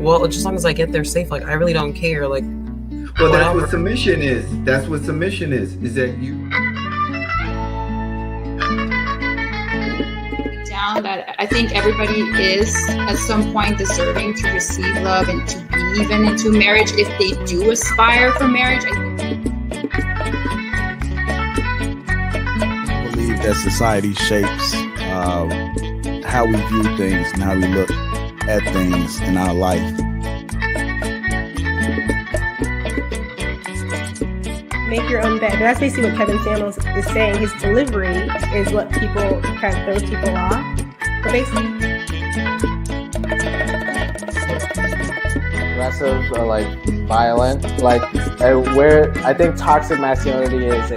well, just as long as I get there safe, like I really don't care. Like, well, that's what submission is. That's what submission is that you. Down that I think everybody is at some point deserving to receive love and to be even into marriage if they do aspire for marriage. I believe that society shapes how we view things and how we look at things in our life. Make your own bed. That's basically what Kevin Samuels is saying. His delivery is what people kind of throws people off. But basically, aggressive or like violent, like where I think toxic masculinity is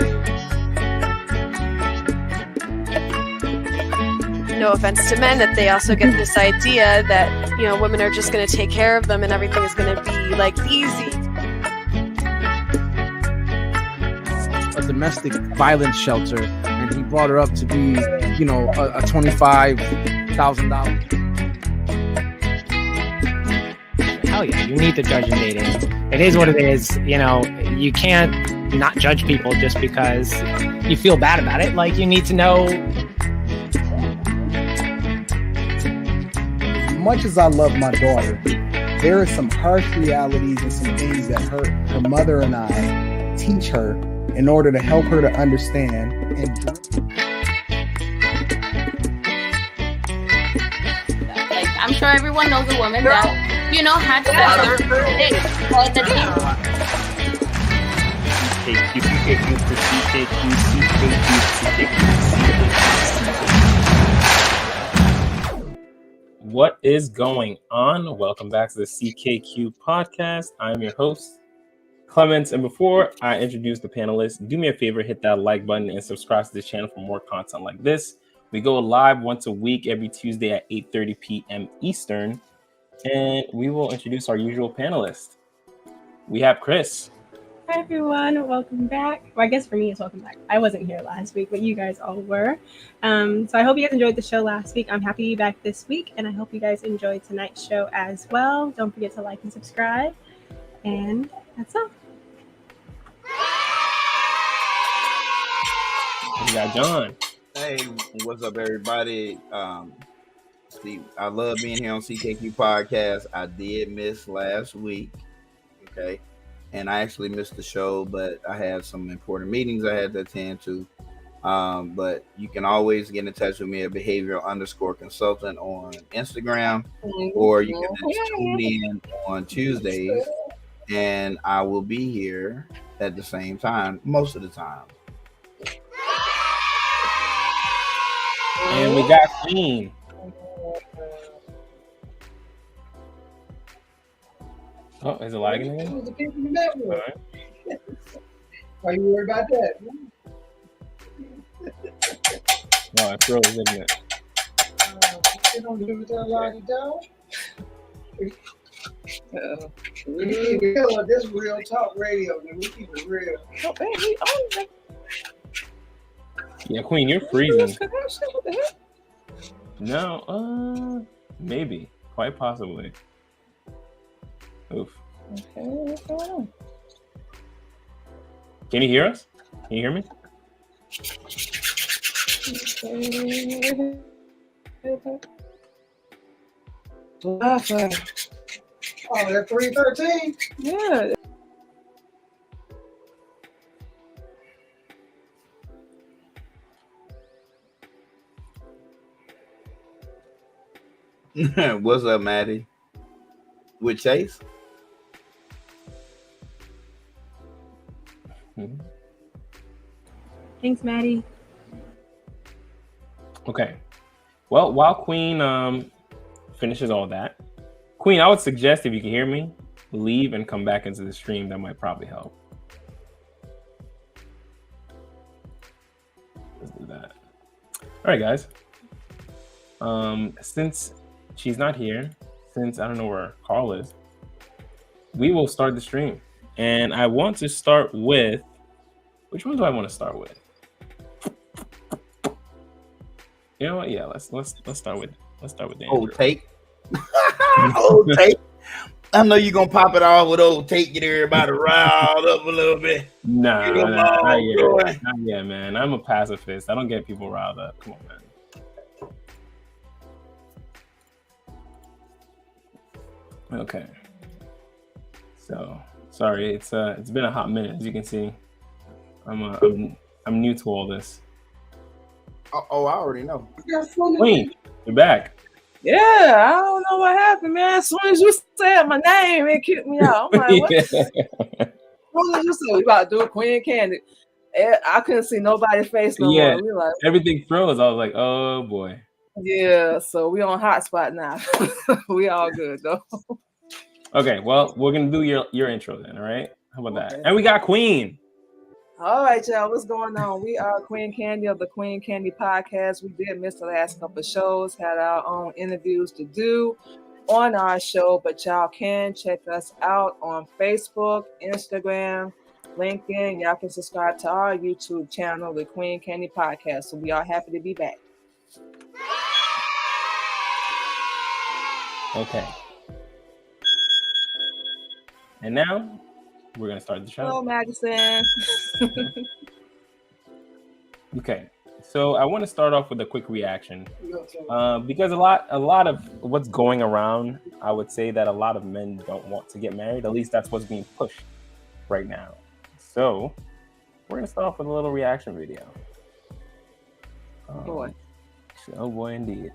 no offense to men, that they also get this idea that, you know, women are just going to take care of them and everything is going to be like easy. A domestic violence shelter, and he brought her up to be, you know, a $25,000. Hell yeah, you need to judge in dating. It is what it is. You know, you can't not judge people just because you feel bad about it. Like, you need to know. As much as I love my daughter, there are some harsh realities and some things that her mother and I teach her in order to help her to understand. Like, I'm sure everyone knows a woman that, you know, had sex all the What is going on? Welcome back to the CKQ podcast. I'm your host, Clement, and before I introduce the panelists, do me a favor, hit that like button and subscribe to the channel for more content like this. We go live once a week, every Tuesday at 8:30 p.m. Eastern, and we will introduce our usual panelists. We have Chris. hi everyone, welcome back. Well, I guess for me it's welcome back. I wasn't here last week, but you guys all were. So I hope you guys enjoyed the show last week. I'm happy to be back this week, and I hope you guys enjoyed tonight's show as well. Don't forget to like and subscribe. And that's all. We got John. Hey, what's up, everybody? Steve, I love being here on CKQ Podcast. I did miss last week, okay? And I actually missed the show, but I had some important meetings I had to attend to. But you can always get in touch with me at behavioral_consultant on Instagram, or you can just tune in on Tuesdays, and I will be here at the same time most of the time. And we got Queen. Oh, is it lagging again? All right. Why you worried about that? No, it froze, isn't it? You don't do that lying down. We keep it real. This is real talk radio. Man. We keep it real. Oh, baby. Oh, Yeah, Queen, you're freezing. No, maybe, quite possibly. Oof. okay, what's going on? Can you hear us? Can you hear me? Wi-Fi. Oh, they're 313? Yeah. What's up, Maddie? With Chase? Thanks, Maddie. Okay. Well, while Queen finishes all that, Queen, I would suggest if you can hear me, leave and come back into the stream. That might probably help. Let's do that. All right, guys. Since she's not here, since I don't know where Carl is, we will start the stream. And I want to start with, which one do I want to start with? You know what? Yeah, let's start with the Old Andrew. take. Old take. I know you're gonna pop it off with old Tate, get everybody riled up a little bit. Nah, Get them not all yet. going. Not yet, man. I'm a pacifist. I don't get people riled up. Come on, man. Okay. So sorry, it's been a hot minute, as you can see. I'm new to all this. Oh, I already know. Queen, you're back. Yeah, I don't know what happened, man. As soon as you said my name, it kicked me out. I'm like, what? As soon as you said we about to do Queen Candy, I couldn't see nobody's face no more. We like, everything froze. I was like, oh boy. Yeah, so we on hotspot now. We all good though. Okay, well, we're gonna do your intro then, all right? How about that? And we got Queen. All right, y'all, what's going on? We are Queen Candy of the Queen Candy podcast. We did miss the last couple of shows, had our own interviews to do on our show, but y'all can check us out on Facebook, Instagram, LinkedIn. Y'all can subscribe to our YouTube channel, the Queen Candy podcast. So we are happy to be back. Okay. And now we're gonna start the show. Hello, Madison. Okay, so I want to start off with a quick reaction because a lot of what's going around, I would say that a lot of men don't want to get married. At least that's what's being pushed right now. So we're gonna start off with a little reaction video. Boy. Oh boy, indeed.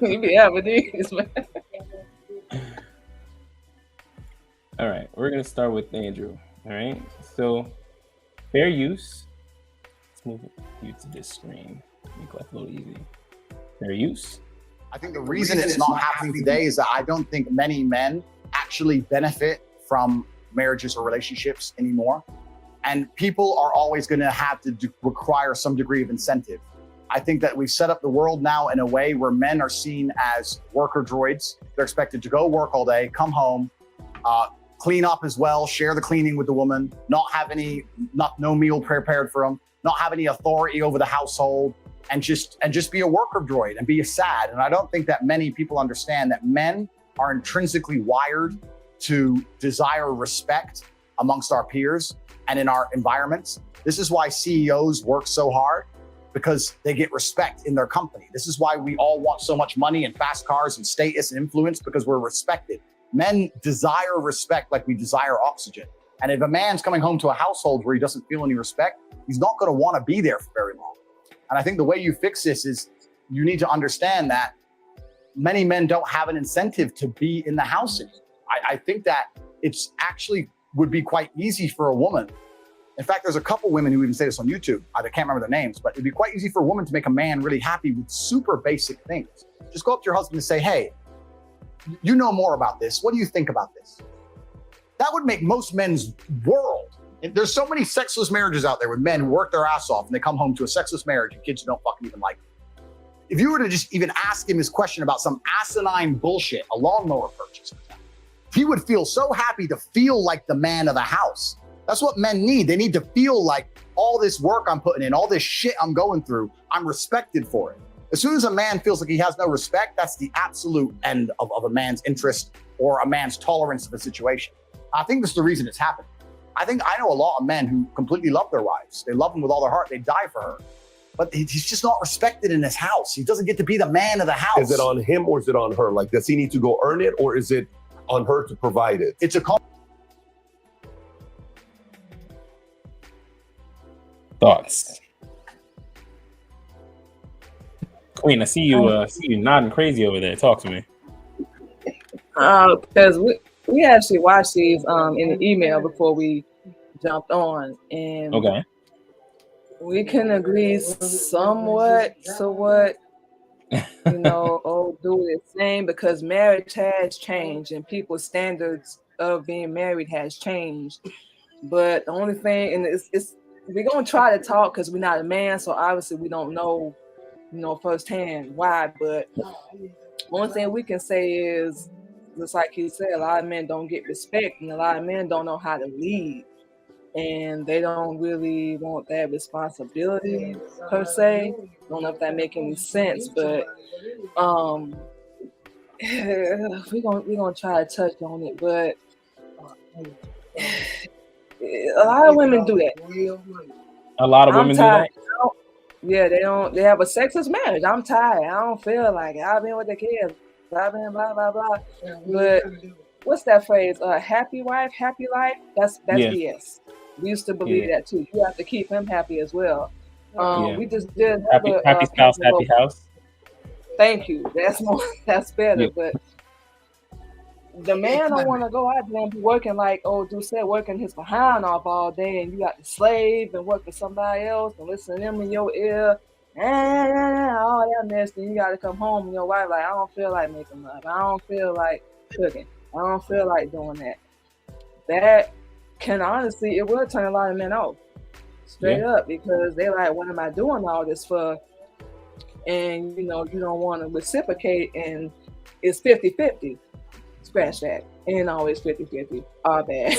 You be having these, man. All right, we're gonna start with Andrew. All right, so fair use. Let's move you to this screen. Make life a little easy. Fair use. I think the reason it's not happening today is that I don't think many men actually benefit from marriages or relationships anymore. And people are always going to have to require some degree of incentive. I think that we've set up the world now in a way where men are seen as worker droids. They're expected to go work all day, come home, clean up as well, share the cleaning with the woman, no meal prepared for them, not have any authority over the household, and just be a worker droid and be a sad. And I don't think that many people understand that men are intrinsically wired to desire respect amongst our peers and in our environments. This is why CEOs work so hard, because they get respect in their company. This is why we all want so much money and fast cars and status and influence, because we're respected. Men desire respect like we desire oxygen. And if a man's coming home to a household where he doesn't feel any respect, he's not going to want to be there for very long. And I think the way you fix this is you need to understand that many men don't have an incentive to be in the house anymore. I think that it's actually would be quite easy for a woman. In fact, there's a couple women who even say this on YouTube. I can't remember their names, but it'd be quite easy for a woman to make a man really happy with super basic things. Just go up to your husband and say, hey, you know more about this. What do you think about this? That would make most men's world. And there's so many sexless marriages out there with men who work their ass off and they come home to a sexless marriage and kids who don't fucking even like them. If you were to just even ask him his question about some asinine bullshit, a lawnmower purchase, he would feel so happy to feel like the man of the house. That's what men need. They need to feel like all this work I'm putting in, all this shit I'm going through, I'm respected for it. As soon as a man feels like he has no respect, that's the absolute end of a man's interest or a man's tolerance of a situation. I think that's the reason it's happening. I know a lot of men who completely love their wives. They love them with all their heart. They die for her. But he's just not respected in his house. He doesn't get to be the man of the house. Is it on him or is it on her? Like, does he need to go earn it or is it on her to provide it? It's a Thoughts? Queen, I see you nodding crazy over there. Talk to me. Because we actually watched these in the email before we jumped on, and okay, we can agree somewhat to what old dude is saying, because marriage has changed and people's standards of being married has changed. But the only thing, and it's we're gonna try to talk because we're not a man, so obviously we don't know, firsthand why. But one thing we can say is, just like you said, a lot of men don't get respect, and a lot of men don't know how to lead, and they don't really want that responsibility per se. Don't know if that makes any sense, but we're gonna try to touch on it, but a lot of women do that. A lot of women do that. Yeah, they don't. They have a sexless marriage. I'm tired. I don't feel like it. I've been with the kids. I've been blah blah blah. But what's that phrase? Happy wife, happy life. That's BS. We used to believe that too. You have to keep him happy as well. We just did happy spouse, happy house. Thank you. That's better. But the man don't want to go out there and be working like Dude said, working his behind off all day, and you got to slave and work for somebody else and listen to them in your ear, all that mess. Then you got to come home and your wife like, I don't feel like making love. I don't feel like cooking. I don't feel like doing that. That can honestly, it will turn a lot of men off, straight up, because they like, what am I doing all this for? And you don't want to reciprocate, and it's 50-50. Scratch that. Ain't always 50-50. All bad.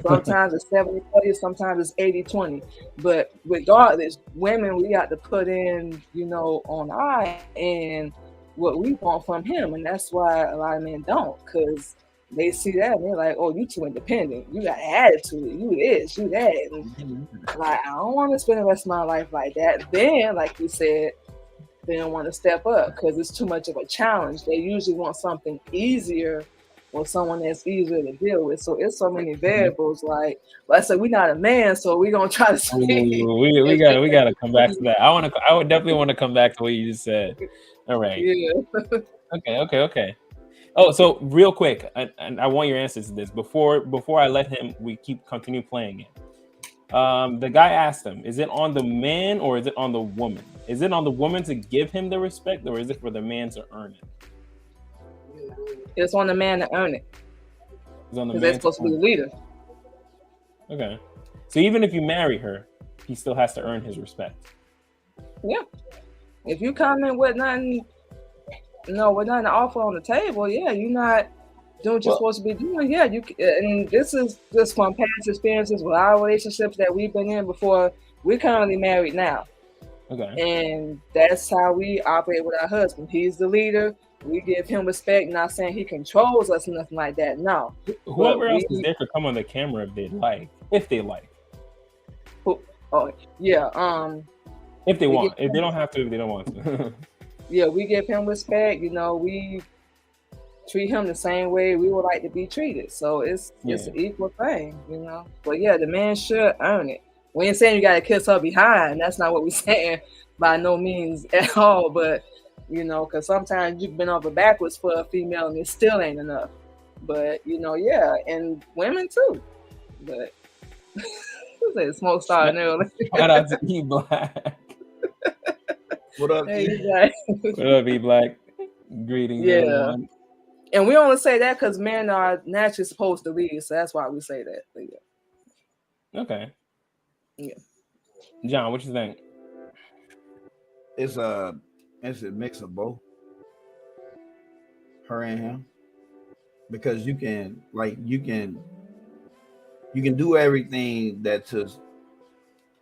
Sometimes it's 70-30, sometimes it's 80-20. But regardless, women, we got to put in, on our end what we want from him. And that's why a lot of men don't, because they see that and they're like, oh, you too independent. You got attitude. You this, you that. And like, I don't want to spend the rest of my life like that. Then, like you said, they don't want to step up because it's too much of a challenge. They usually want something easier or someone that's easier to deal with. So it's so many variables. Like I said, we're not a man, so we're gonna try to speak. We gotta come back to that. I would definitely want to come back to what you just said. All right. Yeah. Okay. Oh, so real quick, and I want your answers to this before I let him. We continue playing it. The guy asked him, is it on the man or is it on the woman? Is it on the woman to give him the respect, or is it for the man to earn it? It's on the man to earn it. It's on the man. They're supposed to be the leader. Okay. So even if you marry her, he still has to earn his respect. Yeah. If you come in with nothing, with nothing to offer on the table, you're not doing what you're supposed to be doing. Yeah, and this is just from past experiences with our relationships that we've been in before. We're currently married now. Okay. And that's how we operate with our husband. He's the leader. We give him respect. Not saying he controls us or nothing like that. No. Whoever else is there could come on the camera if they like. If they want. If they don't have to, if they don't want to. Yeah, we give him respect. We treat him the same way we would like to be treated. So it's an equal thing, But yeah, the man should earn it. We ain't saying you got to kiss her behind. That's not what we're saying by no means at all. But, because sometimes you've been over backwards for a female and it still ain't enough. But, and women too. But smoke starting early. Shout out to E Black. What up, What up, E Black? Greetings, everyone. And we only say that because men are naturally supposed to lead, so that's why we say that. But yeah. Okay. Yeah. John, what you think? It's a mix of both. Her and him. Because you can do everything that's just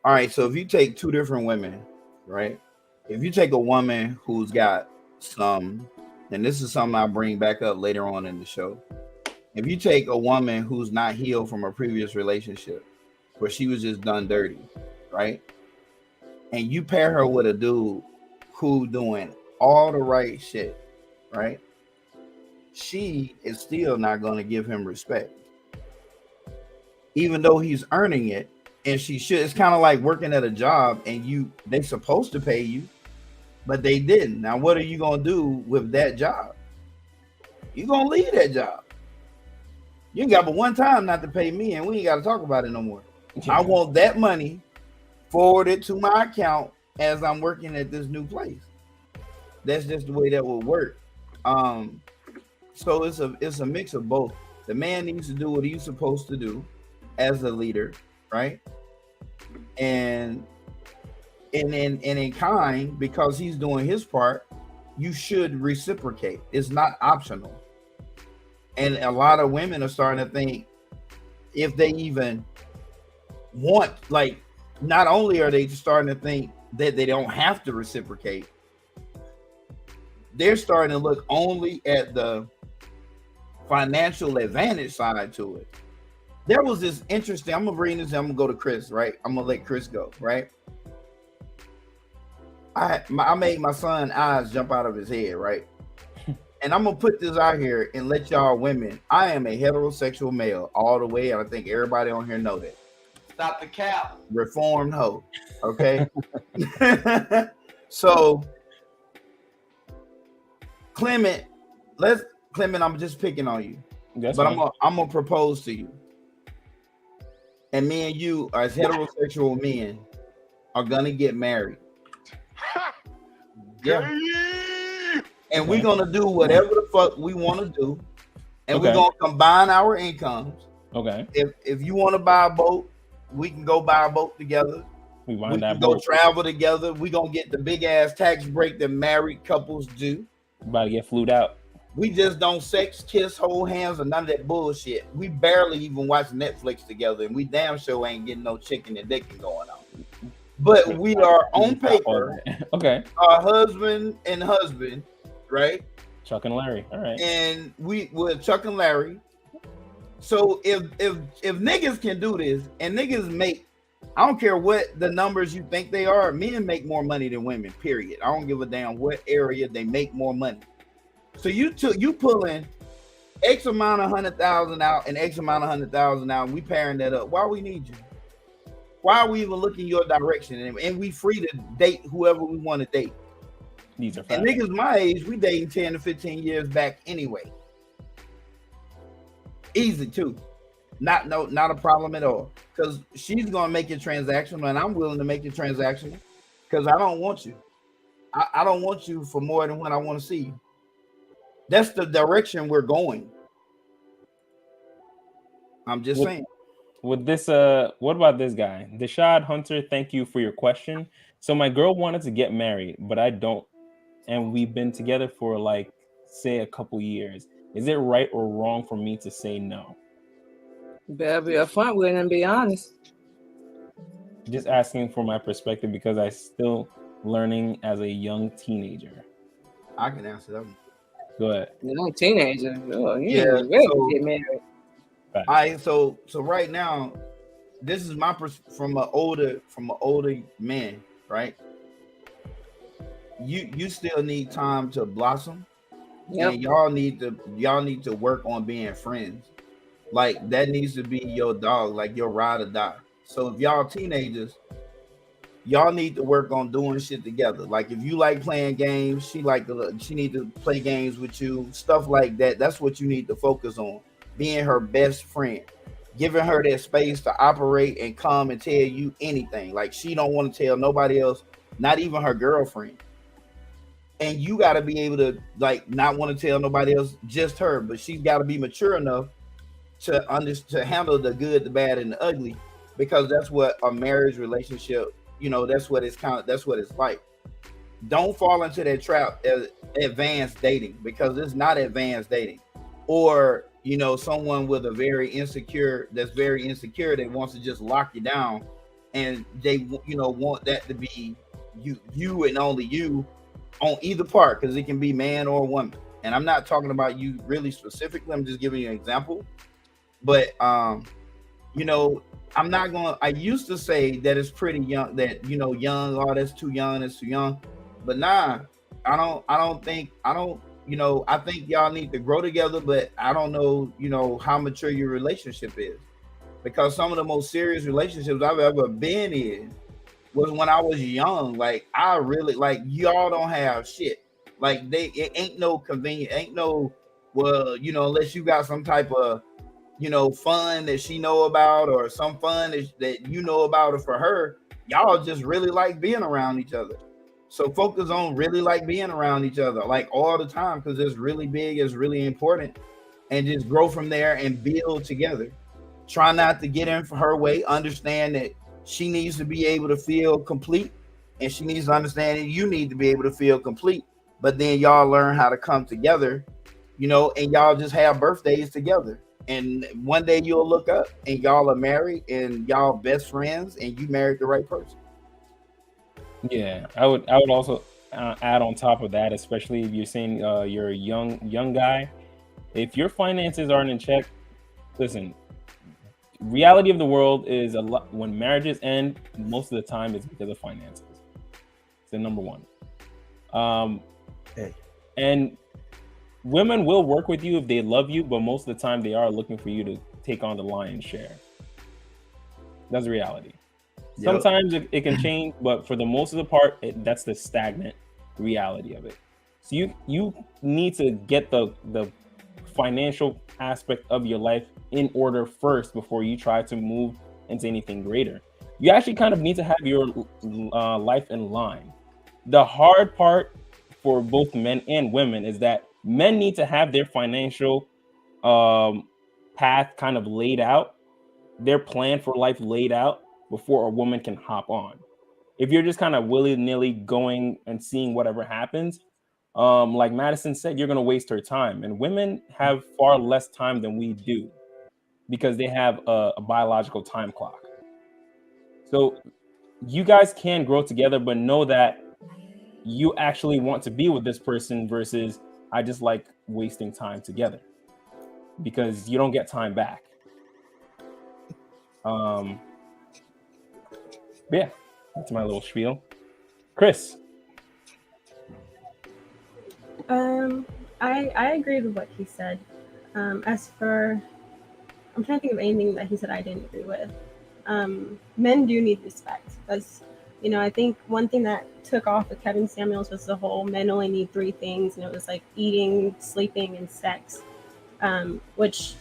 all right. So if you take two different women, right? If you take a woman who's got some, and this is something I'll bring back up later on in the show. If you take a woman who's not healed from a previous relationship where she was just done dirty, right? And you pair her with a dude who doing all the right shit, right? She is still not going to give him respect. Even though he's earning it, and she should. It's kind of like working at a job and they supposed to pay you, but they didn't. Now, what are you going to do with that job? You're going to leave that job. You ain't got but one time not to pay me, and we ain't got to talk about it no more. Yeah. I want that money forwarded to my account as I'm working at this new place. That's just the way that will work. So it's a mix of both. The man needs to do what he's supposed to do as a leader, right? And in kind, because he's doing his part, you should reciprocate. It's not optional. And a lot of women are starting to think if they even want, like, not only are they starting to think that they don't have to reciprocate, they're starting to look only at the financial advantage side to it. There was this interesting, I'm gonna bring this, I'm gonna go to Chris, right? I'm gonna let Chris go, right? I made my son's eyes jump out of his head, right? And I'm gonna put this out here and let y'all women, I am a heterosexual male all the way, and I think everybody on here know that. Stop the cap. Reformed hoe, okay? So Clement, I'm just picking on you. That's but fine. I'm gonna propose to you. And me and you, as heterosexual men, are gonna get married. Yeah. And we're gonna do whatever the fuck we want to do. And we're gonna combine our incomes. Okay. If you want to buy a boat, we can go buy a boat together. We can go travel together. We're gonna get the big ass tax break that married couples do. About to get flued out. We just don't sex, kiss, hold hands, or none of that bullshit. We barely even watch Netflix together, and we damn sure ain't getting no chicken and dicking going on. But we are on paper, okay, our husband and husband, right? Chuck and Larry, all right. And we're Chuck and Larry. So if niggas can do this, and niggas make, I don't care what the numbers you think they are, men make more money than women, period. I don't give a damn what area they make more money. So you pulling X amount of 100,000 out and X amount of 100,000 out, and we pairing that up. Why we need you? Why are we even looking your direction? And we free to date whoever we want to date. These are and niggas my age, we dating 10 to 15 years back anyway. Easy too. Not a problem at all. Because she's gonna make it transactional, and I'm willing to make it transactional because I don't want you. I don't want you for more than what I want to see you. That's the direction we're going. I'm just saying. With this, what about this guy? Deshad Hunter, thank you for your question. So my girl wanted to get married, but I don't. And we've been together for like, say, a couple years. Is it right or wrong for me to say no? You better be upfront with it and be honest. Just asking for my perspective because I'm still learning as a young teenager. I can answer that one. Go ahead. Young teenager. Oh, Yeah, really so- get married. Right. All right, so right now, this is my from an older man, right? You still need time to blossom. Yep. And y'all need to work on being friends. Like that needs to be your dog, like your ride or die. So if y'all teenagers, y'all need to work on doing shit together. Like if you like playing games, she need to play games with you, stuff like that. That's what you need to focus on. Being her best friend, giving her that space to operate and come and tell you anything. Like she don't want to tell nobody else, not even her girlfriend. And you got to be able to like not want to tell nobody else, just her. But she's got to be mature enough to handle the good, the bad, and the ugly, because that's what a marriage relationship, that's what it's like. Don't fall into that trap as advanced dating, because it's not advanced dating. Or someone with a very insecure that wants to just lock you down, and they want that to be you and only you on either part, because it can be man or woman. And I'm not talking about you really specifically, I'm just giving you an example. But I'm not going. I used to say that it's pretty young, that young, oh, that's too young. But nah, I think y'all need to grow together, but I don't know, how mature your relationship is, because some of the most serious relationships I've ever been in was when I was young. Like I really, like, y'all don't have shit. Like it ain't no convenient, ain't no, well, unless you got some type of, fun that she know about, or some fun that you know about, or for her, y'all just really like being around each other. So focus on really like being around each other, like all the time, because it's really big, it's really important, and just grow from there and build together. Try not to get in for her way. Understand that she needs to be able to feel complete, and she needs to understand that you need to be able to feel complete. But then y'all learn how to come together, and y'all just have birthdays together. And one day you'll look up and y'all are married and y'all best friends, and you married the right person. Yeah, I would also add on top of that, especially if you're saying you're a young guy, if your finances aren't in check, listen. Reality of the world is a lot when marriages end. Most of the time, it's because of finances. It's the number one. And women will work with you if they love you, but most of the time they are looking for you to take on the lion's share. That's the reality. Yep. Sometimes it can change, but for the most of the part, that's the stagnant reality of it. So you need to get the financial aspect of your life in order first before you try to move into anything greater. You actually kind of need to have your life in line. The hard part for both men and women is that men need to have their financial path kind of laid out, their plan for life laid out before a woman can hop on. If you're just kind of willy-nilly going and seeing whatever happens, like Madison said, you're going to waste her time. And women have far less time than we do because they have a biological time clock. So you guys can grow together, but know that you actually want to be with this person versus I just like wasting time together, because you don't get time back. Yeah, that's my little spiel. Chris. I agree with what he said. As for, I'm trying to think of anything that he said I didn't agree with. Men do need respect. That's, I think one thing that took off with Kevin Samuels was the whole men only need 3 things, and it was like eating, sleeping, and sex, which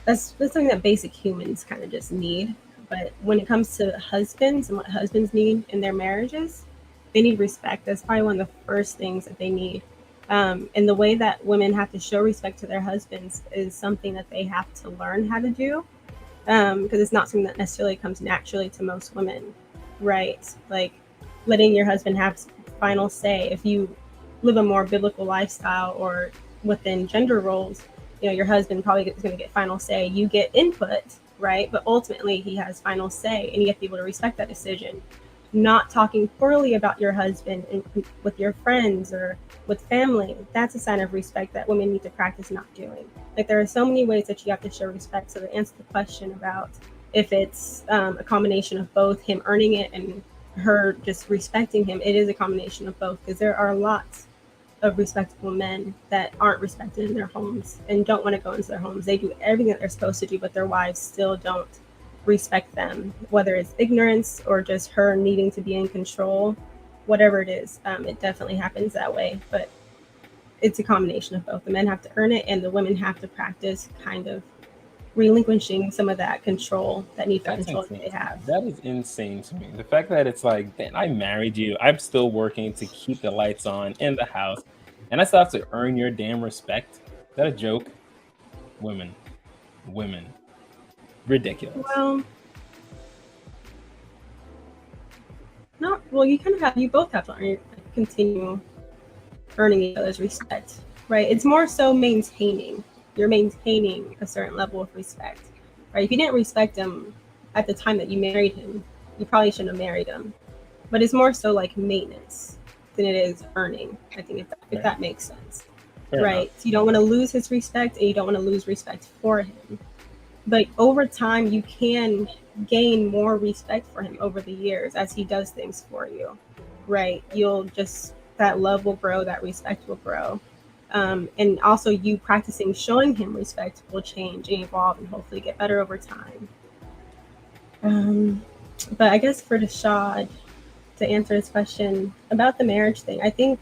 that's something that basic humans kind of just need. But when it comes to husbands and what husbands need in their marriages, they need respect. That's probably one of the first things that they need. And the way that women have to show respect to their husbands is something that they have to learn how to do, because it's not something that necessarily comes naturally to most women, right? Like letting your husband have final say. If you live a more biblical lifestyle or within gender roles, your husband probably is going to get final say. You get input, right? But ultimately he has final say, and you have to be able to respect that decision. Not talking poorly about your husband with your friends or with family, that's a sign of respect that women need to practice not doing. Like there are so many ways that you have to show respect. So to answer the question about if it's a combination of both, him earning it and her just respecting him, it is a combination of both, because there are lots of respectable men that aren't respected in their homes and don't want to go into their homes. They do everything that they're supposed to do, but their wives still don't respect them, whether it's ignorance or just her needing to be in control, whatever it is. It definitely happens that way, but it's a combination of both. The men have to earn it, and the women have to practice kind of relinquishing some of that control, that need for control that they have. That is insane to me. The fact that it's like, man, I married you, I'm still working to keep the lights on in the house, and I still have to earn your damn respect. Is that a joke? Women. Ridiculous. Well, you both have to continue earning each other's respect, right? It's more so maintaining. You're maintaining a certain level of respect, right? If you didn't respect him at the time that you married him, you probably shouldn't have married him. But it's more so like maintenance than it is earning, I think, if that makes sense. Fair right? Enough. So you don't want to lose his respect, and you don't want to lose respect for him. But over time, you can gain more respect for him over the years as he does things for you, right? That love will grow, that respect will grow. And also you practicing showing him respect will change and evolve and hopefully get better over time. But I guess for Dashad, to answer his question about the marriage thing, I think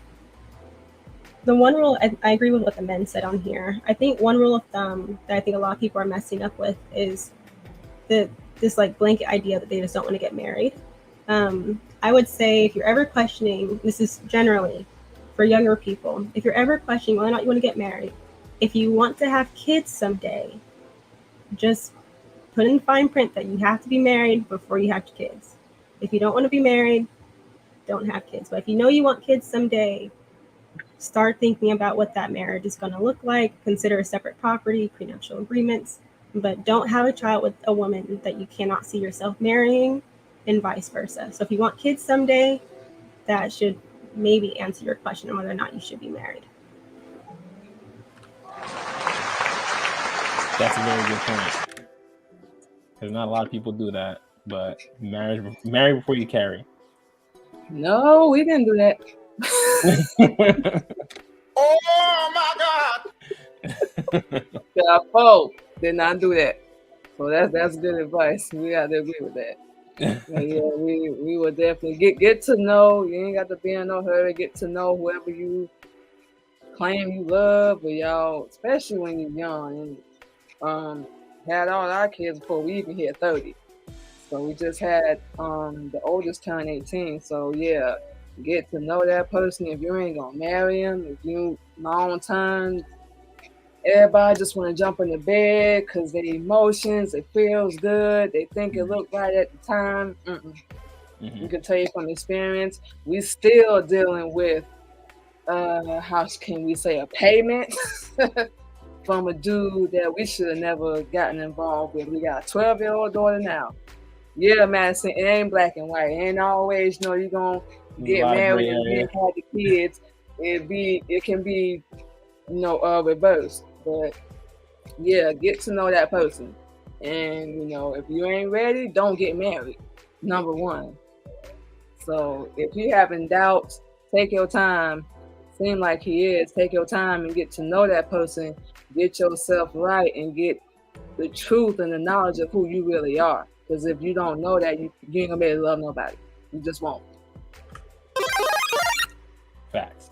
the one rule, I agree with what the men said on here. I think one rule of thumb that I think a lot of people are messing up with is this like blanket idea that they just don't want to get married. I would say if you're ever questioning, this is generally for younger people, if you're ever questioning whether or not you want to get married, if you want to have kids someday, just put in fine print that you have to be married before you have kids. If you don't want to be married, don't have kids. But if you know you want kids someday, start thinking about what that marriage is going to look like. Consider a separate property, prenuptial agreements, but don't have a child with a woman that you cannot see yourself marrying, and vice versa. So if you want kids someday, that should maybe answer your question on whether or not you should be married. That's a very good point. Because not a lot of people do that, but marry before you carry. No, we didn't do that. Oh my God! Our folk did not do that. So that's good advice. We got to agree with that. But yeah, we will definitely get to know. You ain't got to be in no hurry. Get to know whoever you claim you love, but y'all, especially when you're young, and had all our kids before we even hit 30. So we just had the oldest turn 18. So yeah, get to know that person. If you ain't gonna marry him, if you long time, everybody just want to jump in the bed because their emotions, it feels good, they think it looked right at the time. You can tell you from experience, we still dealing with how can we say a payment from a dude that we should have never gotten involved with. We got a 12-year-old daughter now. Yeah, Madison, it ain't black and white. It ain't always, you're gonna get married and then have the kids. It can be, reversed. But yeah, get to know that person. And if you ain't ready, don't get married. Number one. So if you having doubts, take your time. Seem like he is. Take your time and get to know that person. Get yourself right and get the truth and the knowledge of who you really are. Because if you don't know that, you ain't gonna be able to love nobody. You just won't. Facts.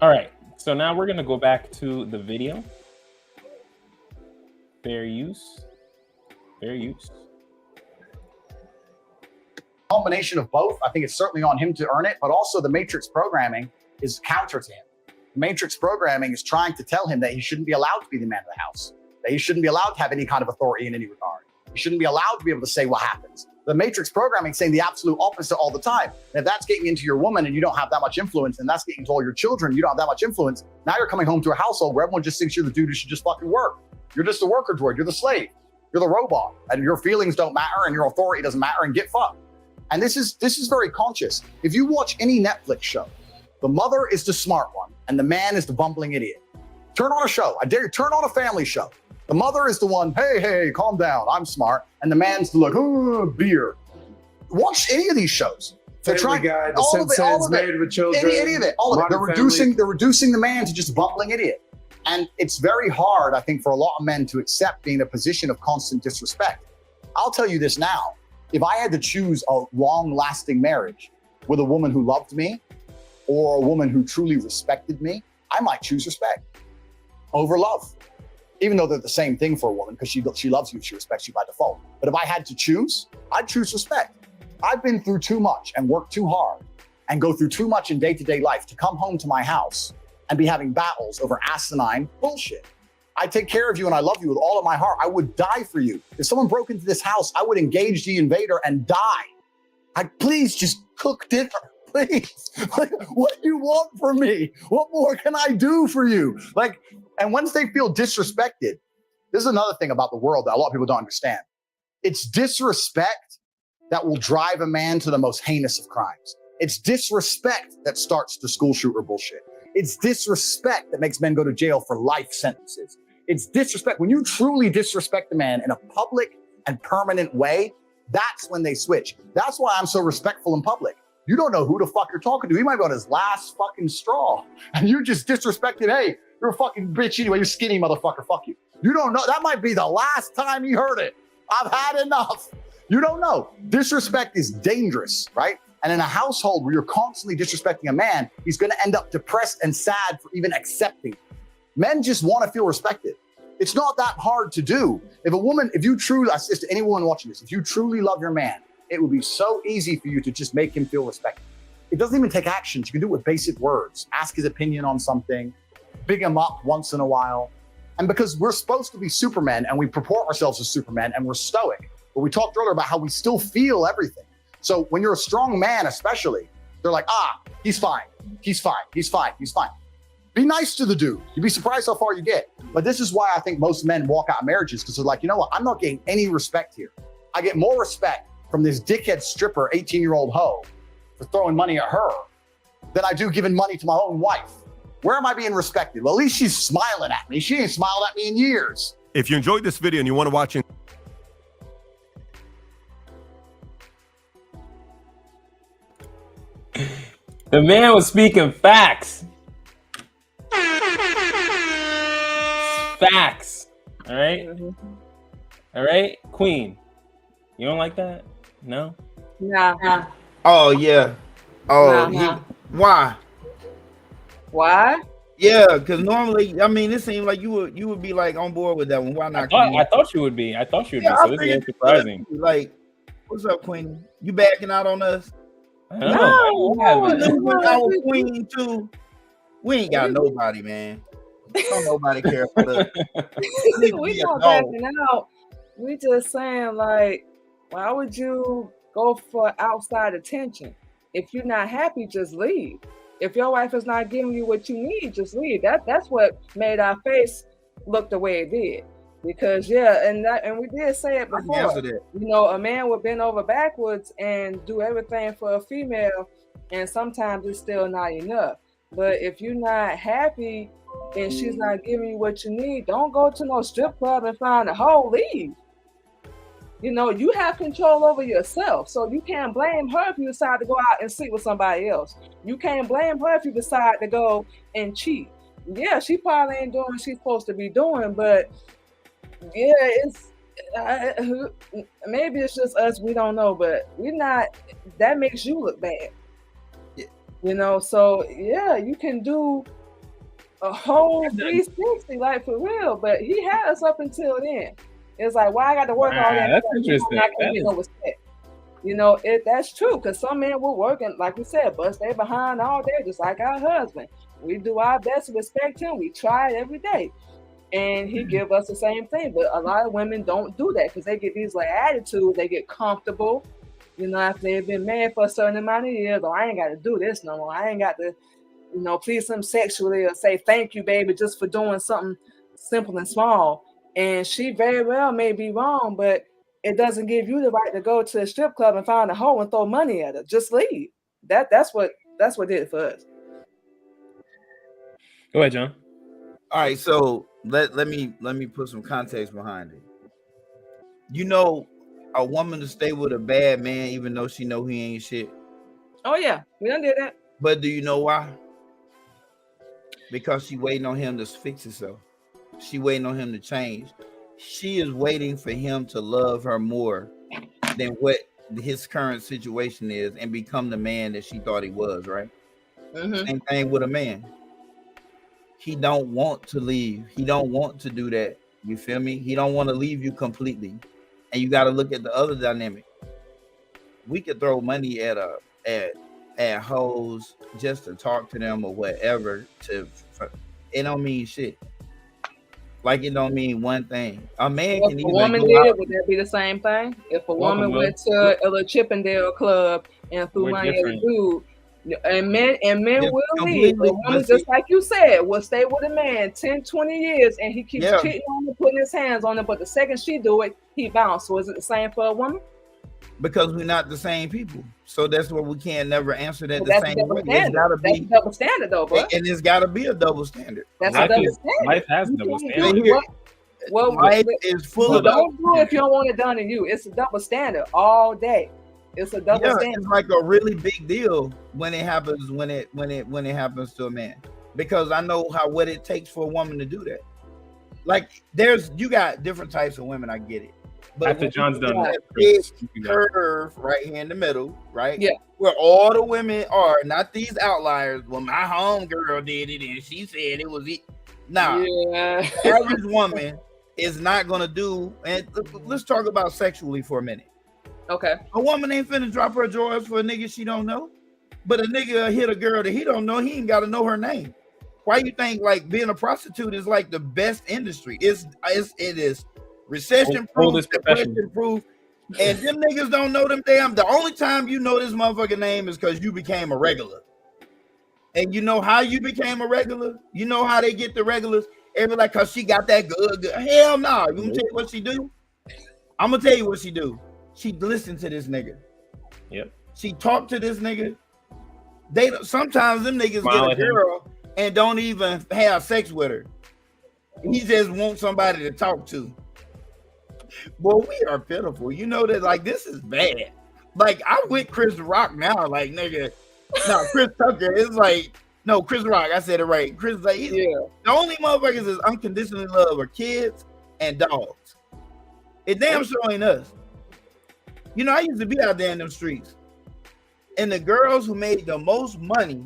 All right. So now we're gonna go back to the video. Fair use. Fair use. Combination of both. I think it's certainly on him to earn it, but also the matrix programming is counter to him. Matrix programming is trying to tell him that he shouldn't be allowed to be the man of the house, that he shouldn't be allowed to have any kind of authority in any regard. He shouldn't be allowed to be able to say what happens. The matrix programming is saying the absolute opposite all the time. And if that's getting into your woman and you don't have that much influence, and that's getting to all your children, you don't have that much influence, now you're coming home to a household where everyone just thinks you're the dude who should just fucking work. You're just a worker droid, you're the slave, you're the robot, and your feelings don't matter and your authority doesn't matter, and get fucked. And this is very conscious. If you watch any Netflix show, the mother is the smart one and the man is the bumbling idiot. Turn on a show, I dare you, turn on a family show. The mother is the one, hey, calm down, I'm smart. And the man's the like, oh, beer. Watch any of these shows. They're trying, Guy, the all of it, Married with Children, any of it, all of it. They're reducing the man to just a bumbling idiot. And it's very hard, I think, for a lot of men to accept being in a position of constant disrespect. I'll tell you this now. If I had to choose a long-lasting marriage with a woman who loved me or a woman who truly respected me, I might choose respect over love. Even though they're the same thing for a woman, because she loves you, she respects you by default. But if I had to choose, I'd choose respect. I've been through too much and worked too hard and go through too much in day-to-day life to come home to my house and be having battles over asinine bullshit. I take care of you and I love you with all of my heart. I would die for you. If someone broke into this house, I would engage the invader and die. Please just cook dinner, please. Like, what do you want from me? What more can I do for you? And once they feel disrespected, this is another thing about the world that a lot of people don't understand. It's disrespect that will drive a man to the most heinous of crimes. It's disrespect that starts the school shooter bullshit. It's disrespect that makes men go to jail for life sentences. It's disrespect. When you truly disrespect a man in a public and permanent way, that's when they switch. That's why I'm so respectful in public. You don't know who the fuck you're talking to. He might be on his last fucking straw. And you just disrespected, hey, you're a fucking bitch anyway, you're skinny motherfucker, fuck you. You don't know. That might be the last time you heard it. I've had enough. You don't know. Disrespect is dangerous, right? And in a household where you're constantly disrespecting a man, he's going to end up depressed and sad for even accepting. Men just want to feel respected. It's not that hard to do. If you truly, I say to anyone watching this, if you truly love your man, it would be so easy for you to just make him feel respected. It doesn't even take actions. You can do it with basic words. Ask his opinion on something, big him up once in a while. And because we're supposed to be supermen and we purport ourselves as supermen and we're stoic, but we talked earlier about how we still feel everything. So when you're a strong man, especially, they're like, he's fine. He's fine. He's fine. He's fine. Be nice to the dude. You'd be surprised how far you get. But this is why I think most men walk out of marriages, because they're like, you know what? I'm not getting any respect here. I get more respect from this dickhead stripper, 18-year-old hoe for throwing money at her than I do giving money to my own wife. Where am I being respected? Well, at least she's smiling at me. She ain't smiled at me in years. If you enjoyed this video and you want to watch The man was speaking facts. Facts. All right. All right, Queen. You don't like that? No. Nah. Oh yeah. Oh, Nah. Why? Why? Yeah, because normally, I mean, it seemed like you would be like on board with that one. Why not? I thought you would be. So this is very surprising. Like, what's up, Queen? You backing out on us? No. Our Queen too. We ain't got nobody, man. Don't nobody care for us. We not backing out. We just saying, like, why would you go for outside attention? If you're not happy, just leave. If your wife is not giving you what you need, just leave. That's what made our face look the way it did. Because and we did say it before. You know, a man would bend over backwards and do everything for a female, and sometimes it's still not enough. But if you're not happy and she's not giving you what you need, don't go to no strip club and find a hoe. Leave. You know, you have control over yourself, so you can't blame her if you decide to go out and sleep with somebody else. You can't blame her if you decide to go and cheat. Yeah, she probably ain't doing what she's supposed to be doing, but yeah, it's maybe it's just us. We don't know, but we're not. That makes you look bad. Yeah. You know, so yeah, you can do a whole 360, like for real. But he had us up until then. It's like, why I got to work all that? That's interesting. I can't get no respect. You know, that's true, because some men will work and, like we said, bust they behind all day, just like our husband. We do our best to respect him. We try it every day. And he give us the same thing. But a lot of women don't do that because they get these like attitudes. They get comfortable. You know, after they've been married for a certain amount of years, I ain't got to do this no more. I ain't got to, you know, please them sexually or say thank you, baby, just for doing something simple and small. And she very well may be wrong, but it doesn't give you the right to go to a strip club and find a hoe and throw money at her. Just leave. That's what did it for us. Go ahead, John. All right, so let me put some context behind it. You know, a woman to stay with a bad man even though she know he ain't shit. Oh yeah, we done did that. But do you know why? Because she waiting on him to fix himself. She waiting on him to change. She is waiting for him to love her more than what his current situation is and become the man that she thought he was, right? Mm-hmm. Same thing with a man. He don't want to leave. He don't want to do that. You feel me? He don't want to leave you completely. And you got to look at the other dynamic. We could throw money at hoes just to talk to them or whatever. It don't mean shit. Like it don't mean one thing. A man can even woman go did, out. would that be the same thing? If a woman went to a little Chippendale club and threw money at a dude, and men will leave. A woman, just like you said, will stay with a man 10, 20 years and he keeps cheating on her, putting his hands on her, but the second she do it, he bounce. So is it the same for a woman? Because we're not the same people. So that's why we can't never answer that the same way. That's a double standard though, bro. And it's gotta be a double standard. That's a double standard. Life has double standard. Well, life is full of don't do it if you don't want it done to you. It's a double standard all day. It's a double standard. It's like a really big deal when it happens when it happens to a man. Because I know what it takes for a woman to do that. Like you got different types of women, I get it. But after John's done that big curve right here in the middle, right? Yeah. Where all the women are, not these outliers. Well, my homegirl did it and she said it was it. Nah, average woman is not gonna do. And let's talk about sexually for a minute. Okay. A woman ain't finna drop her drawers for a nigga she don't know. But a nigga hit a girl that he don't know, he ain't gotta know her name. Why you think like being a prostitute is like the best industry? It is recession proof, depression proof, and them niggas don't know them damn. The only time you know this motherfucking name is because you became a regular. And you know how you became a regular? You know how they get the regulars? Everybody like, cause she got that good. Hell no. You gonna tell you what she do? I'm gonna tell you what she do. She listened to this nigga. Yep. She talked to this nigga. Sometimes them niggas Smile get a at him. girl and don't even have sex with her. He just wants somebody to talk to. Boy, we are pitiful. You know that, like, this is bad. Like, I'm with Chris Rock now. Like, nigga, no, Chris Tucker. It's like, no, Chris Rock. I said it right. Chris, like, the only motherfuckers is unconditionally love are kids and dogs. It damn sure ain't us. You know, I used to be out there in them streets, and the girls who made the most money,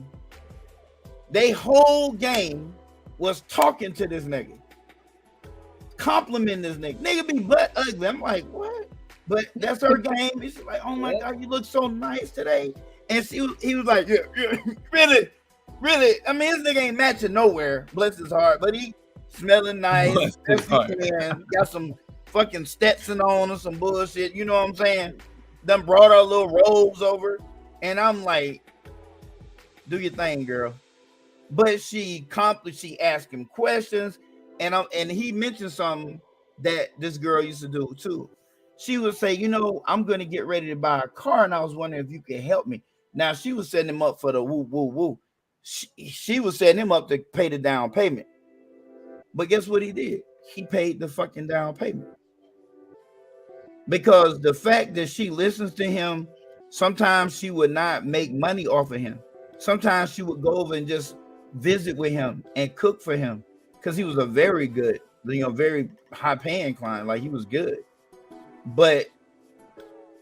they whole game was talking to this nigga, complimenting this nigga. Nigga be butt ugly. I'm like, what? But that's her game. It's like, oh my God, you look so nice today. And he was like, yeah, really. I mean, this nigga ain't matching nowhere. Bless his heart. But he smelling nice. Got some fucking Stetson on or some bullshit. You know what I'm saying? Done brought our little robes over. And I'm like, do your thing, girl. But she asked him questions. And he mentioned something that this girl used to do too. She would say, you know, I'm going to get ready to buy a car. And I was wondering if you could help me. Now, she was setting him up for the woo, woo, woo. She was setting him up to pay the down payment. But guess what he did? He paid the fucking down payment. Because the fact that she listens to him, sometimes she would not make money off of him. Sometimes she would go over and just visit with him and cook for him. Because he was a very good, very high paying client. Like, he was good. But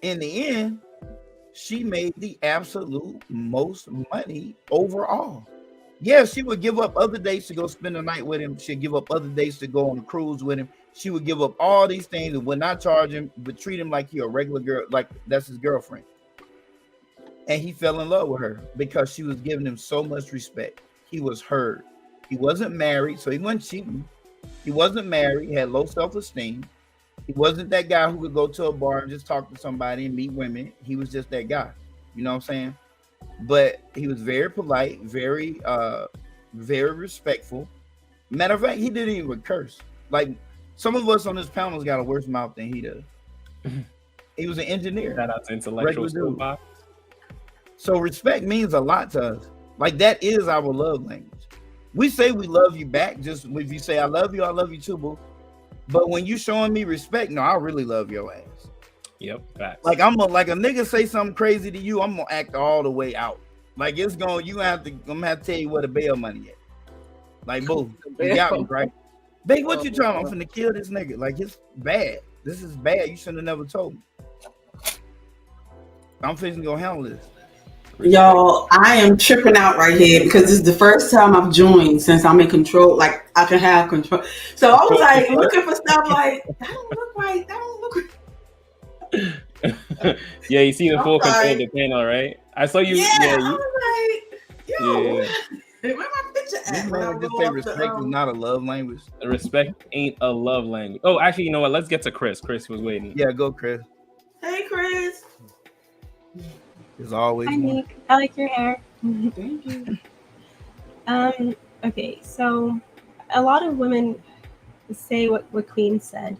in the end, she made the absolute most money overall. Yeah, she would give up other days to go spend the night with him. She'd give up other days to go on a cruise with him. She would give up all these things and would not charge him, but treat him like he a regular girl, like that's his girlfriend. And he fell in love with her because she was giving him so much respect. He was heard. He wasn't married, so he wasn't cheating. He wasn't married. He had low self-esteem. He wasn't that guy who would go to a bar and just talk to somebody and meet women. He was just that guy. You know what I'm saying? But he was very polite, very respectful. Matter of fact, he didn't even curse. Like, some of us on this panel got a worse mouth than he does. He was an engineer. Shout out to Intellectual Schoolbox. So respect means a lot to us. Like, that is our love language. We say we love you back. Just if you say I love you too, boo. But when you showing me respect, no, I really love your ass. Yep, facts. Like, like a nigga say something crazy to you, I'm gonna act all the way out. Like, I'm gonna have to tell you where the bail money at. Like, boo, you got me, right? Babe, what you trying? I'm finna kill this nigga. Like, it's bad. This is bad. You shouldn't have never told me. I'm finna go handle this. Y'all, I am tripping out right here because this is the first time I've joined since I'm in control. Like, I can have control. So I was like looking for stuff like, that don't look right. That don't look right. Yeah, you see the full control of the panel, right? I saw you. I was like, yo, where my picture at? You just say respect is not a love language. Respect ain't a love language. Oh, actually, you know what? Let's get to Chris. Chris was waiting. Yeah, go, Chris. Hey, Chris. As always. Hi, Nick. I like your hair. Thank you. Okay, so a lot of women say what Queen said,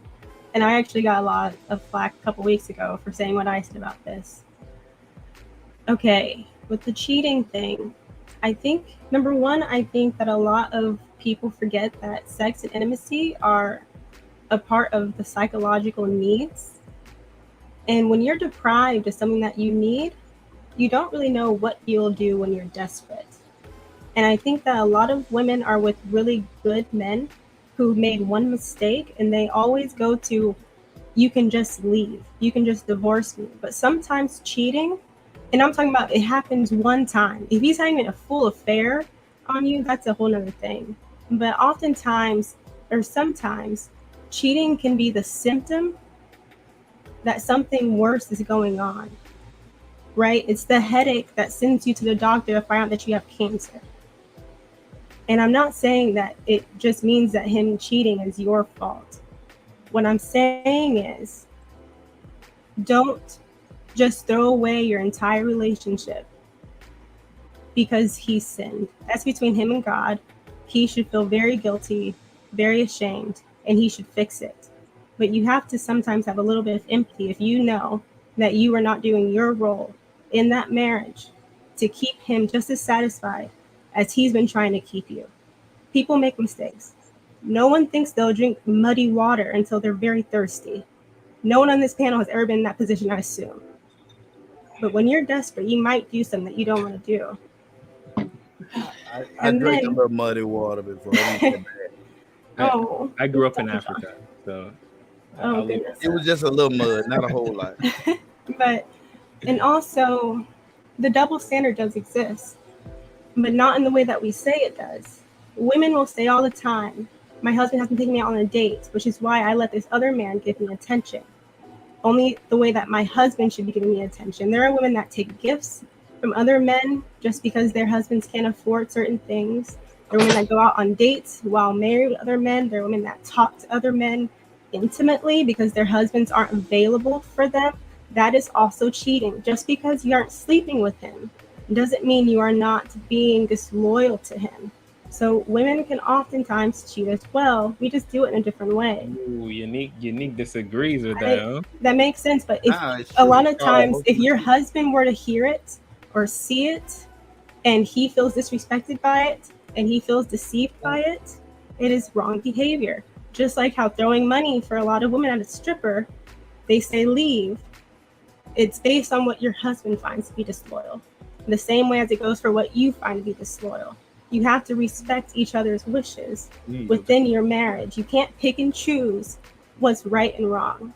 and I actually got a lot of flack a couple weeks ago for saying what I said about this. Okay, with the cheating thing, I think, number one, I think that a lot of people forget that sex and intimacy are a part of the psychological needs. And when you're deprived of something that you need, you don't really know what you'll do when you're desperate. And I think that a lot of women are with really good men who made one mistake and they always go to, you can just leave, you can just divorce me. But sometimes cheating, and I'm talking about it happens one time. If he's having a full affair on you, that's a whole nother thing. But oftentimes, or sometimes, cheating can be the symptom that something worse is going on. Right? It's the headache that sends you to the doctor to find out that you have cancer. And I'm not saying that it just means that him cheating is your fault. What I'm saying is, don't just throw away your entire relationship because he sinned. That's between him and God. He should feel very guilty, very ashamed, and he should fix it. But you have to sometimes have a little bit of empathy if you know that you are not doing your role in that marriage to keep him just as satisfied as he's been trying to keep you. People make mistakes. No one thinks they'll drink muddy water until they're very thirsty. No one on this panel has ever been in that position, I assume. But when you're desperate, you might do something that you don't want to do. I drank a little muddy water before. I grew up in Africa, so it was just a little mud, not a whole lot. But, and also, the double standard does exist, but not in the way that we say it does. Women will say all the time, my husband hasn't taken me out on a date, which is why I let this other man give me attention. Only the way that my husband should be giving me attention. There are women that take gifts from other men just because their husbands can't afford certain things. There are women that go out on dates while married with other men. There are women that talk to other men intimately because their husbands aren't available for them. That is also cheating. Just because you aren't sleeping with him doesn't mean you are not being disloyal to him. So women can oftentimes cheat as well. We just do it in a different way. Ooh, unique disagrees with that. Huh? That makes sense, but if, a lot of times, if your husband were to hear it or see it, and he feels disrespected by it, and he feels deceived by it, it is wrong behavior. Just like how throwing money for a lot of women at a stripper, they say leave. It's based on what your husband finds to be disloyal. The same way as it goes for what you find to be disloyal. You have to respect each other's wishes within your marriage. You can't pick and choose what's right and wrong.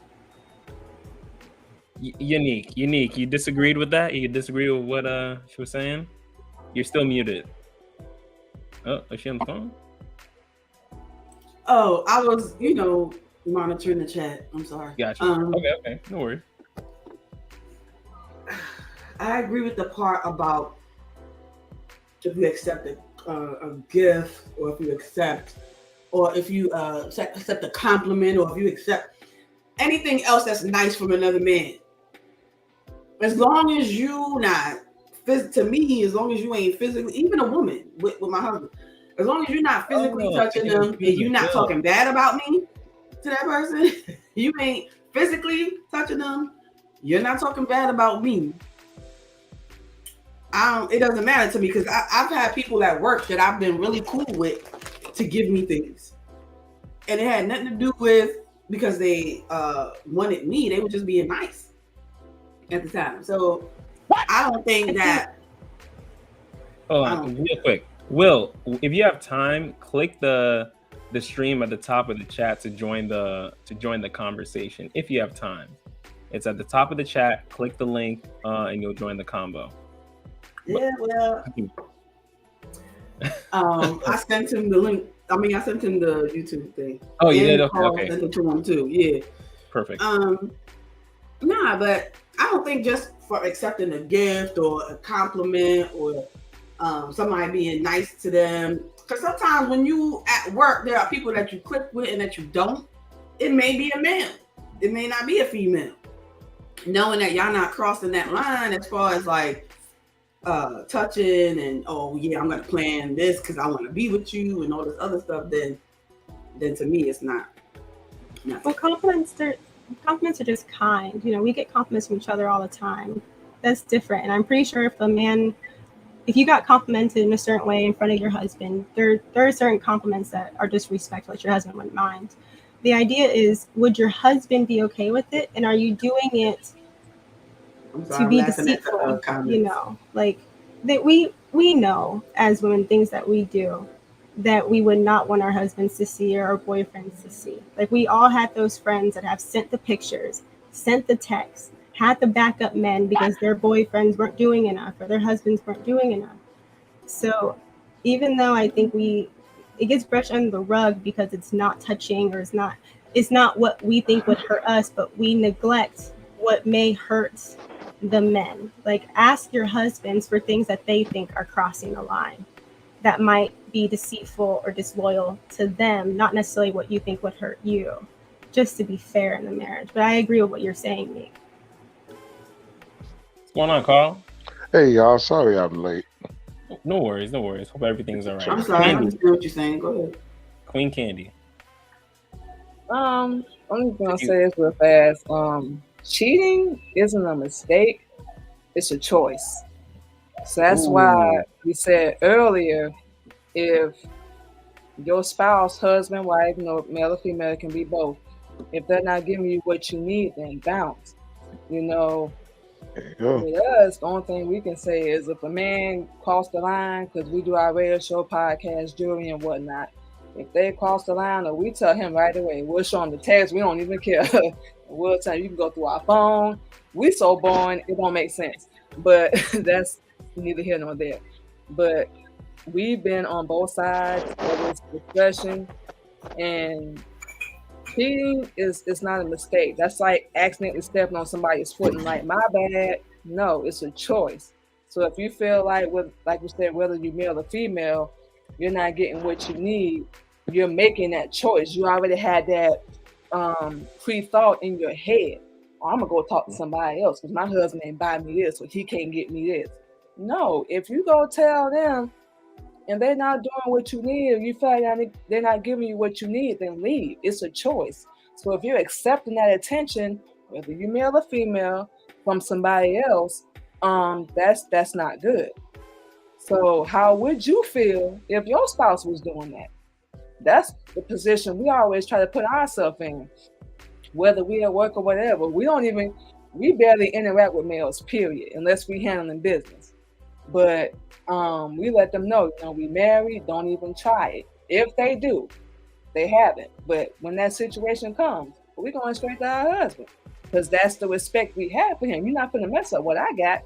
Unique. You disagreed with that? You disagree with what she was saying? You're still muted. Oh, is she on the phone? Oh, I was, monitoring the chat. I'm sorry. Gotcha. Okay. No worries. I agree with the part about if you accept a gift, or if you accept a compliment, or if you accept anything else that's nice from another man. As long as you not, to me, as long as you ain't physically, even a woman with my husband, as long as you're not physically touching them and you're not talking bad about me to that person, you ain't physically touching them, you're not talking bad about me. It doesn't matter to me, because I've had people at work that I've been really cool with to give me things, and it had nothing to do with because they wanted me. They were just being nice at the time. So I don't think that. Hold on, real quick, Will. If you have time, click the stream at the top of the chat to join the conversation. If you have time, it's at the top of the chat. Click the link, and you'll join the combo. Yeah, well, I sent him the link. I sent him the YouTube thing. Oh, you did? Okay. Sent it to him too. Yeah. Perfect. Nah, but I don't think just for accepting a gift or a compliment or somebody being nice to them, because sometimes when you at work, there are people that you click with and that you don't. It may be a male. It may not be a female. Knowing that y'all not crossing that line as far as like touching and I'm gonna plan this because I want to be with you and all this other stuff, then to me it's not. Well, compliments are just kind. We get compliments from each other all the time. That's different. And I'm pretty sure if you got complimented in a certain way in front of your husband, there are certain compliments that are disrespectful that your husband wouldn't mind. The idea is, would your husband be okay with it, and are you doing it to be deceitful? Like that we know as women things that we do that we would not want our husbands to see or our boyfriends to see. Like, we all had those friends that have sent the pictures, sent the texts, had the backup men because their boyfriends weren't doing enough or their husbands weren't doing enough. So even though I think it gets brushed under the rug because it's not touching or it's not what we think would hurt us, but we neglect what may hurt the men. Like, ask your husbands for things that they think are crossing the line that might be deceitful or disloyal to them, not necessarily what you think would hurt you, just to be fair in the marriage. But I agree with what you're saying, Nick. What's going on, Carl? Hey, y'all. Sorry I'm late. No worries. Hope everything's all right. I'm sorry, I understand what you're saying. Go ahead. Queen Candy. I'm just gonna say this real fast. Cheating isn't a mistake, it's a choice. So that's why we said earlier, if your spouse, husband, wife, male or female, it can be both. If they're not giving you what you need, then bounce. With us, the only thing we can say is if a man cross the line, because we do our radio show, podcast, jewelry, and whatnot, if they cross the line, or we tell him right away, we'll show him the text, we don't even care. We'll tell him, you can go through our phone. We so boring, it don't make sense. But that's neither here nor there. But we've been on both sides of this discussion, and cheating is not a mistake. That's like accidentally stepping on somebody's foot and like, my bad. No, it's a choice. So if you feel like we said, whether you're male or female, you're not getting what you need, you're making that choice. You already had that pre-thought in your head. Oh, I'm gonna go talk to somebody else because my husband ain't buy me this, or he can't get me this. No, if you go tell them and they're not doing what you need, or you feel like they're not giving you what you need, then leave. It's a choice. So if you're accepting that attention, whether you're male or female, from somebody else, that's not good. So how would you feel if your spouse was doing that? That's the position we always try to put ourselves in, whether we at work or whatever. We barely interact with males, period, unless we handling business. But we let them know, we married, don't even try it. If they do, they haven't. But when that situation comes, we're going straight to our husband, because that's the respect we have for him. You're not going to mess up what I got.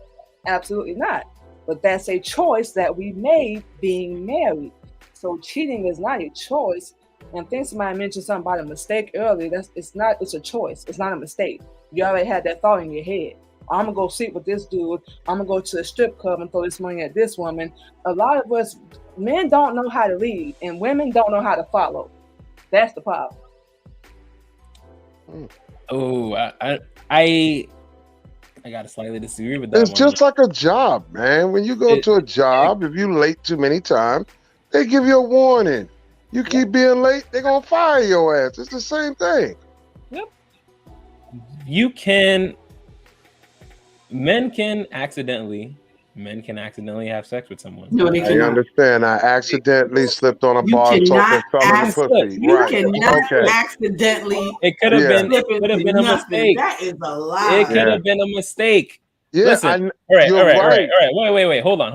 Absolutely not. But that's a choice that we made being married. So cheating is not a choice. And I think somebody mentioned something about a mistake earlier. It's a choice. It's not a mistake. You already had that thought in your head. I'm gonna go sleep with this dude. I'm gonna go to a strip club and throw this money at this woman. A lot of us, men don't know how to lead, and women don't know how to follow. That's the problem. Oh, I gotta slightly disagree with that. It's just like a job, man. When you go to a job, if you late too many times, they give you a warning. You keep being late, they're gonna fire your ass. It's the same thing. Yep. Men can accidentally have sex with someone. No, they cannot. I understand. I accidentally slipped on a bar talking some pussy. You cannot accidentally. It could have been a mistake. That is a lie. It could have been a mistake. Yeah. Listen. All right. Wait. Hold on.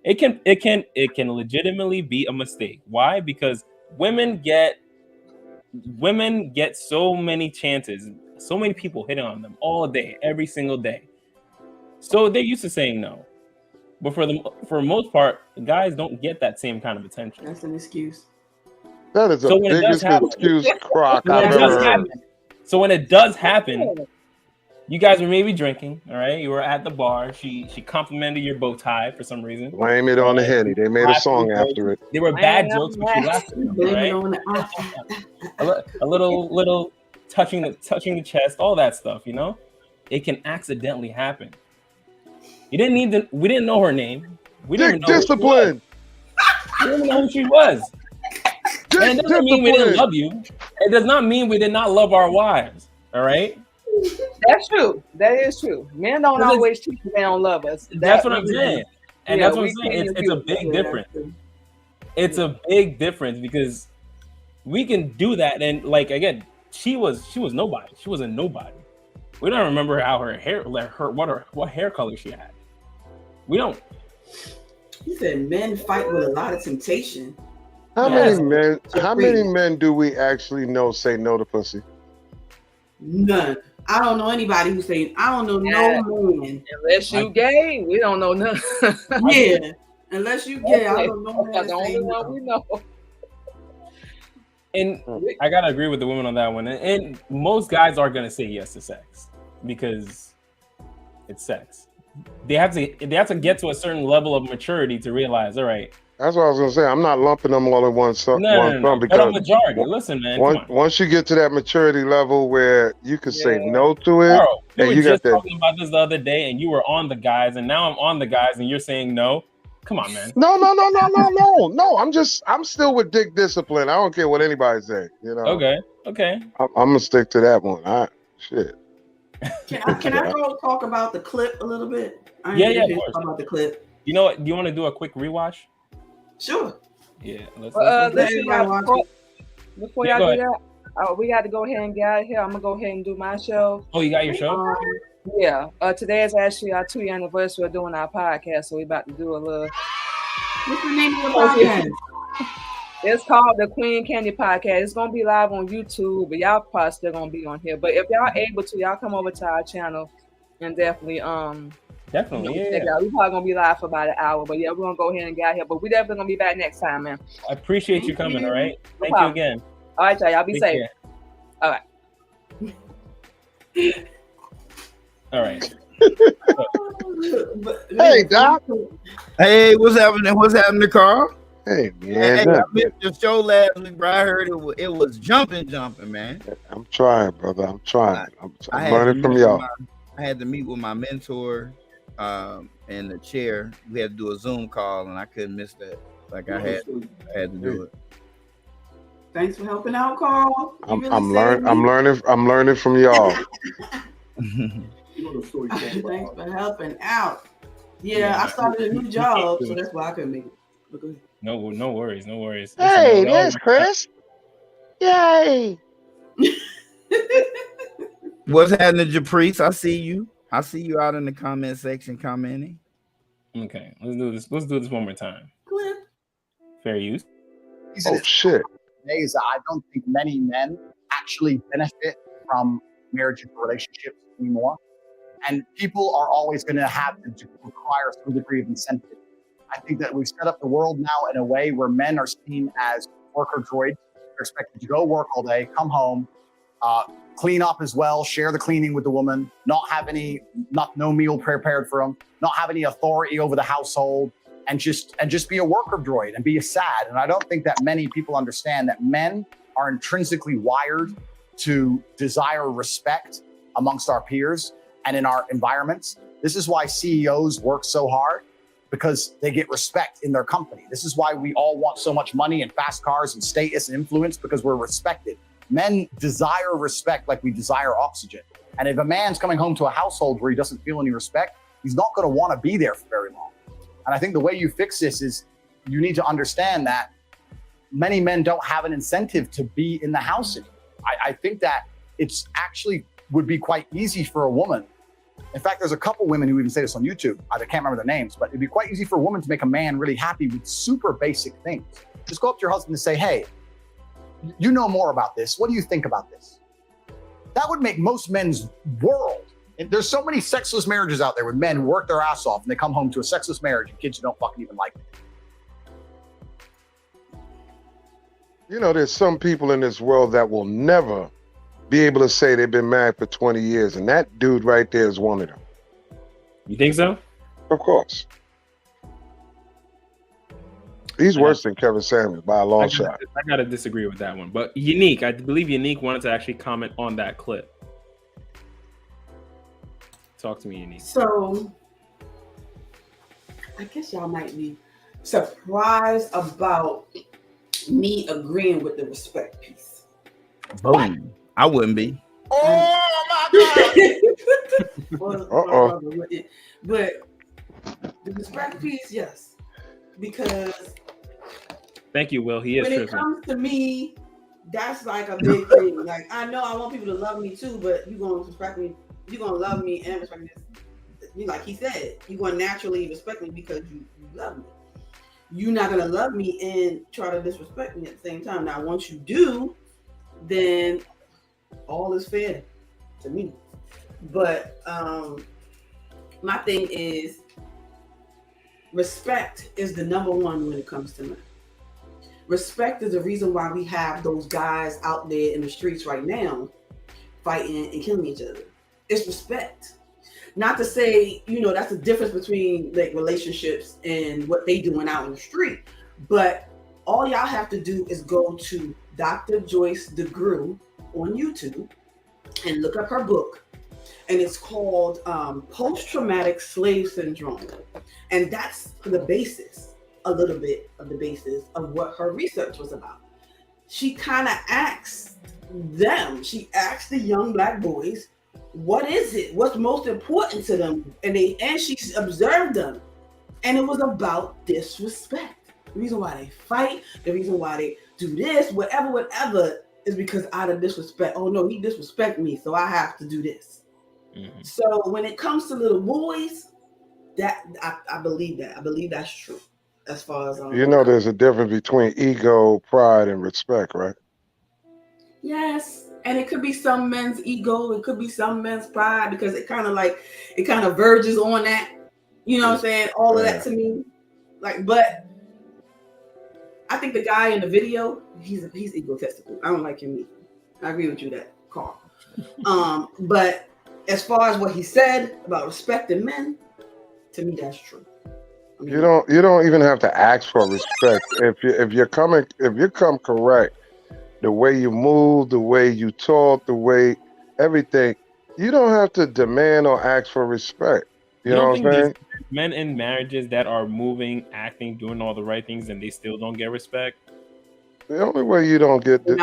It can legitimately be a mistake. Why? Because women get so many chances, so many people hitting on them all day, every single day. So they're used to saying no. But for the most part, guys don't get that same kind of attention. That's an excuse. That is the biggest excuse crock I've ever heard. So when it does happen, you guys were maybe drinking, all right? You were at the bar. She complimented your bow tie for some reason. Blame it on the Henny. They made a song after it. They were bad jokes, but you laughed at them, right? A little touching the chest, all that stuff, It can accidentally happen. We didn't know her name. We didn't know discipline. We didn't know who she was. And it doesn't mean we didn't love you. It does not mean we did not love our wives. All right. That's true. That is true. Men don't always cheat because they don't love us. That's what I'm saying. And that's what I'm saying. It's a big difference. It's a big difference because we can do that. And again, she was nobody. She was a nobody. We don't remember how her hair, what hair color she had. We don't. He said men fight with a lot of temptation. How many men do we actually know say no to pussy? None. I don't know anybody who say I don't know no man. Unless you gay, we don't know none. Yeah. Unless you gay, I don't know man. The only one we know. And I gotta agree with the women on that one. And most guys are gonna say yes to sex because it's sex. They have to get to a certain level of maturity to realize, all right. That's what I was gonna say. I'm not lumping them all in one sum because but a majority. Listen, man. Once you get to that maturity level where you can say no to it, Carl, and we you were just got that. talking about this the other day, and you were on the guys, and now I'm on the guys, and you're saying no. Come on, man. No. I'm still with dick discipline. I don't care what anybody say. Okay. I'm gonna stick to that one. Shit. Can I go talk about the clip a little bit? Yeah, talk about the clip. You know what? Do you want to do a quick rewatch? Sure. Yeah. Listen, before Yeah, y'all go do that, we got to go ahead and get out of here. I'm gonna go ahead and do my show. Oh, you got your show? Yeah. Today is actually our 2-year anniversary of doing our podcast, so we about to do a little. What's the name of the podcast? It's called the Queen Candy Podcast. It's gonna be live on YouTube, but y'all probably still gonna be on here. But if y'all able to, y'all come over to our channel and definitely check it it out. We probably gonna be live for about an hour, but yeah, we're gonna go ahead and get out here. But we definitely gonna be back next time, man. I appreciate you coming. All right. No Thank you again. All right, y'all be Take safe. care. All right. All right. Hey, Doc. Hey, what's happening? What's happening, Carl? Hey, Hey, man. I missed your show last week, bro. I heard it was jumping, man. I'm trying, brother. I'm trying. I'm I had learning to from meet y'all. I had to meet with my mentor in the chair. We had to do a Zoom call, and I couldn't miss that. Like I had to do it. Thanks for helping out, Carl. I'm learning from y'all. Thanks for helping out. Yeah, I started a new job, so that's why I couldn't make it. No worries. No worries. Hey, there's Chris. Yay. What's happening, Japrice? I see you. I see you out in the comment section commenting. Okay, let's do this. Let's do this one more time. Fair use. Oh shit. Days I don't think many men actually benefit from marriage and relationships anymore. And people are always going to have to require some degree of incentive. I think that we've set up the world now in a way where men are seen as worker droids. They're expected to go work all day, come home, clean up as well, share the cleaning with the woman, not have no meal prepared for them, not have any authority over the household, and just be a worker droid and be sad. And I don't think that many people understand that men are intrinsically wired to desire respect amongst our peers and in our environments. This is why CEOs work so hard, because they get respect in their company. This is why we all want so much money and fast cars and status and influence, because we're respected. Men desire respect like we desire oxygen. And if a man's coming home to a household where he doesn't feel any respect, he's not going to want to be there for very long. And I think the way you fix this is you need to understand that many men don't have an incentive to be in the house anymore. I think that it's actually would be quite easy for a woman. In fact, there's a couple women who even say this on YouTube. I can't remember their names, but it'd be quite easy for a woman to make a man really happy with super basic things. Just go up to your husband and say, hey, you know more about this. What do you think about this? That would make most men's world. And there's so many sexless marriages out there with men who work their ass off and they come home to a sexless marriage and kids who don't fucking even like it. You know, there's some people in this world that will never be able to say they've been married for 20 years, and that dude right there is one of them. You think so? Of course. He's worse than Kevin Samuels by a long shot. I gotta disagree with that one. But Unique, I believe Unique wanted to actually comment on that clip. Talk to me, Unique. So, I guess y'all might be surprised about me agreeing with the respect piece. Boom. I wouldn't be. Oh my God. But the respect piece, yes. Because thank you, Will. He is when tripping. it comes to me, that's like a big thing. Like, I know I want people to love me too, but you're gonna respect me, you're gonna love me and respect me. Like he said, you're gonna naturally respect me because you love me. You're not gonna love me and try to disrespect me at the same time. Now, once you do, then all is fair to me. But my thing is, respect is the number one when it comes to men. Respect is the reason why we have those guys out there in the streets right now fighting and killing each other. It's respect. Not to say, that's the difference between like relationships and what they doing out in the street. But all y'all have to do is go to Dr. Joyce DeGruy on YouTube and look up her book. And it's called Post-Traumatic Slave Syndrome. And that's the basis, a little bit of the basis of what her research was about. She kind of asked them, she asked the young Black boys, what is it? What's most important to them? And she observed them. And it was about disrespect. The reason why they fight, the reason why they do this, whatever, is because out of disrespect. Oh no, he disrespect me, so I have to do this. Mm-hmm. So when it comes to little boys, that I believe that. I believe that's true. As far as there's a difference between ego, pride, and respect, right? Yes. And it could be some men's ego, it could be some men's pride, because it kind of verges on that. You know what I'm saying? All of that to me. Like, but I think the guy in the video, he's egotistical. I don't like him either. I agree with you that, Carl. But as far as what he said about respecting men, to me that's true. I mean, you don't even have to ask for respect. If you come correct, the way you move, the way you talk, the way everything, you don't have to demand or ask for respect. You know what I'm saying? Men in marriages that are moving, acting, doing all the right things, and they still don't get respect. The only way you don't get the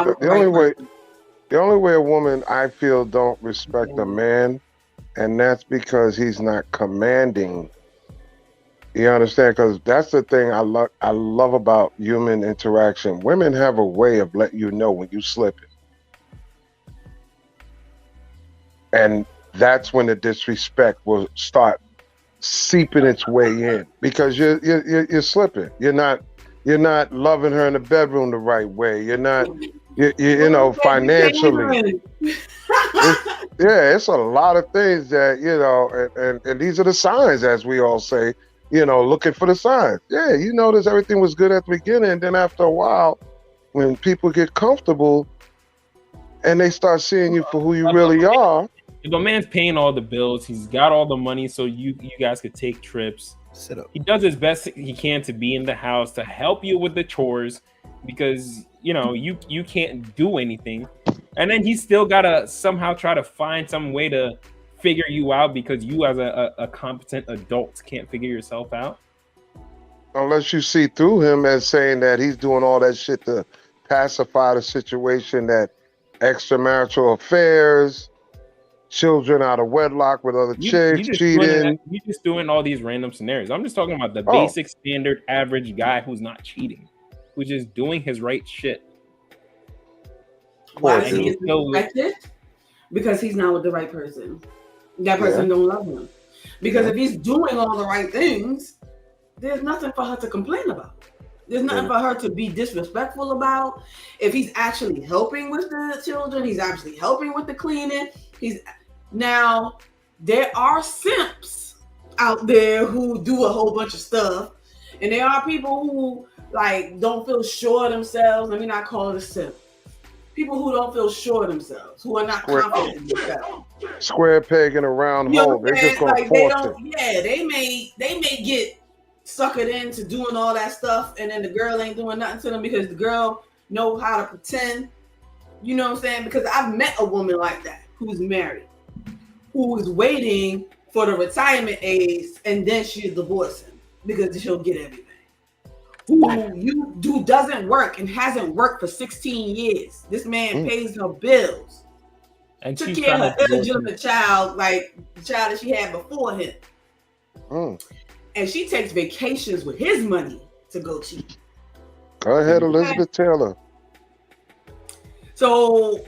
only way a woman, I feel, don't respect a man, and that's because he's not commanding. You understand? Because that's the thing I love about human interaction. Women have a way of letting you know when you slipping, and that's when the disrespect will start seeping its way in, because you're slipping. You're not loving her in the bedroom the right way. You're not, financially. It's a lot of things that, and these are the signs, as we all say, looking for the signs. Yeah, you notice everything was good at the beginning, and then after a while, when people get comfortable and they start seeing you for who you really are. If a man's paying all the bills, he's got all the money, so you guys could take trips. Sit up. He does his best he can to be in the house, to help you with the chores, because you can't do anything, and then he's still gotta somehow try to find some way to figure you out, because you as a competent adult can't figure yourself out. Unless you see through him as saying that he's doing all that shit to pacify the situation, that extramarital affairs, children out of wedlock with other chicks, cheating. You're just doing all these random scenarios. I'm just talking about the basic standard average guy who's not cheating, who's just doing his right shit. Why is he respected? Because he's not with the right person. That person don't love him. Because if he's doing all the right things, there's nothing for her to complain about. There's nothing for her to be disrespectful about. If he's actually helping with the children, he's actually helping with the cleaning. Now, there are simps out there who do a whole bunch of stuff, and there are people who don't feel sure of themselves. Let me not call it a simp. People who don't feel sure of themselves, who are not confident in themselves. Square peg in a round hole. They're just gonna force it. Yeah, they may get suckered into doing all that stuff, and then the girl ain't doing nothing to them because the girl know how to pretend. You know what I'm saying? Because I've met a woman like that who's married, who is waiting for the retirement age, and then she's divorcing because she'll get everything. Who doesn't work and hasn't worked for 16 years. This man pays her bills. And took care of her illegitimate child, like the child that she had before him. And she takes vacations with his money to go cheat. Go ahead, Elizabeth Taylor. So,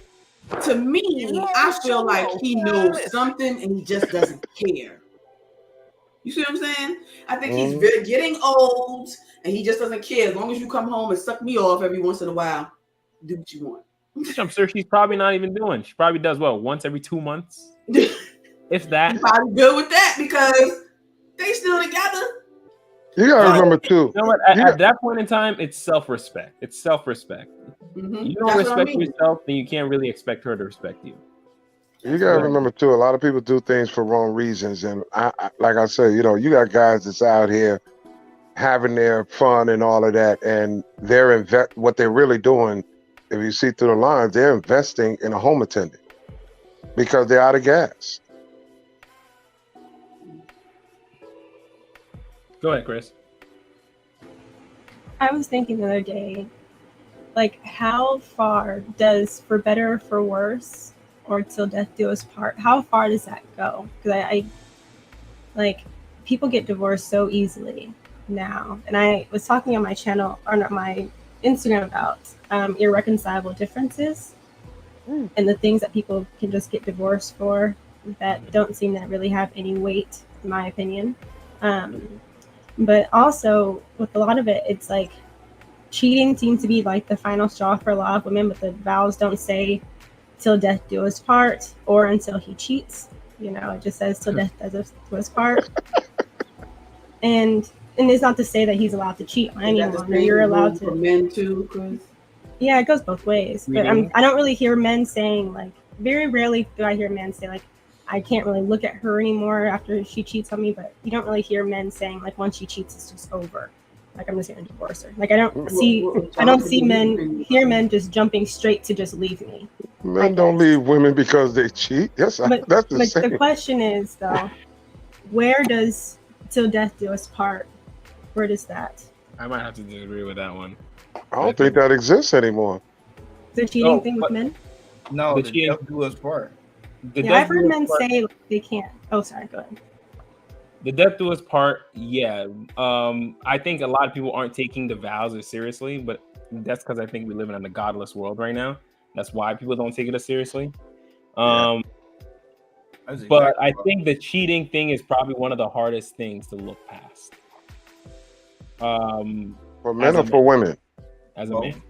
to me, I feel like he knows something and he just doesn't care. You see what I'm saying? I think he's getting old and he just doesn't care. As long as you come home and suck me off every once in a while, do what you want. Which I'm sure she's probably not even doing. She probably does once every 2 months, if that. He's probably good with that because they still together. You gotta remember too. You know what? At that point in time, it's self-respect. It's self-respect. Mm-hmm. You don't respect yourself, then you can't really expect her to respect you. You gotta remember too. A lot of people do things for wrong reasons, and like I said, you got guys that's out here having their fun and all of that, and they're what they're really doing. If you see through the lines, they're investing in a home attendant because they're out of gas. Go ahead, Chris. I was thinking the other day, how far does for better or for worse or till death do us part, how far does that go? Because I like, people get divorced so easily now. And I was talking on my channel, or not, my Instagram, about irreconcilable differences and the things that people can just get divorced for that don't seem to really have any weight, in my opinion. But also with a lot of it, it's like cheating seems to be like the final straw for a lot of women, but the vows don't say till death do us part or until he cheats. You know, it just says till death does us part. And it's not to say that he's allowed to cheat on anyone, or you're allowed to. For men too, Chris? Yeah, it goes both ways. But I don't really hear men saying, like, very rarely do I hear men say, like, I can't really look at her anymore after she cheats on me. But you don't really hear men saying, like, once she cheats, it's just over. Like, I'm just gonna divorce her. Like, I don't see men just jumping straight to just leave me. Men don't leave women because they cheat. That's the same. The question is, though, where does till death do us part? Where does that? I might have to disagree with that one. I don't think that exists anymore. The cheating thing with men? No, The the cheating- death do us part. Yeah, I've heard men say they can't. Oh, sorry, go ahead. The death do us part, yeah. I think a lot of people aren't taking the vows as seriously, but that's because I think we live in a godless world right now. That's why people don't take it as seriously. But I think the cheating thing is probably one of the hardest things to look past. For men or for women? As a man.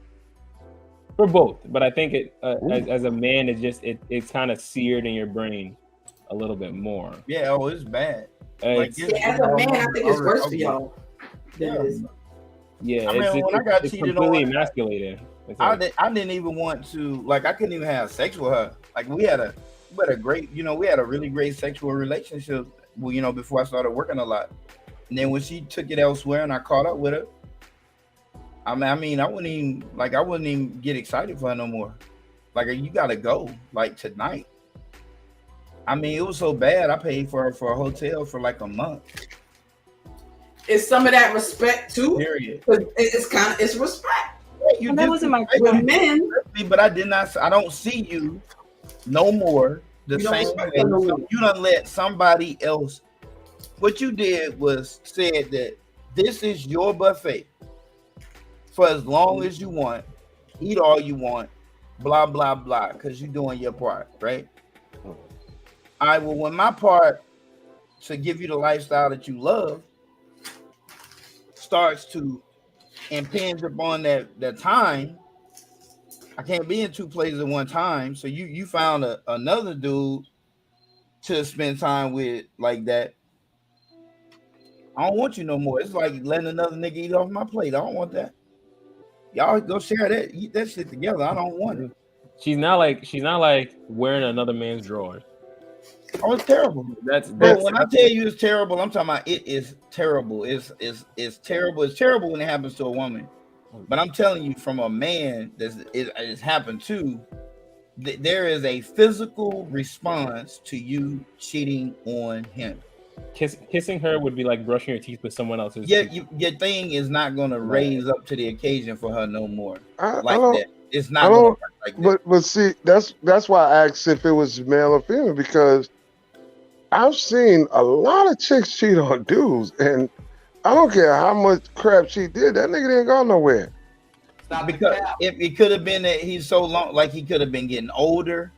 For both, but I think it as a man, it's kind of seared in your brain a little bit more. Yeah, it's bad. As a man, I think it's worse for y'all. Yeah. Yeah, I mean, when I got it's cheated completely on, emasculated. I didn't even want to, like, I couldn't even have sex with her. Like, we had a great, we had a really great sexual relationship, before I started working a lot. And then when she took it elsewhere and I caught up with her, I wouldn't even get excited for her no more. Like, you gotta go, like, tonight. I mean, it was so bad, I paid for her for a hotel for like a month. It's some of that respect too. Period. It's respect. That wasn't my with men. But I don't see you no more the same way. So you done let somebody else. What you did was said that this is your buffet for as long as you want, eat all you want, blah, blah, blah, because you're doing your part, right? When my part to give you the lifestyle that you love starts to impinge upon that time, I can't be in two places at one time. So you found another dude to spend time with like that. I don't want you no more. It's like letting another nigga eat off my plate. I don't want that. Y'all go share that, eat that shit together. I don't want it. She's not like wearing another man's drawers. Oh, it's terrible. When I tell you it's terrible, I'm talking about it is terrible. It's terrible. It's terrible when it happens to a woman. But I'm telling you, from a man it's happened to, there is a physical response to you cheating on him. Kissing her would be like brushing your teeth with someone else's. Yeah, your thing is not going to raise up to the occasion for her no more. That. It's not going to work like that. But see, that's why I asked if it was male or female, because I've seen a lot of chicks cheat on dudes, and I don't care how much crap she did, that nigga didn't go nowhere. Because it could have been that he's so long, like he could have been getting older.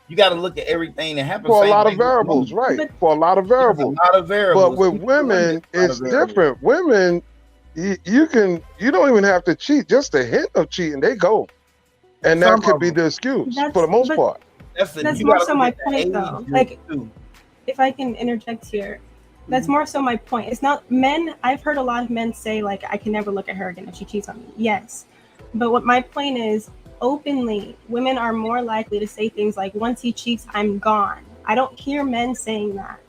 You got to look at everything that happens. For a lot of variables, right? For a lot of variables. But with women, it's different. Women, you don't even have to cheat. Just a hint of cheating, they go. And that could be the excuse for the most part. That's more so my point, though. Like, if I can interject here, that's more so my point. It's not men. I've heard a lot of men say, like, I can never look at her again if she cheats on me. Yes. But what my point is, openly, women are more likely to say things like, once he cheats, I'm gone. I don't hear men saying that.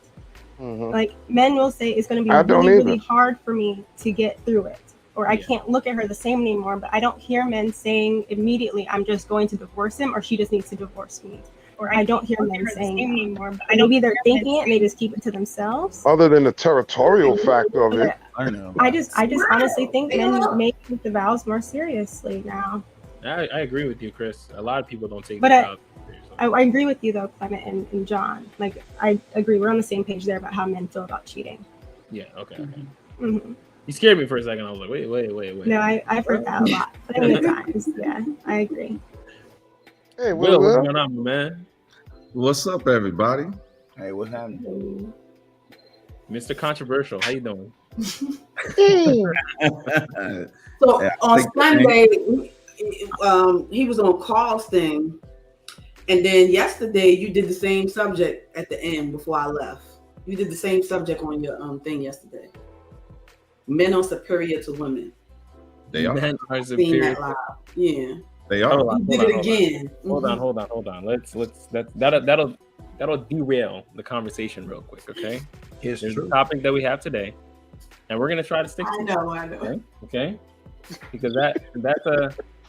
Like, men will say it's going to be really hard for me to get through it. Or I can't look at her the same anymore. But I don't hear men saying immediately, I'm just going to divorce him, or she just needs to divorce me. Or I don't hear men saying that anymore. But maybe they're thinking it and they just keep it to themselves. Other than the territorial factor of it. I know. I just honestly think men may take the vows more seriously now. I agree with you, Chris. A lot of people don't take But the vows seriously. I agree with you though, Clement and John. Like I agree, we're on the same page there about how men feel about cheating. Yeah. Okay. Mm-hmm. You scared me for a second. I was like, wait. No, I've heard that a lot, plenty of times. Yeah, I agree. Hey, Will, what's going on, man? What's up, everybody? Hey, what's happening? Mr. Controversial, how you doing? So on Sunday, he was on Carl's thing, and then yesterday you did the same subject at the end before I left. You did the same subject on your thing yesterday. Men are superior to women. They are. Men are Seen superior. that live. Yeah. They are. You did it again. Hold on. That'll derail the conversation real quick, okay? It's There's true. a topic that we have today, and we're gonna try to stick to I know. Okay? Because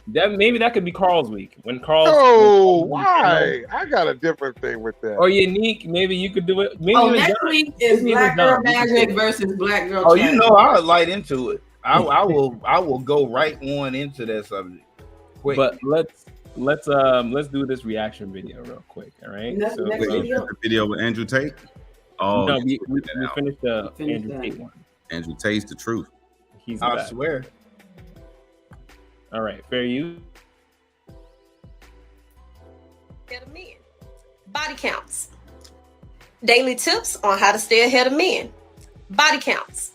maybe that could be Carl's week. When Carl Why? I got a different thing with that. Or Unique, maybe you could do it. Maybe Next week is Black Girl Magic versus Black Girl. Oh, you know I'll light into it. I will go right on into that subject. Quick. But let's do this reaction video real quick. All right. The video with Andrew Tate. Oh, no, we finished the Andrew Tate one. Andrew Tate's the truth. He's I back. swear. All right, fair use. Ahead of men. Body counts. Daily tips on how to stay ahead of men. Body counts.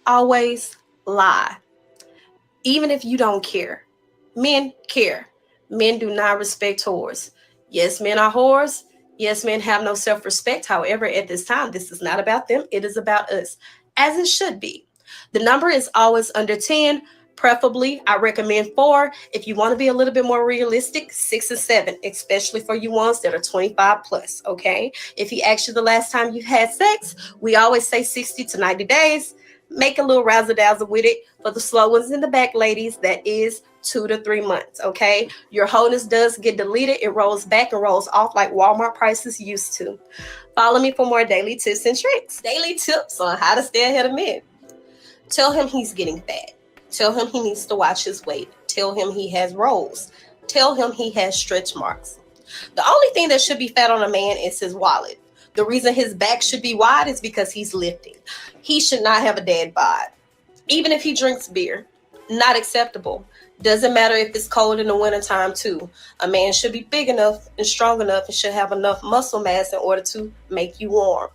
Always lie. Even if you don't care. Men care. Men do not respect whores. Yes, men are whores. Yes, men have no self-respect. However, at this time, this is not about them. It is about us, as it should be. The number is always under 10. Preferably, I recommend 4. If you want to be a little bit more realistic, 6 and 7, especially for you ones that are 25 plus, okay? If he asks you the last time you had sex, we always say 60 to 90 days. Make a little razzle-dazzle with it. For the slow ones in the back, ladies, that is 2 to 3 months, okay? Your wholeness does get deleted. It rolls back and rolls off like Walmart prices used to. Follow me for more daily tips and tricks. Daily tips on how to stay ahead of men. Tell him he's getting fat. Tell him he needs to watch his weight. Tell him he has rolls. Tell him he has stretch marks. The only thing that should be fat on a man is his wallet. The reason his back should be wide is because he's lifting. He should not have a dad bod. Even if he drinks beer, not acceptable. Doesn't matter if it's cold in the wintertime too. A man should be big enough and strong enough and should have enough muscle mass in order to make you warm.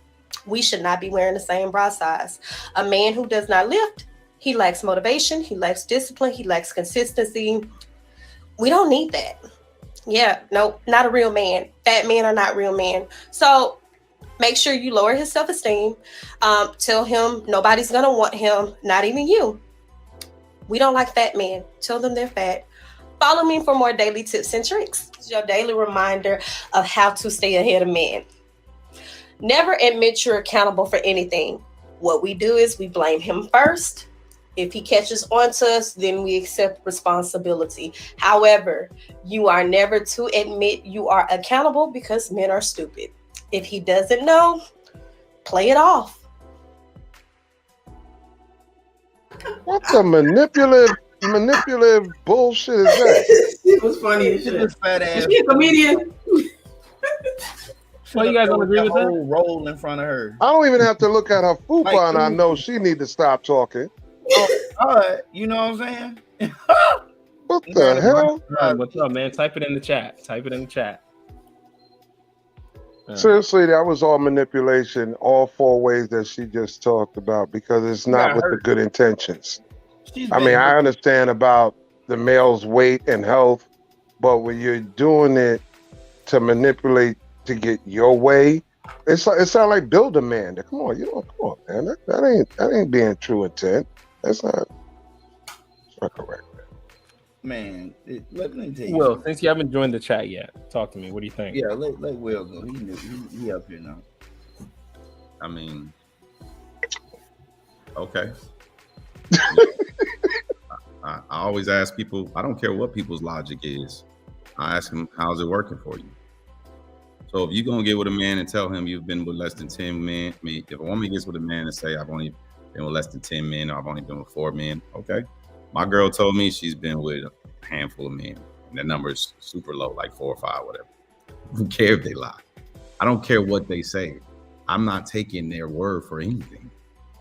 We should not be wearing the same bra size. A man who does not lift, he lacks motivation, he lacks discipline, he lacks consistency. We don't need that. Yeah, no, not a real man. Fat men are not real men. So make sure you lower his self-esteem. Tell him nobody's going to want him, not even you. We don't like fat men. Tell them they're fat. Follow me for more daily tips and tricks. It's your daily reminder of how to stay ahead of men. Never admit you're accountable for anything. What we do is we blame him first. If he catches on to us, then we accept responsibility. However, you are never to admit you are accountable because men are stupid. If he doesn't know, play it off. What the manipulative bullshit is that? It was funny as shit. Fat ass. Is she a comedian? Well, you guys don't agree with that? Roll in front of her. I don't even have to look at her fupa and I know she need to stop talking. All right, you know what I'm saying? What the hell? What's up, man? Type it in the chat. Seriously, that was all manipulation, all 4 ways that she just talked about, because it's not with the good intentions. I mean, I understand about the male's weight and health, but when you're doing it to manipulate to get your way, it sounds like build a man. Come on, man. That ain't being true intent. That's not correct. Man, let me tell you. Will, since you haven't joined the chat yet, talk to me. What do you think? Yeah, let Will go. He up here now. I mean, okay. I always ask people, I don't care what people's logic is. I ask them, how's it working for you? So if you're going to get with a man and tell him you've been with less than 10 men, if a woman gets with a man and say, I've only been with less than 10 men, or I've only been with 4 men, okay. My girl told me she's been with a handful of men, and that number is super low, like 4 or 5, whatever. I don't care if they lie. I don't care what they say. I'm not taking their word for anything.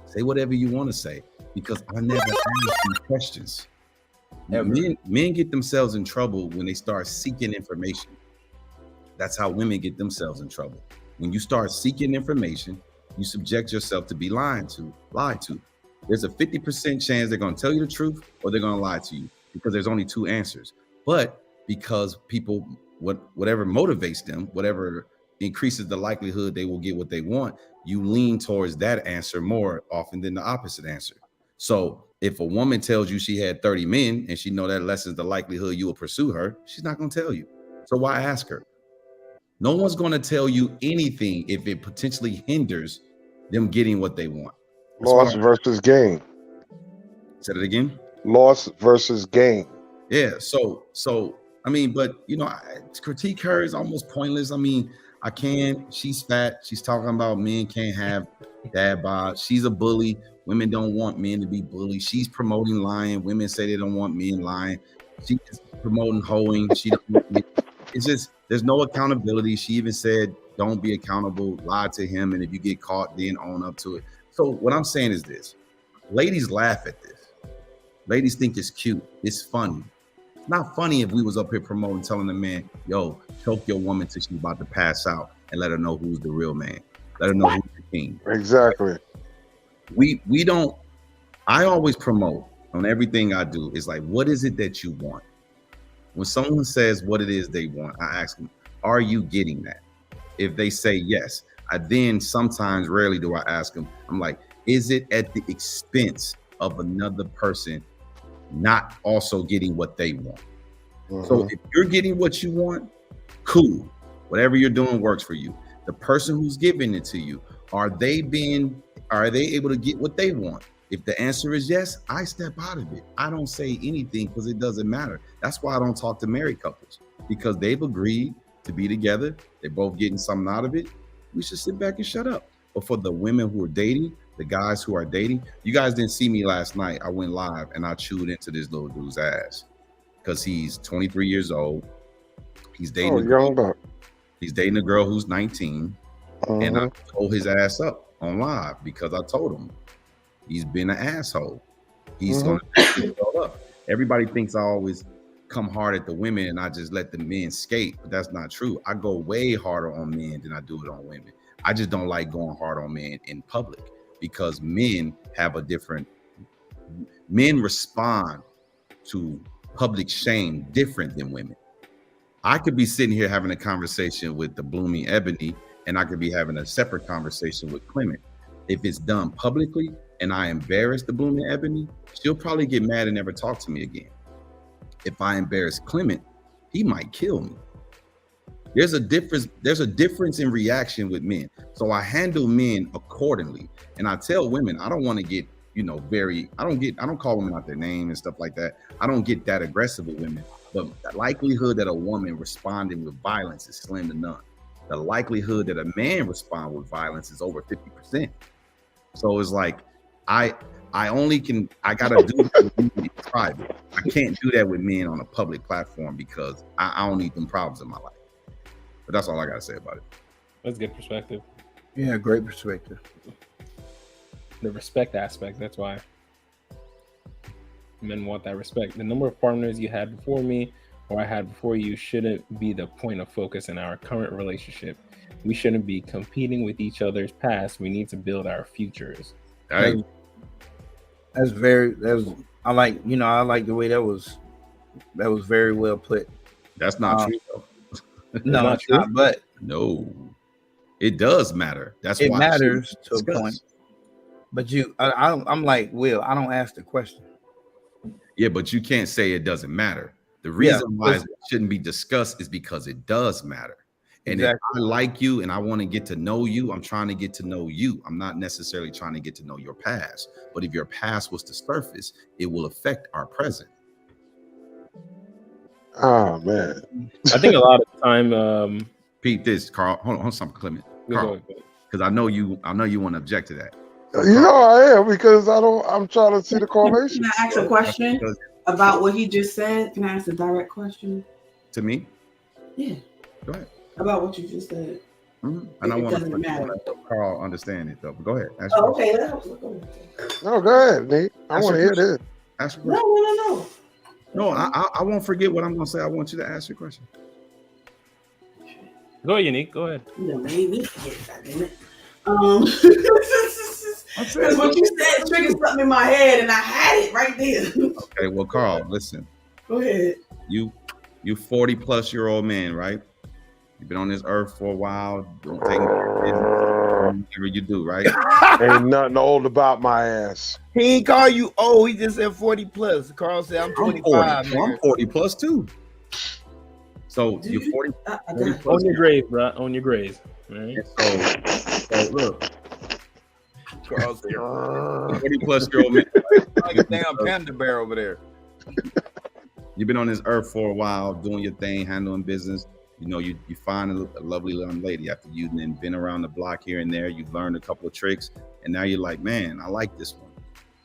Say whatever you want to say, because I never ask these questions. Men get themselves in trouble when they start seeking information. That's how women get themselves in trouble. When you start seeking information, you subject yourself to be lied to. There's a 50% chance they're going to tell you the truth or they're going to lie to you, because there's only two answers. But because people, whatever motivates them, whatever increases the likelihood they will get what they want, you lean towards that answer more often than the opposite answer. So if a woman tells you she had 30 men and she know that lessens the likelihood you will pursue her, she's not going to tell you. So why ask her? No one's going to tell you anything if it potentially hinders them getting what they want. Loss versus gain. Say it again. Loss versus gain. Yeah. So I mean, but you know, critique her is almost pointless. I mean, she's fat. She's talking about men can't have dad bod. She's a bully. Women don't want men to be bullied. She's promoting lying. Women say they don't want men lying. She's promoting hoeing. She don't want men. It's just, there's no accountability. She even said, don't be accountable, lie to him, and if you get caught, then own up to it. So what I'm saying is this. Ladies laugh at this. Ladies think it's cute. It's funny. It's not funny if we was up here promoting, telling the man, yo, choke your woman till she's about to pass out and let her know who's the real man. Let her know who's the king. Exactly. We don't, I always promote on everything I do. It's like, what is it that you want? When someone says what it is they want, I ask them, are you getting that? If they say yes, I then sometimes, rarely do I ask them, I'm like, is it at the expense of another person not also getting what they want? So if you're getting what you want, cool. Whatever you're doing works for you. The person who's giving it to you, are they able to get what they want? If the answer is yes, I step out of it. I don't say anything because it doesn't matter. That's why I don't talk to married couples, because they've agreed to be together. They're both getting something out of it. We should sit back and shut up. But for the women who are dating, the guys who are dating, you guys didn't see me last night. I went live and I chewed into this little dude's ass because he's 23 years old. He's dating He's dating a girl who's 19. And I told his ass up on live because I told him he's been an asshole. He's going to pick himself up. Everybody thinks I always come hard at the women and I just let the men skate, but that's not true. I go way harder on men than I do it on women. I just don't like going hard on men in public because men have a different, men respond to public shame different than women. I could be sitting here having a conversation with the blooming Ebony and I could be having a separate conversation with Clement. If it's done publicly and I embarrass the blooming Ebony, she'll probably get mad and never talk to me again. If I embarrass Clement, he might kill me. There's a difference in reaction with men. So I handle men accordingly. And I tell women, I don't want to get, I don't call women out their name and stuff like that. I don't get that aggressive with women. But the likelihood that a woman responding with violence is slim to none. The likelihood that a man respond with violence is over 50%. So it's like, I gotta do that with men in private. I can't do that with men on a public platform because I don't need them problems in my life. But that's all I gotta say about it. That's good perspective. Yeah, great perspective. The respect aspect, that's why men want that respect. The number of partners you had before me or I had before you shouldn't be the point of focus in our current relationship. We shouldn't be competing with each other's past. We need to build our futures. I like the way that was very well put. That's not true though. No, it's not, but no, it does matter. That's it why matters to a point. But I'm like, Will, I don't ask the question. Yeah, but you can't say it doesn't matter. The reason why it shouldn't be discussed is because it does matter. And if I like you and I want to get to know you, I'm trying to get to know you. I'm not necessarily trying to get to know your past. But if your past was to surface, it will affect our present. Oh man. I think a lot of time Pete, this Carl, hold on something, Clement. Carl, because I know you want to object to that. You know I am because I'm trying to see the correlation. Can I ask a question about what he just said? Can I ask a direct question? To me? Yeah. Go ahead. About what you just said. Mm-hmm. And I It want doesn't matter. to let Carl understand it though. But go ahead. Ask Oh, your okay. question. No, go ahead, Nate. I Ask want to your hear this. question. Ask your No, question. no. No, I won't forget what I'm going to say. I want you to ask your question. Go ahead, Unique. Go ahead. You know, made me forget, goddammit. Because what you said triggered something in my head, and I had it right there. Okay, well, Carl, listen. Go ahead. You 40-plus-year-old man, right? You've been on this earth for a while. Don't take whatever you do, right? Ain't nothing old about my ass. He ain't call you old. He just said 40 plus. Carl said I'm 25. I'm 40 plus too. So you're 40 plus. On your grave, bro. On your grave. Right? So look. Carl said 40-plus-year-old man. like a damn panda bear over there. You've been on this earth for a while, doing your thing, handling business. You know, you find a lovely young lady after you've been around the block here and there. You've learned a couple of tricks, and now you're like, man, I like this one.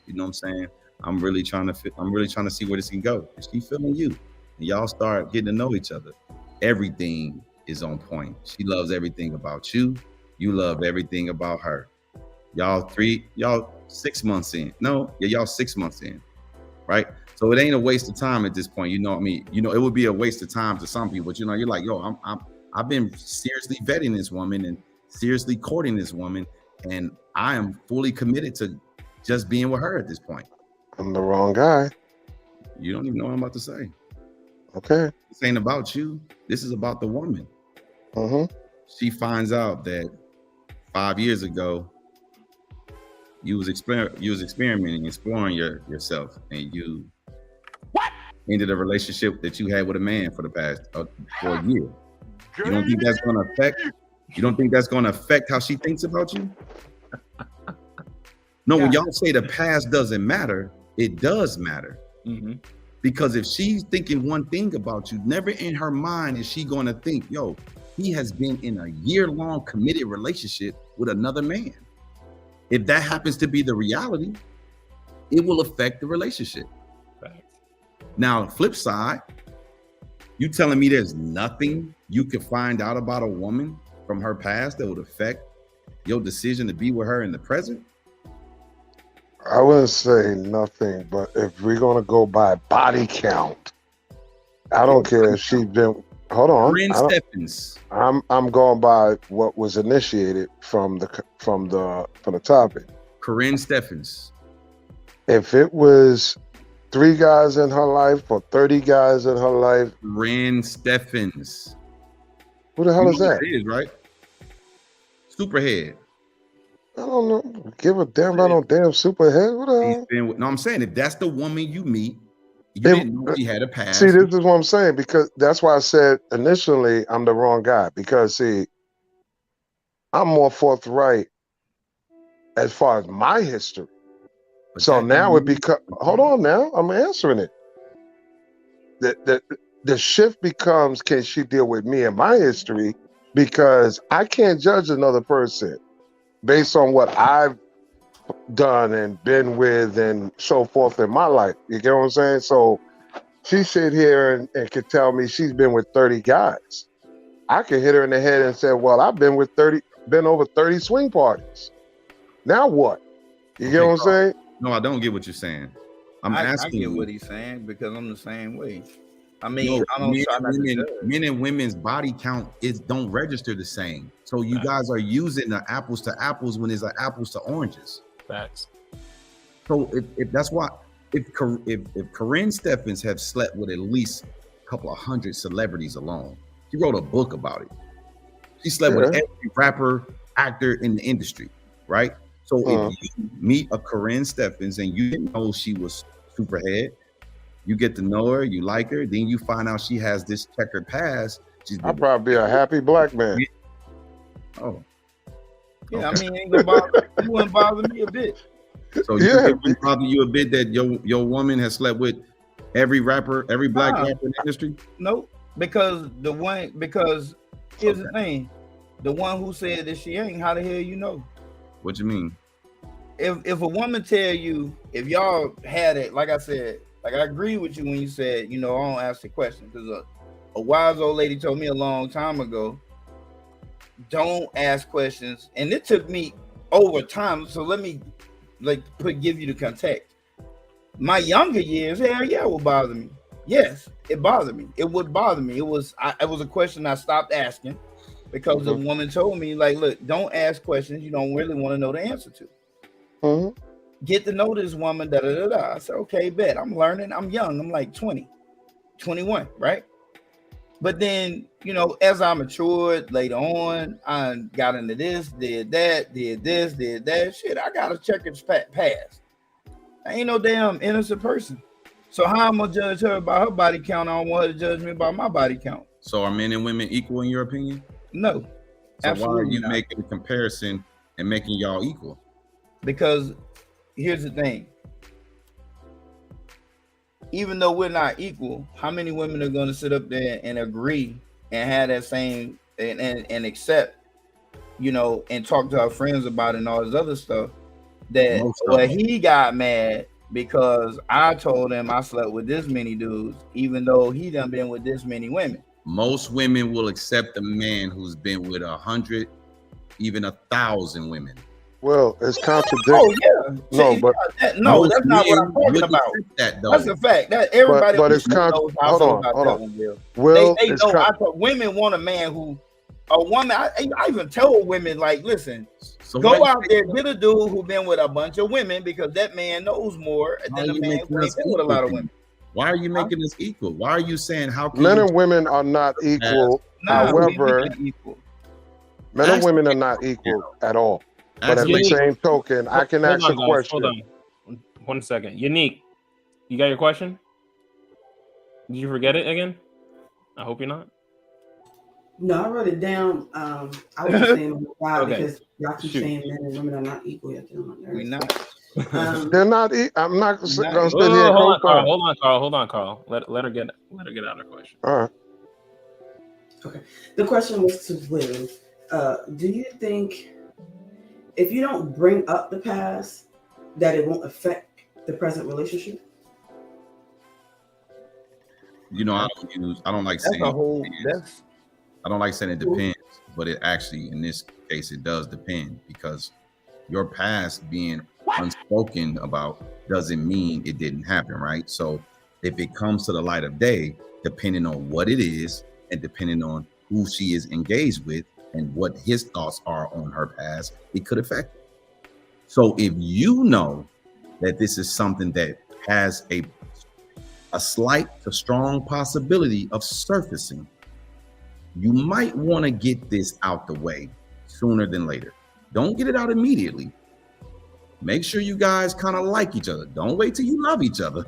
You know what I'm saying? I'm really trying to see where this can go. And she feeling you, and y'all start getting to know each other. Everything is on point. She loves everything about you. You love everything about her. Y'all 6 months in. No, yeah, y'all 6 months in, right? So it ain't a waste of time at this point. You know what I mean? You know, it would be a waste of time to some people, but you know, you're like, yo, I've been seriously vetting this woman and seriously courting this woman, and I am fully committed to just being with her at this point. I'm the wrong guy. You don't even know what I'm about to say. Okay. This ain't about you. This is about the woman. Mm-hmm. She finds out that 5 years ago, you was experimenting, exploring yourself, and you ended a relationship that you had with a man for the past for a year. You don't think that's going to affect? You don't think that's going to affect how she thinks about you? No, when y'all say the past doesn't matter, it does matter. Mm-hmm. Because if she's thinking one thing about you, never in her mind is she going to think, yo, he has been in a year-long committed relationship with another man. If that happens to be the reality, it will affect the relationship. Right. Now, the flip side, you telling me there's nothing you could find out about a woman from her past that would affect your decision to be with her in the present? I wouldn't say nothing, but if we're gonna go by body count, I don't care if she's been. Hold on, Corinne Stephens. I'm going by what was initiated from the topic. Corinne Stephens. If it was 3 guys in her life or 30 guys in her life, Corinne Stephens. Who the hell is that? It is, right? Superhead. I don't know. Give a damn about no damn superhead. What the hell? No, I'm saying if that's the woman you meet, you didn't know she had a past. See, this is what I'm saying, because that's why I said initially I'm the wrong guy, because see, I'm more forthright as far as my history. So now it becomes, hold on now, I'm answering it. The shift becomes, can she deal with me and my history? Because I can't judge another person based on what I've done and been with and so forth in my life. You get what I'm saying? So she sit here and could tell me she's been with 30 guys. I could hit her in the head and say, well, I've been over 30 swing parties. Now what? You get what I'm saying? No, I don't get what you're saying. I get what he's saying, because I'm the same way. I mean, I don't try not to judge. Men and women's body count don't register the same. So you guys are using the apples to apples when it's an apples to oranges. Facts. So if that's why, if Corinne Stephens have slept with at least a couple of hundred celebrities alone, she wrote a book about it. She slept with every rapper, actor in the industry, right? So if you meet a Corinne Stephens and you didn't know she was superhead, you get to know her, you like her, then you find out she has this checkered past. I'd probably be a happy black man. Oh. Yeah, I mean, it wouldn't bother me a bit. So it wouldn't bother you a bit that your woman has slept with every rapper, every black rapper in the industry? Nope. Because here's the thing. The one who said that she ain't, how the hell you know? What you mean? If a woman tell you, if y'all had it, like I said, like I agree with you when you said, I don't ask the question, because a wise old lady told me a long time ago, don't ask questions. And it took me over time. So let me give you the context. My younger years, hell yeah, it would bother me. Yes, it bothered me. It would bother me. It was a question I stopped asking because the woman told me, like, look, don't ask questions you don't really want to know the answer to. Get to know this woman, da da da da. I said, okay, bet. I'm learning. I'm young. I'm like 20, 21, right? But then, you know, as I matured later on, I got into this, did that, did this, did that. Shit, I got a checkered past. I ain't no damn innocent person. So how am I gonna judge her by her body count? I don't want her to judge me by my body count. So are men and women equal in your opinion? No. So Absolutely why are you not. making a comparison and making y'all equal? Because here's the thing. Even though we're not equal, how many women are going to sit up there and agree and have that same and accept, you know, and talk to our friends about it and all this other stuff that, well, he got mad because I told him I slept with this many dudes, even though he done been with this many women. Most women will accept a man who's been with 100, even 1,000 women. Well, it's contradictory. Oh yeah, No, but that's not what I'm talking about. That's a fact. That everybody but it's knows how I feel about that one, Will. Will, they know. I thought women want a man who, a woman. I even tell women, like, listen, go out there, get a dude who been with a bunch of women because that man knows more than a man who ain't been with a lot of women. Why are you making us equal? Why are you saying how can men and women are not equal? However, men and women are not equal at all. But at the same token, I can ask a question. Hold on 1 second. Unique, you got your question? Did you forget it again? I hope you're not. No, I wrote it down. I was just saying why because y'all keep saying men and women are not equal. We're not. They're not. I'm not going to sit here. Hold on, Carl. Let her get out her question. All right. Okay. The question was to Will. Do you think if you don't bring up the past, that it won't affect the present relationship? You know, I don't like saying I don't like saying it depends, but it actually, in this case, it does depend because your past being unspoken about doesn't mean it didn't happen, right? So if it comes to the light of day, depending on what it is and depending on who she is engaged with and what his thoughts are on her past, it could affect it. So if you know that this is something that has a slight to strong possibility of surfacing, you might want to get this out the way sooner than later. Don't get it out immediately. Make sure you guys kind of like each other. Don't wait till you love each other.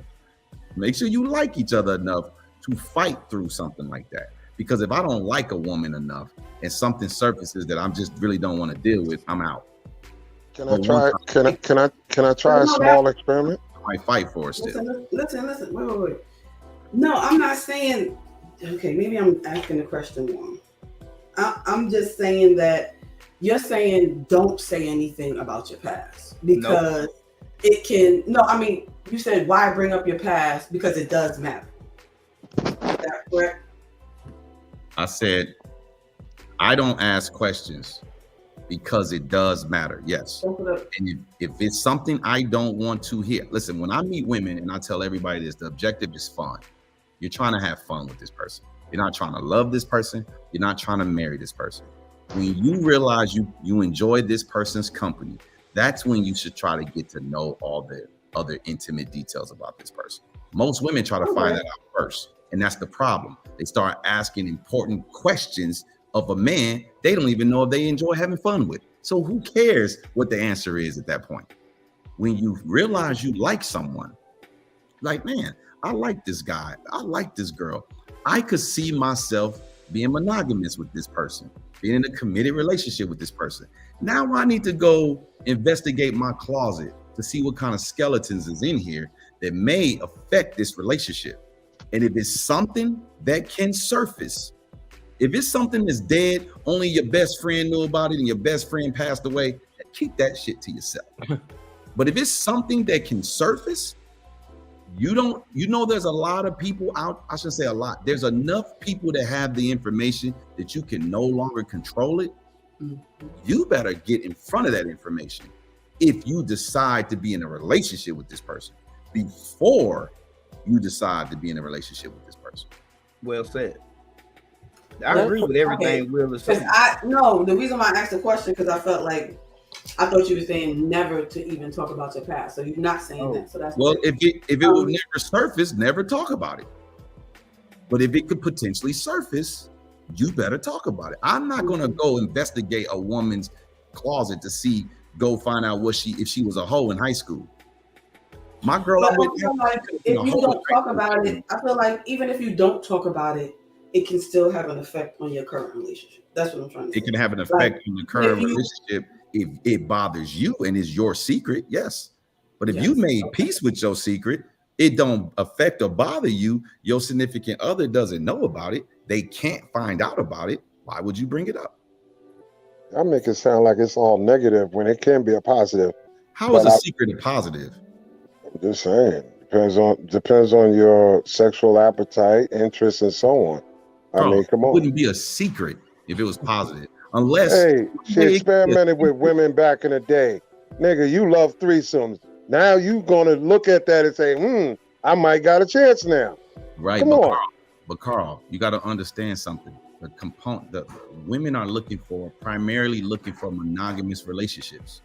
Make sure you like each other enough to fight through something like that. Because if I don't like a woman enough and something surfaces that I'm just really don't want to deal with, I'm out. Can I try? Can I try a small experiment? I might fight for it still. Listen. Wait. No, I'm not saying. Okay, maybe I'm asking the question wrong. I'm just saying that you're saying don't say anything about your past because it can. No, I mean you said why bring up your past because it does matter. Is that correct? I said I don't ask questions because it does matter. Yes. And if it's something I don't want to hear, listen, when I meet women and I tell everybody this, the objective is fun. You're trying to have fun with this person. You're not trying to love this person. You're not trying to marry this person. When you realize you enjoy this person's company, that's when you should try to get to know all the other intimate details about this person. Most women try to find that out first. And that's the problem. They start asking important questions of a man they don't even know if they enjoy having fun with. So who cares what the answer is at that point? When you realize you like someone, like, man, I like this guy. I like this girl. I could see myself being monogamous with this person, being in a committed relationship with this person. Now I need to go investigate my closet to see what kind of skeletons is in here that may affect this relationship. And if it's something that can surface, if it's something that's dead, only your best friend knew about it and your best friend passed away, keep that shit to yourself. But if it's something that can surface, there's a lot of people out, I shouldn't say a lot, there's enough people that have the information that you can no longer control it. You better get in front of that information if you decide to be in a relationship with this person before you decide to be in a relationship with this person. Well said. I agree with everything Will is saying. The reason why I asked the question because I felt like I thought you were saying never to even talk about your past. So you're not saying that. So that's if it will never surface, never talk about it. But if it could potentially surface, you better talk about it. I'm not gonna go investigate a woman's closet to go find out if she was a hoe in high school. My girl, if you don't talk about it, I feel like even if you don't talk about it, it can still have an effect on your current relationship. That's what I'm trying to say. It can have an effect on the current relationship if it bothers you and is your secret, yes. But if you made peace with your secret, it don't affect or bother you. Your significant other doesn't know about it. They can't find out about it. Why would you bring it up? I make it sound like it's all negative when it can be a positive. How is a secret a positive? I'm just saying. Depends on your sexual appetite, interests, and so on. I mean, come on. It wouldn't be a secret if it was positive. Unless she experimented with women back in the day. Nigga, you love threesomes. Now you gonna look at that and say, I might got a chance now. Right. Come on. But Carl, you got to understand something. The women are primarily looking for monogamous relationships.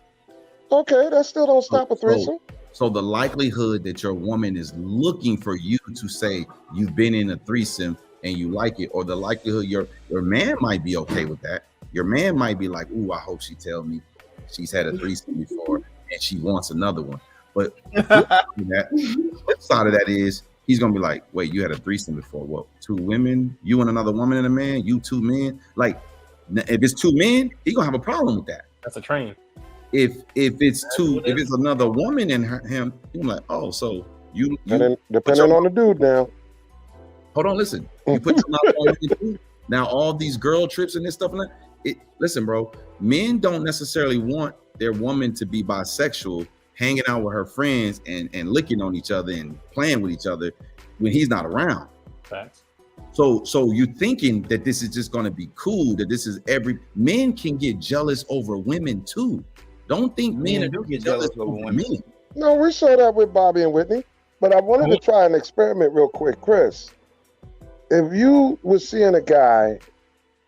Okay, that still don't stop a threesome. So the likelihood that your woman is looking for you to say you've been in a threesome and you like it, or the likelihood your man might be okay with that. Your man might be like, ooh, I hope she tell me she's had a threesome before and she wants another one. But the flip side of that is he's gonna be like, wait, you had a threesome before? What, 2 women? You and another woman and a man? You 2 men? Like, if it's 2 men, he's gonna have a problem with that. That's a train. If it's another woman and him, he's like, oh, so you and then depending on the dude now. Hold on, listen. You put your mouth on it too. Now all these girl trips and this stuff and that. Listen, bro. Men don't necessarily want their woman to be bisexual, hanging out with her friends and licking on each other and playing with each other when he's not around. Facts. So you thinking that this is just going to be cool, that this is men can get jealous over women too. Don't think men do get jealous over women. No, we saw that with Bobby and Whitney, but I wanted to try an experiment real quick. Chris, if you were seeing a guy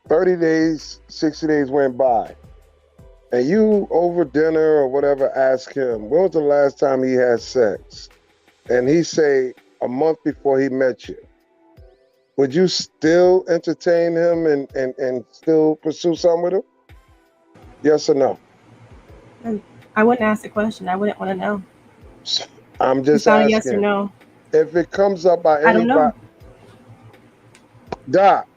30 days, 60 days went by, and you over dinner or whatever ask him, when was the last time he had sex? And he say a month before he met you. Would you still entertain him and still pursue something with him? Yes or no? I wouldn't ask the question. I wouldn't want to know. I'm just asking. Yes or no. If it comes up by anybody. I don't know. Doc,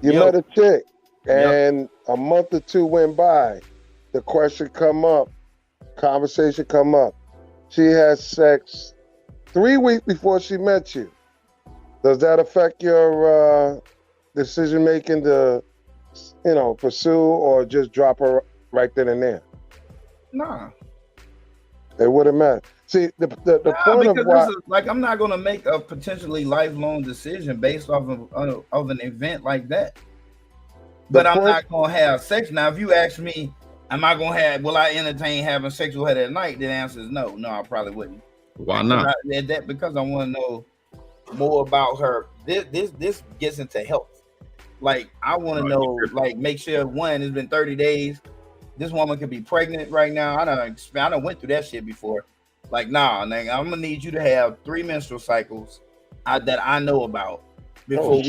you met a chick and a month or 2 went by. The question come up, conversation come up. She had sex 3 weeks before she met you. Does that affect your decision making to, pursue or just drop her right then and there? Nah. It wouldn't matter. See, the point of why, like, I'm not gonna make a potentially lifelong decision based off of an event like that. But I'm not gonna have sex. Now, if you ask me, will I entertain having sex with her that night? The answer is no. No, I probably wouldn't. Why not? Because I want to know more about her. This gets into health. Like, I want to know, like, make sure it's been 30 days. This woman could be pregnant right now. I done went through that shit before. Like, nah, nigga, I'm gonna need you to have 3 menstrual cycles that I know about before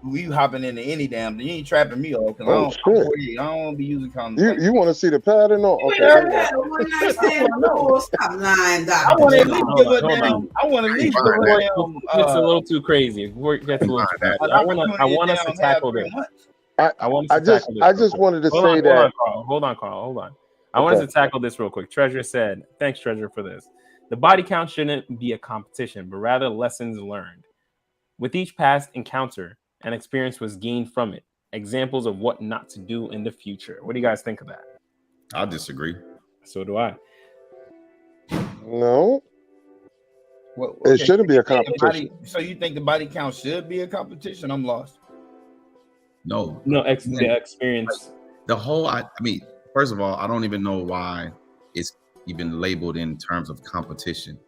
we hopping into any damn thing. You ain't trapping me off because I don't want to be using condoms. You want to see the pattern? No, okay. Stop lying, Doc. I want to at least give a damn. I want to at least give a damn. It's a little too crazy. I want us to tackle this. I just wanted to say that. Hold on, Carl. I wanted to tackle this real quick. Treasure said, thanks, Treasure, for this. The body count shouldn't be a competition, but rather lessons learned. With each past encounter, an experience was gained from it. Examples of what not to do in the future. What do you guys think of that? I disagree. So do I. No. It shouldn't be a competition. So you think the body count should be a competition? I'm lost. No. The experience. the whole, I mean, first of all, I don't even know why it's even labeled in terms of competition.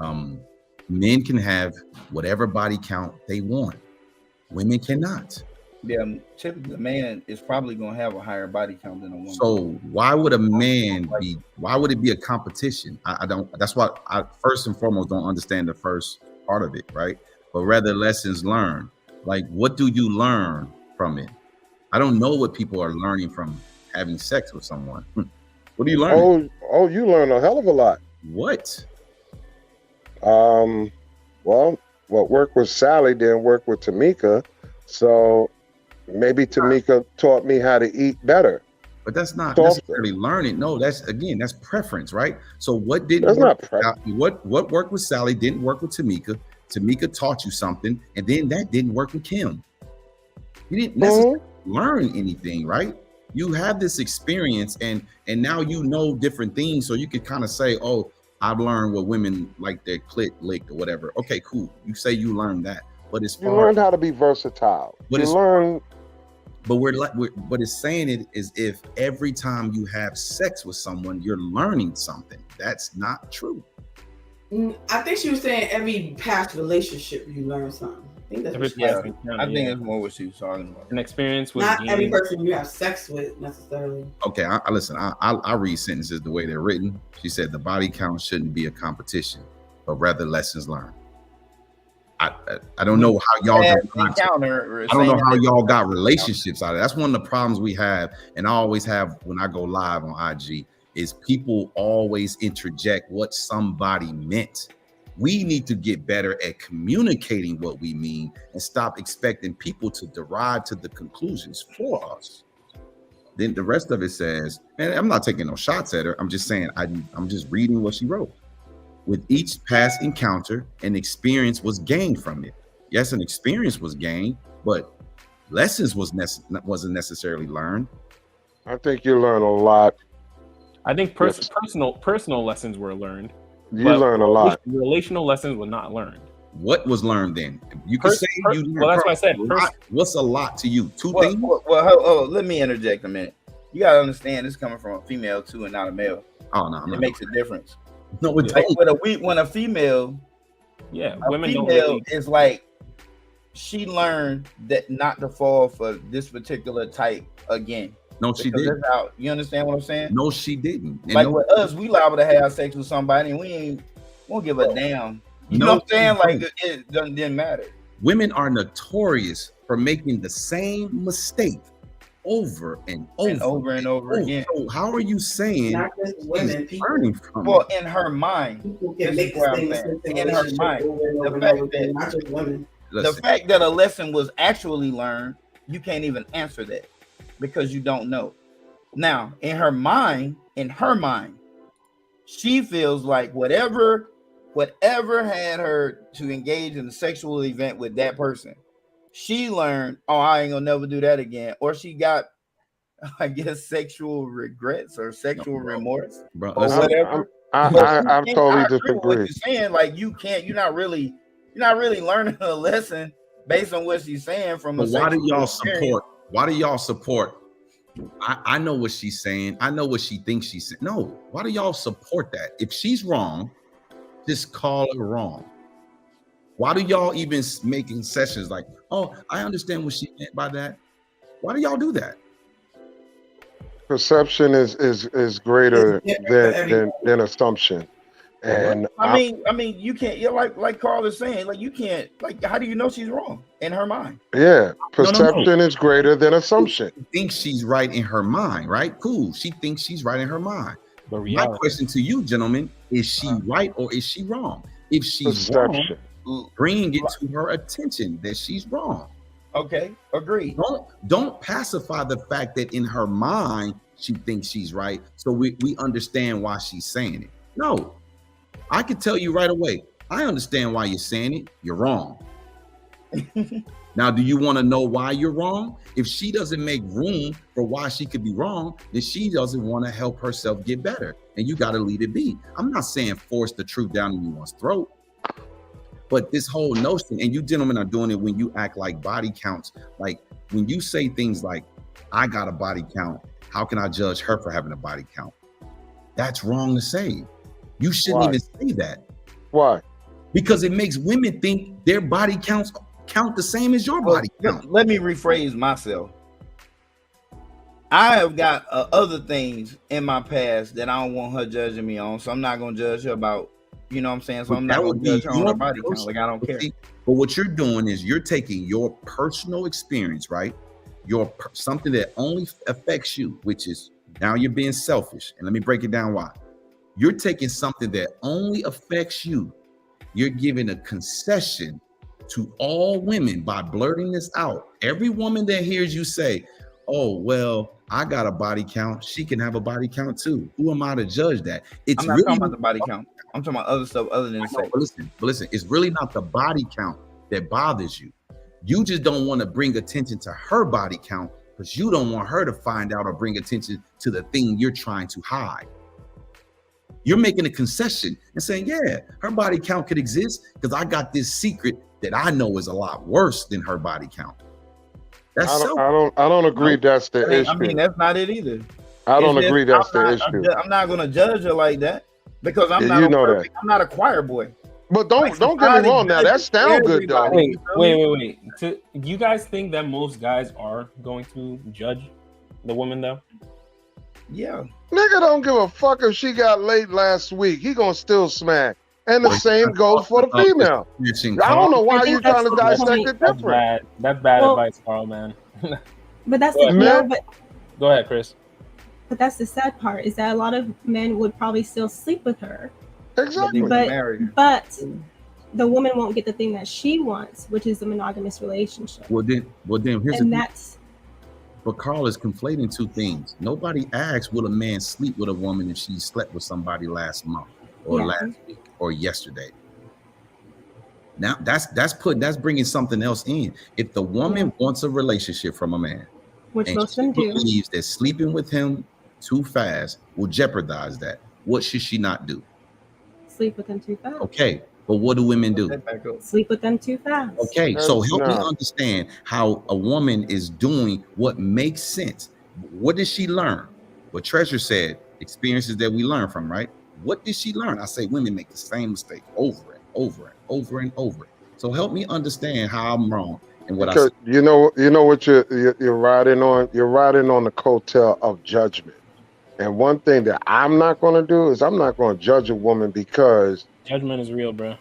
Men can have whatever body count they want. Women cannot. Yeah, typically a man is probably going to have a higher body count than a woman. So why would a man be? Why would it be a competition? I don't. That's why I first and foremost don't understand the first part of it, right? But rather lessons learned. Like, what do you learn from it? I don't know what people are learning from having sex with someone. What do you learn? Oh, you learn a hell of a lot. What? Well, what worked with Sally didn't work with Tamika, so maybe Tamika taught me how to eat better. But that's not necessarily learning. No, that's preference, right? So what didn't work? What worked with Sally didn't work with Tamika. Tamika taught you something, and then that didn't work with Kim. You didn't necessarily learn anything, right? You have this experience, and now you know different things, so you could kind of say, "Oh, I've learned what women like their clit licked or whatever." Okay, cool. You say you learned that, but it's you learned how to be versatile. But you learn. But what it's saying it is if every time you have sex with someone, you're learning something. That's not true. I think she was saying every past relationship you learn something. I think that's what she was saying. I think that's more what she was talking about. An experience with not every person you have sex with necessarily. Okay, I listen. I read sentences the way they're written. She said the body count shouldn't be a competition, but rather lessons learned. I don't know how y'all I don't know how y'all got relationships out of it. That's one of the problems we have, and I always have when I go live on IG, is people always interject what somebody meant. We need to get better at communicating what we mean and stop expecting people to derive to the conclusions for us. Then the rest of it says, and I'm not taking no shots at her. I'm just saying, I'm just reading what she wrote. With each past encounter, an experience was gained from it. Yes, an experience was gained, but lessons wasn't necessarily learned. I think you learn a lot. I think personal lessons were learned. You learn a lot. Relational lessons were not learned. What was learned then? You can say you learned. Well, that's what I said. What's a lot to you? Two things? Well, let me interject a minute. You gotta understand this coming from a female too and not a male. Oh no, it makes a difference. No, when a female, women female don't really... is like she learned that not to fall for this particular type again. No, she didn't. You understand what I'm saying? No, she didn't. And like with us, we liable to have sex with somebody and we won't give a damn. You know what I'm saying? Like it didn't matter. Women are notorious for making the same mistake over and over again. So how are you saying not just women, people learning from well in her mind? Can make in her mind, the fact that a lesson was actually learned, you can't even answer that because you don't know. Now, in her mind, she feels like whatever had her to engage in a sexual event with that person, she learned, oh, I ain't gonna never do that again. Or she got, I guess, sexual regrets or sexual remorse. Bro, or whatever. I totally disagree. What you're saying, like you're not really learning a lesson based on what she's saying from but why do y'all support? I know what she's saying. I know what she thinks she's saying. No, why do y'all support that? If she's wrong, just call her wrong. Why do y'all even making sessions like, oh, I understand what she meant by that? Why do y'all do that? Perception is greater than assumption. And I mean, you can't. You're like Carl is saying, like you can't. Like, how do you know she's wrong in her mind? Yeah, perception is greater than assumption. She thinks she's right in her mind, right? Cool. She thinks she's right in her mind. My question to you, gentlemen, is she right or is she wrong? If she's wrong, bring it to her attention that she's wrong. Okay, agreed. Don't pacify the fact that in her mind she thinks she's right, so we understand why she's saying it. No, I can tell you right away. I understand why you're saying it. You're wrong. Now, do you want to know why you're wrong? If she doesn't make room for why she could be wrong, then she doesn't want to help herself get better, and you got to leave it be. I'm not saying force the truth down anyone's throat. But this whole notion, and you gentlemen are doing it when you act like body counts, like when you say things like I got a body count. How can I judge her for having a body count? That's wrong to say. You shouldn't even say that. Why? Because it makes women think their body counts count the same as your body count. Let me rephrase myself. I have got other things in my past that I don't want her judging me on, so I'm not gonna judge her about, you know what I'm saying? So I'm not gonna judge her on her body count. Like I don't care. But what you're doing is you're taking your personal experience, right? Something that only affects you, which is now you're being selfish. And let me break it down why. You're taking something that only affects you. You're giving a concession to all women by blurting this out. Every woman that hears you say, oh, well, I got a body count, she can have a body count too. Who am I to judge that? I'm not talking about the body count. I'm talking about other stuff other than sex. But listen, it's really not the body count that bothers you. You just don't want to bring attention to her body count because you don't want her to find out or bring attention to the thing you're trying to hide. You're making a concession and saying, yeah, her body count could exist because I got this secret that I know is a lot worse than her body count. I don't agree that's the issue. I mean, that's not it either. I don't agree that's the issue. I'm not gonna judge her like that because I'm not I'm not a choir boy. But don't get me wrong now. That sounds good though. Wait. Do you guys think that most guys are going to judge the woman though? Yeah. Nigga don't give a fuck if she got laid last week. He gonna still smack. And the same goes for the female. I don't know why you're trying to dissect it different. That's bad advice, Carl, man. But that's Go ahead, Chris. But that's the sad part is that a lot of men would probably still sleep with her. Exactly. But the woman won't get the thing that she wants, which is a monogamous relationship. Well then here's and the that's thing. But Carl is conflating two things. Nobody asks will a man sleep with a woman if she slept with somebody last month or last week or yesterday. Now that's bringing something else in. If the woman wants a relationship from a man, which and most of them do, believes that sleeping with him too fast will jeopardize that, what should she not do? Sleep with them too fast. Okay, but what do women do? Sleep with them too fast. Okay, so help me understand how a woman is doing what makes sense. What did she learn? What Treasure said, experiences that we learn from, right? What did she learn? I say women make the same mistake over and over and over and over. So help me understand how I'm wrong and what I said. You know what you're riding on. You're riding on the coattail of judgment. And one thing that I'm not going to do is I'm not going to judge a woman because judgment is real, bro.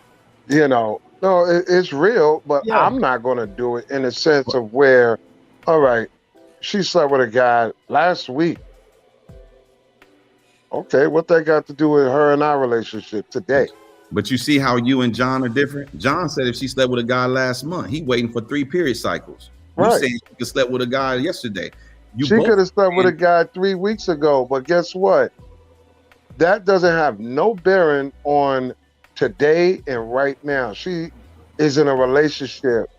No, it's real, but I'm not going to do it in a sense of where, all right, she slept with a guy last week. Okay, what that got to do with her and our relationship today? But you see how you and John are different? John said if she slept with a guy last month, he waiting for 3 period cycles. You saying she could slept with a guy yesterday. She could have slept with a guy 3 weeks ago, but guess what? That doesn't have no bearing on today and right now. She is in a relationship,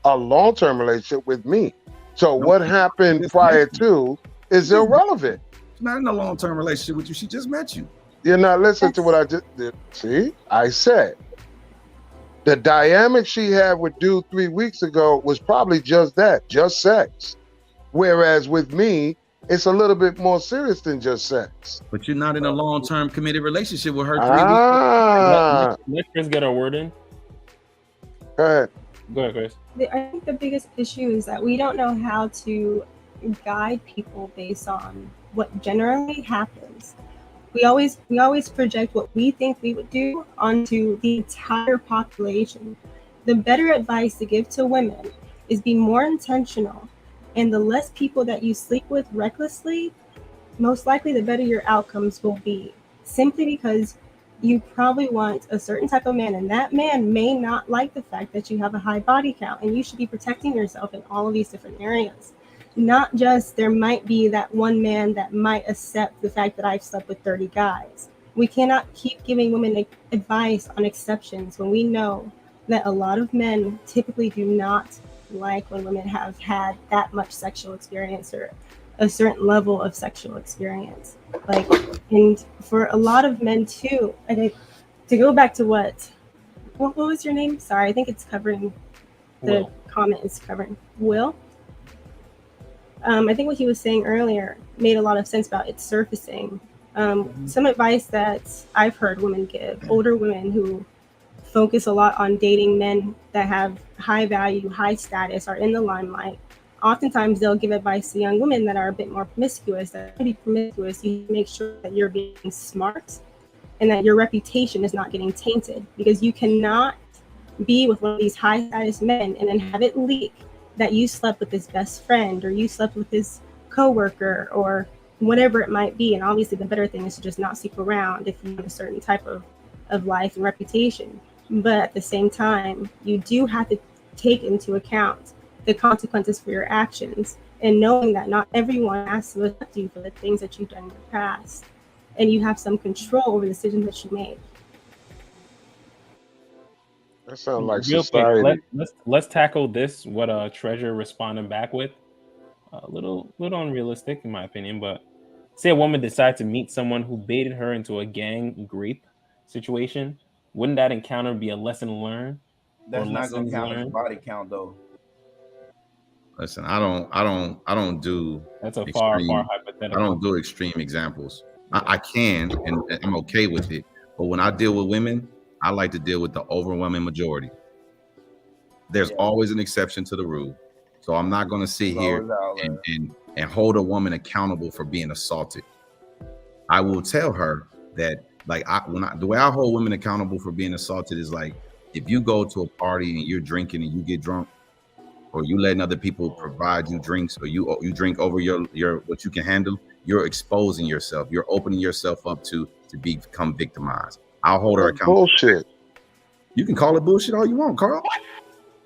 a long-term relationship with me. So what happened prior to is irrelevant. She's not in a long-term relationship with you. She just met you. You're not listening to what I just did. See, I said the dynamic she had with dude 3 weeks ago was probably just that, just sex. Whereas with me, it's a little bit more serious than just sex. But you're not in a long-term committed relationship with her 3 weeks. Let Chris get her word in. Go ahead. Go ahead, Chris. I think the biggest issue is that we don't know how to guide people based on what generally happens. We always project what we think we would do onto the entire population. The better advice to give to women is be more intentional. And the less people that you sleep with recklessly, most likely the better your outcomes will be. Simply because you probably want a certain type of man, and that man may not like the fact that you have a high body count, and you should be protecting yourself in all of these different areas. Not just there might be that one man that might accept the fact that I've slept with 30 guys. We cannot keep giving women advice on exceptions when we know that a lot of men typically do not like when women have had that much sexual experience or a certain level of sexual experience. And for a lot of men too, to go back to what was your name? Sorry, I think it's covering the comment is covering Will. I think what he was saying earlier made a lot of sense about it surfacing. Some advice that I've heard women give, older women who focus a lot on dating men that have high value, high status, are in the limelight. Oftentimes they'll give advice to young women that are a bit more promiscuous. That to be promiscuous, you make sure that you're being smart and that your reputation is not getting tainted, because you cannot be with one of these high status men and then have it leak that you slept with his best friend or you slept with his coworker or whatever it might be. And obviously the better thing is to just not sleep around if you have a certain type of life and reputation. But at the same time, you do have to take into account the consequences for your actions, and knowing that not everyone has to accept you for the things that you've done in the past, and you have some control over the decisions that you made. That sounds like Real society. quick, let's tackle this. What Treasure responded back with, a little unrealistic in my opinion. But say a woman decides to meet someone who baited her into a gang rape situation, wouldn't that encounter be a lesson learned? That's not going to lessons count as a learned? body count, though. Listen, I don't do. That's a far hypothetical. I don't do extreme examples. I can, and I'm okay with it. But when I deal with women, I like to deal with the overwhelming majority. There's always an exception to the rule. So I'm not going to sit here and hold a woman accountable for being assaulted. I will tell her that, like, the way I hold women accountable for being assaulted is like, if you go to a party and you're drinking and you get drunk, or you letting other people provide you drinks, or you drink over your what you can handle, you're exposing yourself. You're opening yourself up to become victimized. I'll hold her accountable. Bullshit. You can call it bullshit all you want, Carl.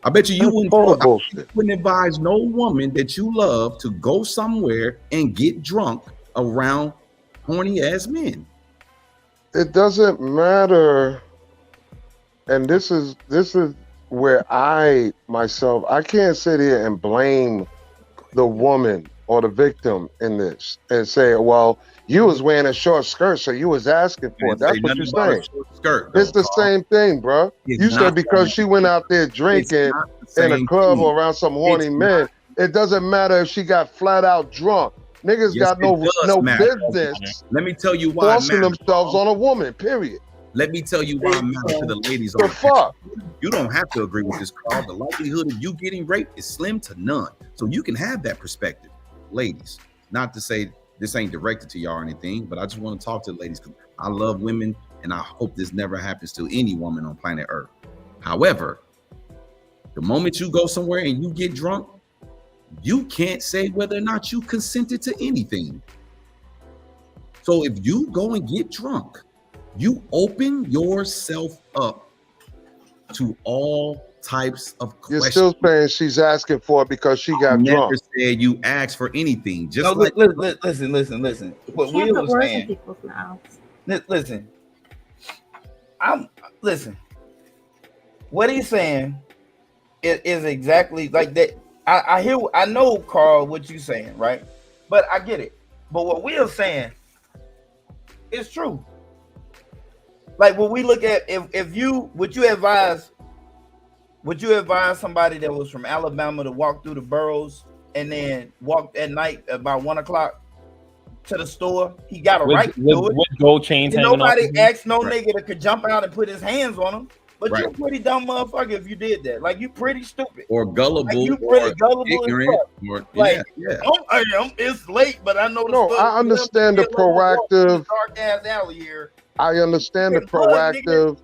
I bet you wouldn't advise no woman that you love to go somewhere and get drunk around horny ass men. It doesn't matter. And this is where I can't sit here and blame the woman or the victim in this and say, well, you was wearing a short skirt, so you was asking for it. That's what you're saying. It's the same thing, bro. You said because she went out there drinking in a club or around some horny men, it doesn't matter if she got flat out drunk. Niggas got no business. Let me tell you why forcing themselves on a woman, period. Let me tell you why I'm mad to the ladies. The fuck? You don't have to agree with this, Carl. The likelihood of you getting raped is slim to none. So you can have that perspective. Ladies, not to say this ain't directed to y'all or anything, but I just want to talk to the ladies because I love women and I hope this never happens to any woman on planet Earth. However, the moment you go somewhere and you get drunk, you can't say whether or not you consented to anything. So if you go and get drunk, you open yourself up to all types of questions. You're still saying she's asking for it because she got drunk. Never said you asked for anything. Just No, like listen. What You Will can't put was words in saying. people's mouths. Listen. What he's saying is exactly like that. I know, Carl, what you're saying, right? But I get it. But what Will's saying is true. Like when we look at would you advise somebody that was from Alabama to walk through the boroughs and then walk at night about 1 o'clock to the store? He got a right to do it. With gold chains and hanging nobody off. asked no nigga that could jump out and put his hands on him. But you're a pretty dumb motherfucker if you did that. Like you pretty stupid. Or gullible. Like you pretty gullible ignorant. Or, like it's late, but I know the No, I understand the proactive. Dark ass alley here. I understand the proactive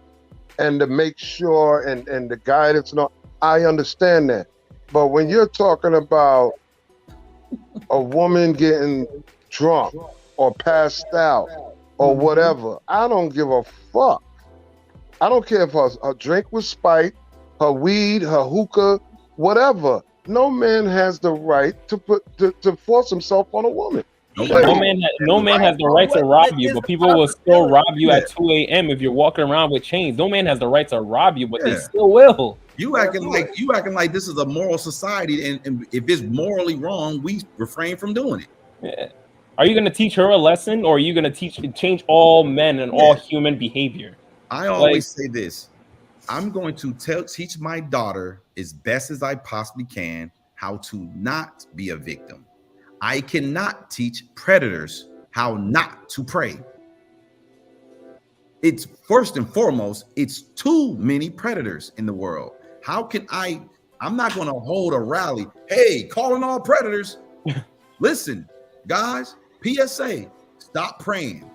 and to make sure and the guidance. No, I understand that. But when you're talking about a woman getting drunk or passed out or whatever, I don't give a fuck. I don't care if her drink was spiked, her weed, her hookah, whatever. No man has the right to force himself on a woman. No man has the right to rob you, but people will still rob you at 2 a.m. if you're walking around with chains. No man has the right to rob you, but they still will. You acting like this is a moral society, and if it's morally wrong, we refrain from doing it. Yeah. Are you going to teach her a lesson, or are you going to change all men and all human behavior? I always say this. I'm going to teach my daughter as best as I possibly can how to not be a victim. I cannot teach predators how not to prey. It's first and foremost, it's too many predators in the world. How can I'm not going to hold a rally. Hey, calling all predators. Listen, guys, PSA, stop praying.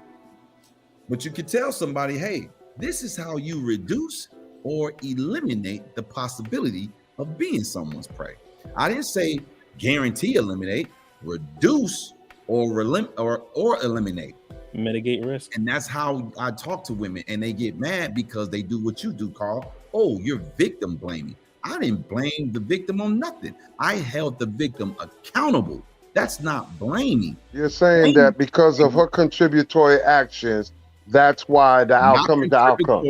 But you can tell somebody, hey, this is how you reduce or eliminate the possibility of being someone's prey. I didn't say guarantee eliminate, reduce or eliminate. Mitigate risk. And that's how I talk to women, and they get mad because they do what you do, Carl. Oh, you're victim blaming. I didn't blame the victim on nothing. I held the victim accountable. That's not blaming. You're saying that because of her contributory actions, that's why the outcome is the outcome.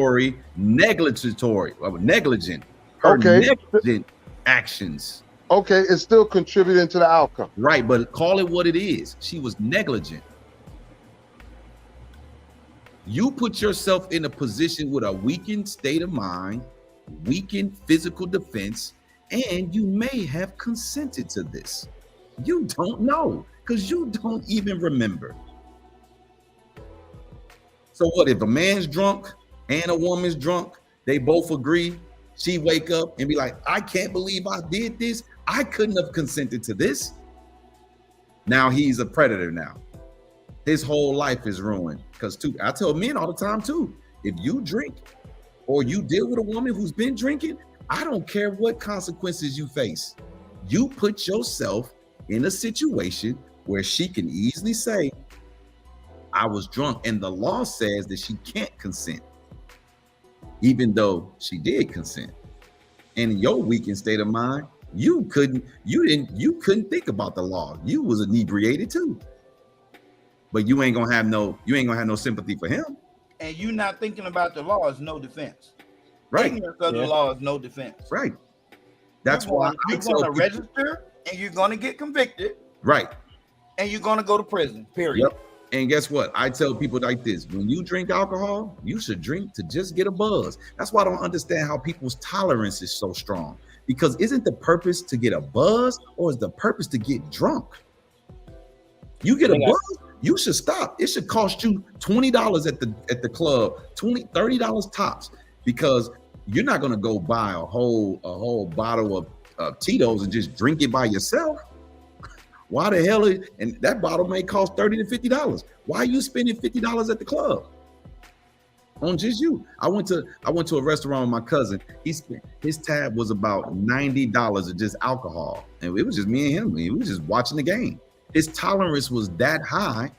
Negligent. Her negligent actions. Okay, it's still contributing to the outcome. Right, but call it what it is. She was negligent. You put yourself in a position with a weakened state of mind, weakened physical defense, and you may have consented to this. You don't know because you don't even remember. So what if a man's drunk and a woman's drunk, they both agree, she wake up and be like, I can't believe I did this. I couldn't have consented to this. Now he's a predator now. His whole life is ruined. Because I tell men all the time too, if you drink or you deal with a woman who's been drinking, I don't care what consequences you face. You put yourself in a situation where she can easily say, I was drunk, and the law says that she can't consent, even though she did consent. And in your weakened state of mind, you couldn't think about the law. You was inebriated too. But you ain't gonna have no sympathy for him. And you not thinking about the law is no defense. Right. Ignorance of the law is no defense. Right. That's why you're gonna register and you're gonna get convicted. Right. And you're gonna go to prison. Period. Yep. And guess what? I tell people like this: when you drink alcohol, you should drink to just get a buzz. That's why I don't understand how people's tolerance is so strong. Because isn't the purpose to get a buzz, or is the purpose to get drunk? You get a buzz, you should stop. It should cost you $20 at the club, $30 tops, because you're not gonna go buy a whole bottle of Tito's and just drink it by yourself. Why the hell and that bottle may cost $30 to $50. Why are you spending $50 at the club on just you? I went to a restaurant with my cousin. His tab was about $90 of just alcohol, and it was just me and him. We was just watching the game. His tolerance was that high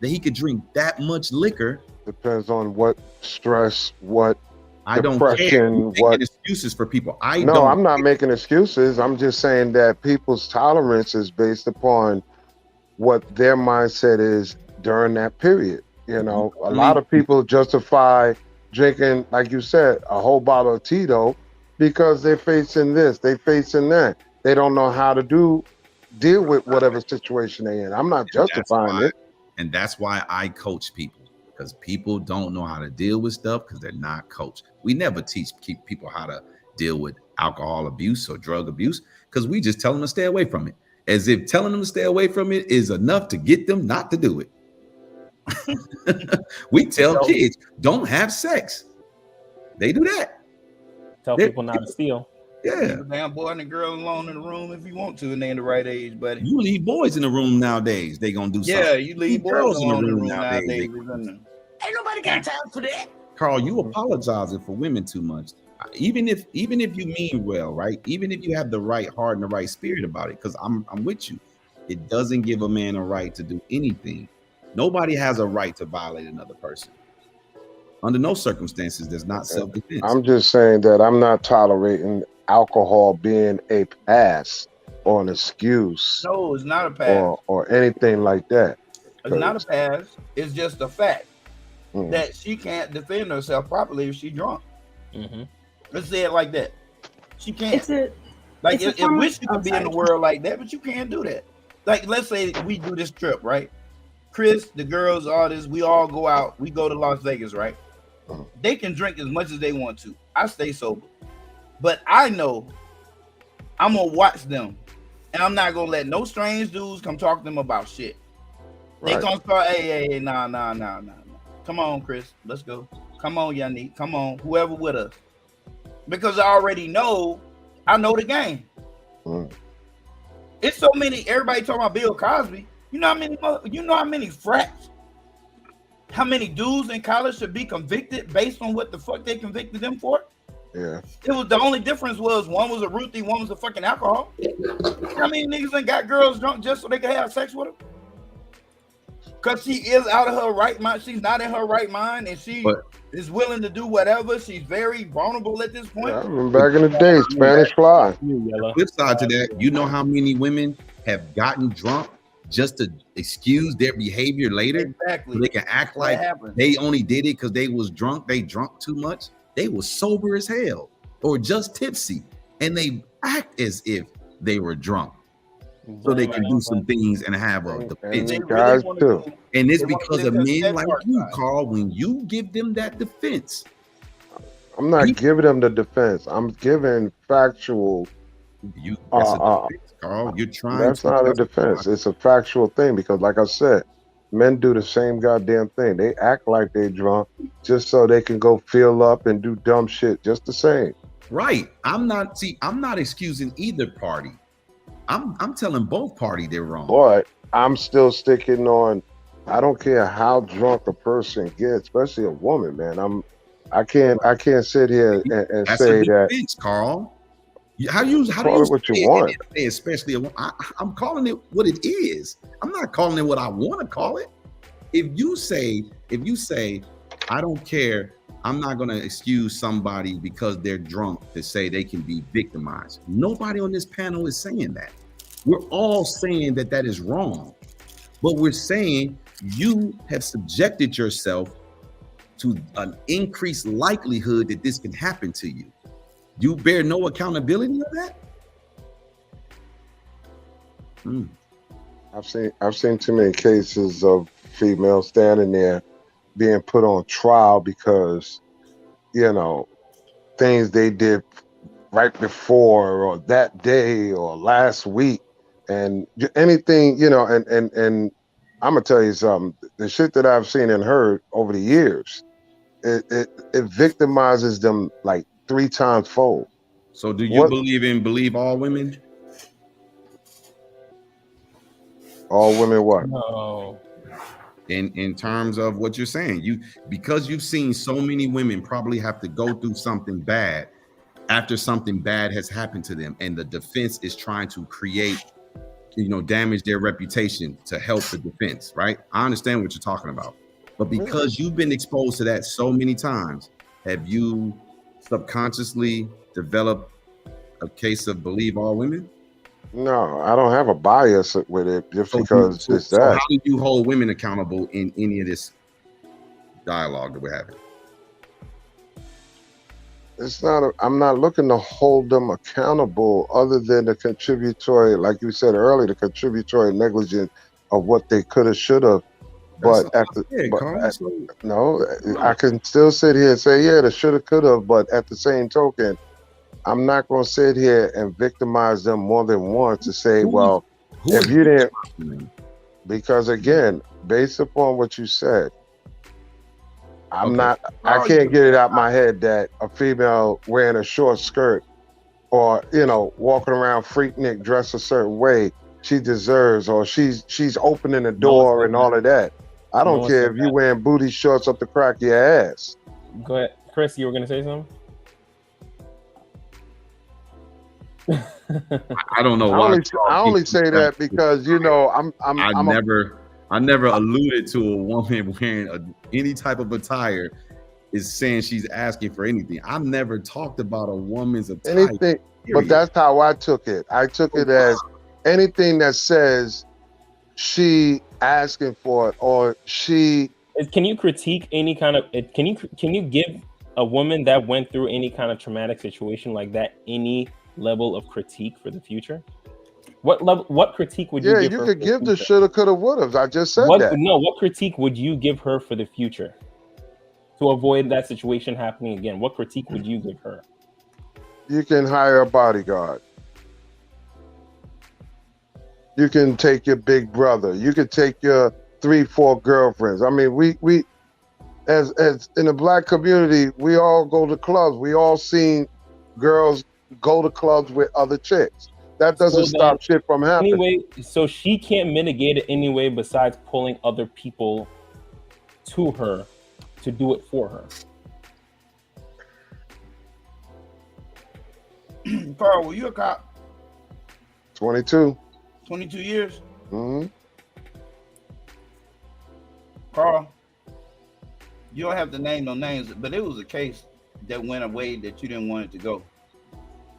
that he could drink that much liquor. Depends on what stress, what I don't depression, care. What excuses for people? I'm not making excuses. I'm just saying that people's tolerance is based upon what their mindset is during that period. You know, a lot of people justify drinking, like you said, a whole bottle of Tito because they're facing this, they're facing that. They don't know how to deal with whatever situation they're in. I'm not justifying it. And that's why I coach people, because people don't know how to deal with stuff because they're not coached. We never teach people how to deal with alcohol abuse or drug abuse because we just tell them to stay away from it, as if telling them to stay away from it is enough to get them not to do it. We tell kids, don't have sex. They do that. Tell people not to steal. Yeah. Leave a damn boy and a girl alone in the room if you want to, and they're in the right age, buddy. You leave boys in the room nowadays, they gonna do something. Yeah, you leave girls boys in the room nowadays. Ain't nobody got time for that. Carl, you apologizing for women too much. Even if you mean well, right? Even if you have the right heart and the right spirit about it, because I'm with you. It doesn't give a man a right to do anything. Nobody has a right to violate another person. Under no circumstances, there's not self-defense. I'm just saying that I'm not tolerating alcohol being a pass or an excuse. No, it's not a pass. Or anything like that. It's not a pass. It's just a fact that she can't defend herself properly if she's drunk. Let's say it like that. She can't. I wish you could be in the world like that, but you can't do that. Like, let's say we do this trip, right? Chris, the girls, all this, we all go out. We go to Las Vegas, right? They can drink as much as they want to. I stay sober. But I know I'm going to watch them And I'm not gonna let no strange dudes come talk to them about shit. They Right. gonna start, hey, nah. Come on, Chris, let's go. Come on, Yannick, come on, whoever with us. Because I already know, I know the game. It's so many, everybody talking about Bill Cosby. You know how many frats? How many dudes in college should be convicted based on what the fuck they convicted them for? Yeah. It was the only difference was one was a Ruthie, one was a fucking alcohol. How many niggas ain't got girls drunk just so they can have sex with them? Because she is out of her right mind. She's not in her right mind, and she is willing to do whatever. She's very vulnerable at this point. Yeah, I remember back in the day, Spanish Fly. The flip side to that, you know how many women have gotten drunk just to excuse their behavior later? Exactly. So they can act That like happens. they only did it because they was drunk. They drunk too much. They was sober as hell or just tipsy, and they act as if they were drunk. So they can do some things and have a defense. And guys too. And it's because of men like you, Carl, when you give them that defense. I'm not giving them the defense. I'm giving factual. That's a defense, Carl. You're trying That's to not a defense. It's a factual thing because, like I said, men do the same goddamn thing. They act like they drunk just so they can go feel up and do dumb shit just the same. Right. I'm not excusing either party. I'm telling both parties they're wrong. But I'm still sticking on. I don't care how drunk a person gets, especially a woman, man. I can't sit here and That's say a that. defense, Carl. How do you Call it what you want. Especially, I'm calling it what it is. I'm not calling it what I want to call it. If you say, I don't care, I'm not going to excuse somebody because they're drunk to say they can be victimized. Nobody on this panel is saying that. We're all saying that that is wrong. But we're saying you have subjected yourself to an increased likelihood that this can happen to you. You bear no accountability of that? I've seen too many cases of females standing there being put on trial because, you know, things they did right before or that day or last week and anything, you know, and I'm gonna tell you something, the shit that I've seen and heard over the years, it victimizes them like 3 times fold. So do you believe all women? All women what? No. In terms of what you're saying, because you've seen so many women probably have to go through something bad after something bad has happened to them, and the defense is trying to create, damage their reputation to help the defense, right? I understand what you're talking about, but because you've been exposed to that so many times, have you subconsciously developed a case of believe all women? No, I don't have a bias with it just because it's so that. how do you hold women accountable in any of this dialogue that we're having? I'm not looking to hold them accountable other than the contributory, like you said earlier, the contributory negligence of what they could have, should have. But I can still sit here and say, yeah, they should have, could have. But at the same token, I'm not going to sit here and victimize them more than once to say, if you didn't, because again, based upon what you said, I can't get it out my head that a female wearing a short skirt or, walking around freaknik dressed a certain way, she deserves, or she's opening the door and all of that. I don't care if you wearing booty shorts up the crack of your ass. Go ahead. Chris, you were going to say something? I don't know why. I only say that because I never alluded to a woman wearing any type of attire is saying she's asking for anything. I've never talked about a woman's attire. Anything, but that's how I took it. I took it as anything that says she asking for it or she. Can you critique any kind of? Can you give a woman that went through any kind of traumatic situation like that any level of critique for the future? What critique would you give her? Yeah, you could give the shoulda, coulda, woulda. I just said that. No, what critique would you give her for the future to avoid that situation happening again? What critique would you give her? You can hire a bodyguard. You can take your big brother. You could take your 3-4 girlfriends. I mean, we as in the black community, we all go to clubs. We all seen girls go to clubs with other chicks. That doesn't stop shit from happening. Anyway, so she can't mitigate it anyway besides pulling other people to her to do it for her. Carl, were you a cop? 22. 22 years? Mm-hmm. Carl, you don't have to name no names, but it was a case that went away that you didn't want it to go.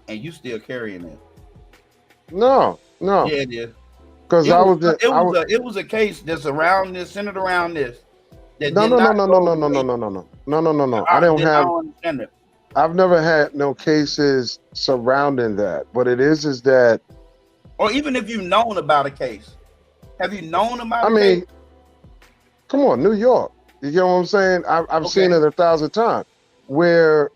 And you still carrying it. No. Yeah, it is. Because it was a case that's around this, centered around this. No. I don't understand it. I've never had no cases surrounding that. What it is that, or even if you've known about a case, have you known about a case? Come on, New York. You get what I'm saying? I've seen it 1,000 times where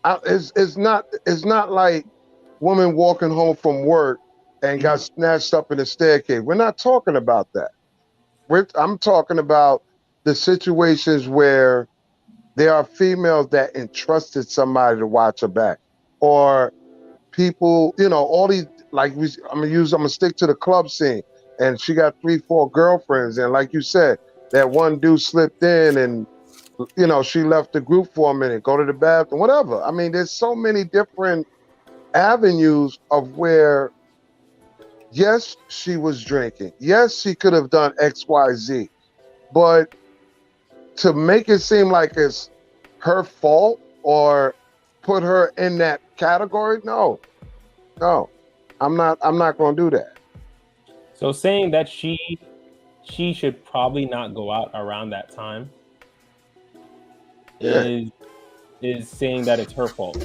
it's not like women walking home from work and got snatched up in the staircase. We're not talking about that. I'm talking about the situations where there are females that entrusted somebody to watch her back, or people, all these, like I'm gonna stick to the club scene, and she got 3-4 girlfriends, and like you said, that one dude slipped in and she left the group for a minute, go to the bathroom, whatever. I mean, there's so many different avenues of where, yes, she was drinking. Yes, she could have done X, Y, Z. But to make it seem like it's her fault or put her in that category, no. I'm not going to do that. So saying that she should probably not go out around that time is saying that it's her fault.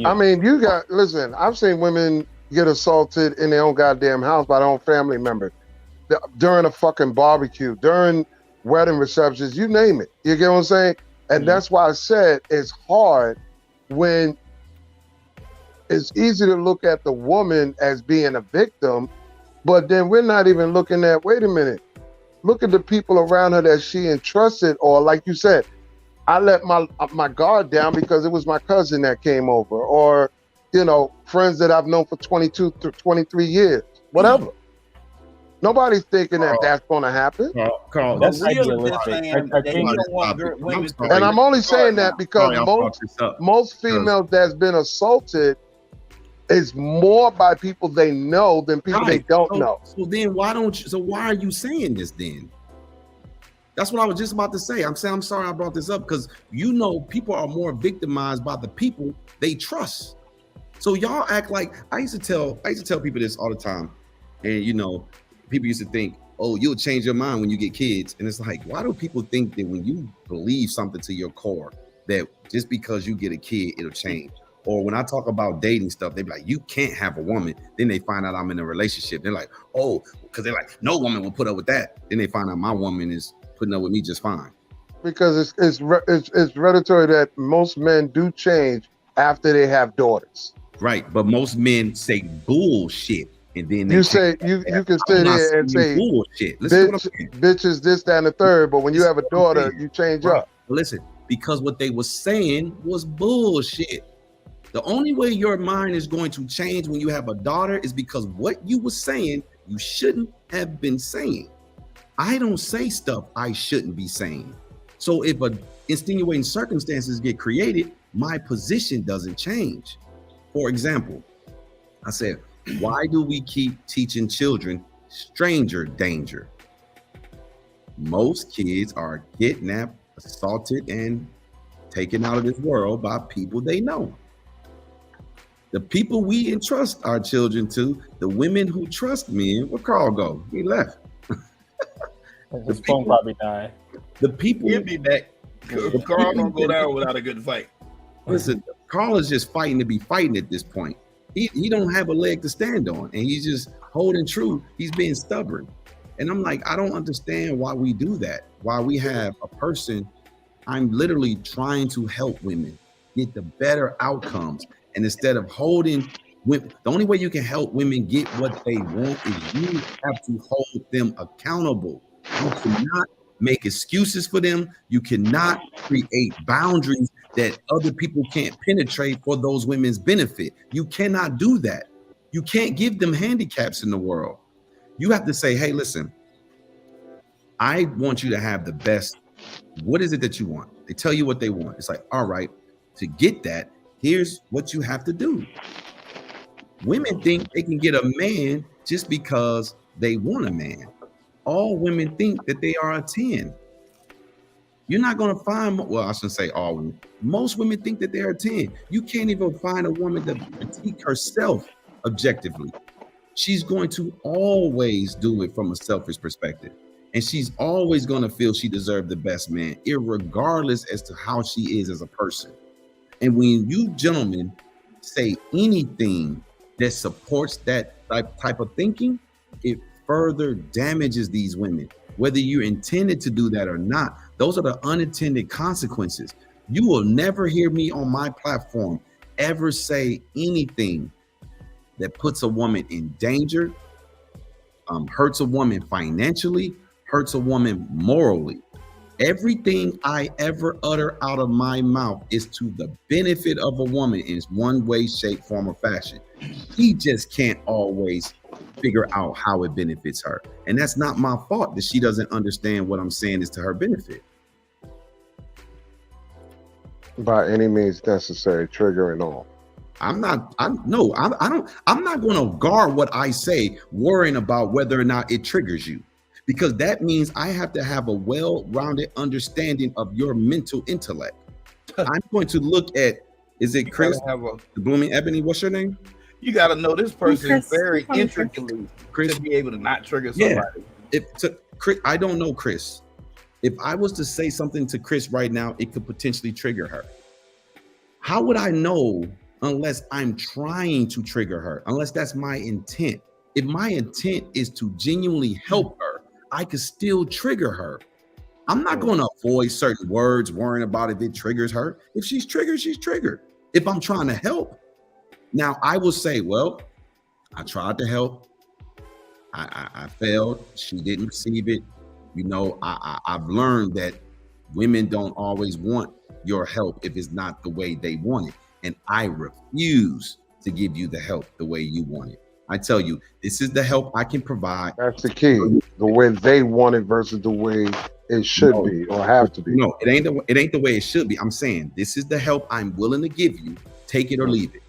I mean, listen, I've seen women get assaulted in their own goddamn house by their own family members during a fucking barbecue, during wedding receptions, you name it. You get what I'm saying? And that's why I said it's hard when it's easy to look at the woman as being a victim, but then we're not even looking at, wait a minute, look at the people around her that she entrusted, or like you said, I let my guard down because it was my cousin that came over, or friends that I've known for 22 to 23 years, whatever. Nobody's thinking that that's going to happen. Carl, that's idealistic. And I'm only saying that because most females that's been assaulted is more by people they know than people they don't know. So then why are you saying this then? That's what I was just about to say. I'm sorry I brought this up, because people are more victimized by the people they trust. So y'all act like, I used to tell people this all the time, and people used to think, oh, you'll change your mind when you get kids. And it's like, why do people think that when you believe something to your core, that just because you get a kid, it'll change? Or when I talk about dating stuff, they be like, you can't have a woman. Then they find out I'm in a relationship. They're like, oh, because they're like, no woman will put up with that. Then they find out my woman is putting up with me just fine. Because it's hereditary that most men do change after they have daughters. Right, but most men say bullshit, and then you say you can sit here and say bullshit. Bitches, this, that, and the third. But when you have a daughter, you change up. Listen, because what they were saying was bullshit. The only way your mind is going to change when you have a daughter is because what you were saying, you shouldn't have been saying. I don't say stuff I shouldn't be saying. So if extenuating circumstances get created, my position doesn't change. For example, I said, why do we keep teaching children stranger danger? Most kids are kidnapped, assaulted, and taken out of this world by people they know. The people we entrust our children to, the women who trust men, where Carl go? He left. His phone probably died. The people. He'll be back. Carl don't go down without a good fight. Listen, Carl is just fighting to be fighting at this point. He don't have a leg to stand on, and he's just holding true. He's being stubborn. And I'm like, I don't understand why we do that. Why we have a person, I'm literally trying to help women get the better outcomes. And instead of holding The only way you can help women get what they want is you have to hold them accountable. You cannot make excuses for them. You cannot create boundaries that other people can't penetrate for those women's benefit. You cannot do that. You can't give them handicaps in the world. You have to say, hey, listen, I want you to have the best. What is it that you want? They tell you what they want. It's like, all right, to get that, here's what you have to do. Women think they can get a man just because they want a man. All women think that they are a 10. You're not going to find, well, I shouldn't say all women. Most women think that they're a 10. You can't even find a woman that critique herself objectively. She's going to always do it from a selfish perspective. And she's always going to feel she deserves the best man, irregardless as to how she is as a person. And when you gentlemen say anything that supports that type of thinking, it further damages these women. Whether you intended to do that or not, those are the unintended consequences. You will never hear me on my platform ever say anything that puts a woman in danger, hurts a woman financially, hurts a woman morally. Everything I ever utter out of my mouth is to the benefit of a woman in one way, shape, form, or fashion. She just can't always figure out how it benefits her. And that's not my fault that she doesn't understand what I'm saying is to her benefit. By any means necessary, trigger and all. I'm not going to guard what I say, worrying about whether or not it triggers you. Because that means I have to have a well-rounded understanding of your mental intellect. I'm going to look at, is it Chris? The Blooming Ebony, what's your name? You got to know this person very intricately, Chris, to be able to not trigger somebody. Chris, I don't know Chris. If I was to say something to Chris right now, it could potentially trigger her. How would I know unless I'm trying to trigger her, unless that's my intent? If my intent is to genuinely help her, I could still trigger her. I'm not going to avoid certain words, worrying about if it triggers her. If she's triggered, she's triggered. If I'm trying to help. Now, I will say, well, I tried to help. I failed. She didn't receive it. You know, I've learned that women don't always want your help if it's not the way they want it. And I refuse to give you the help the way you want it. I tell you, this is the help I can provide. That's the key. The way they want it versus the way it should be or have to be. No, it ain't the way it should be. I'm saying this is the help I'm willing to give you. Take it or leave it.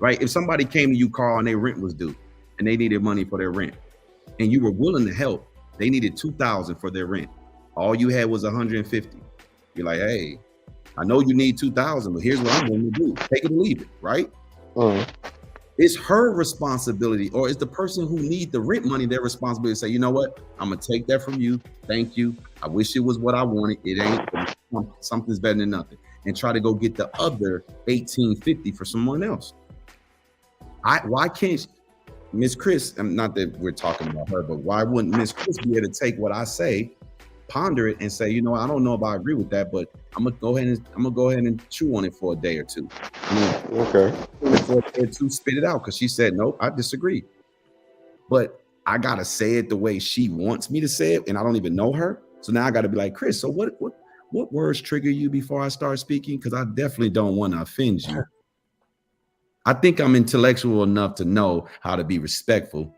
Right? If somebody came to you, Carl, and their rent was due and they needed money for their rent and you were willing to help, they needed $2,000 for their rent. All you had was $150. You're like, hey, I know you need $2,000, but here's what I'm going to do. Take it or leave it, right? It's her responsibility, or is the person who needs the rent money their responsibility to say, you know what? I'm going to take that from you. Thank you. I wish it was what I wanted. It ain't. Something's better than nothing. And try to go get the other $1,850 for someone else. Why can't Miss Chris, not that we're talking about her, but why wouldn't Miss Chris be able to take what I say, ponder it, and say, you know, I don't know if I agree with that, but I'm gonna go ahead and chew on it for a day or two. Okay. For a day or two, spit it out, because she said, nope, I disagree. But I gotta say it the way she wants me to say it, and I don't even know her. So now I gotta be like, Chris, so what words trigger you before I start speaking? Because I definitely don't want to offend you. I think I'm intellectual enough to know how to be respectful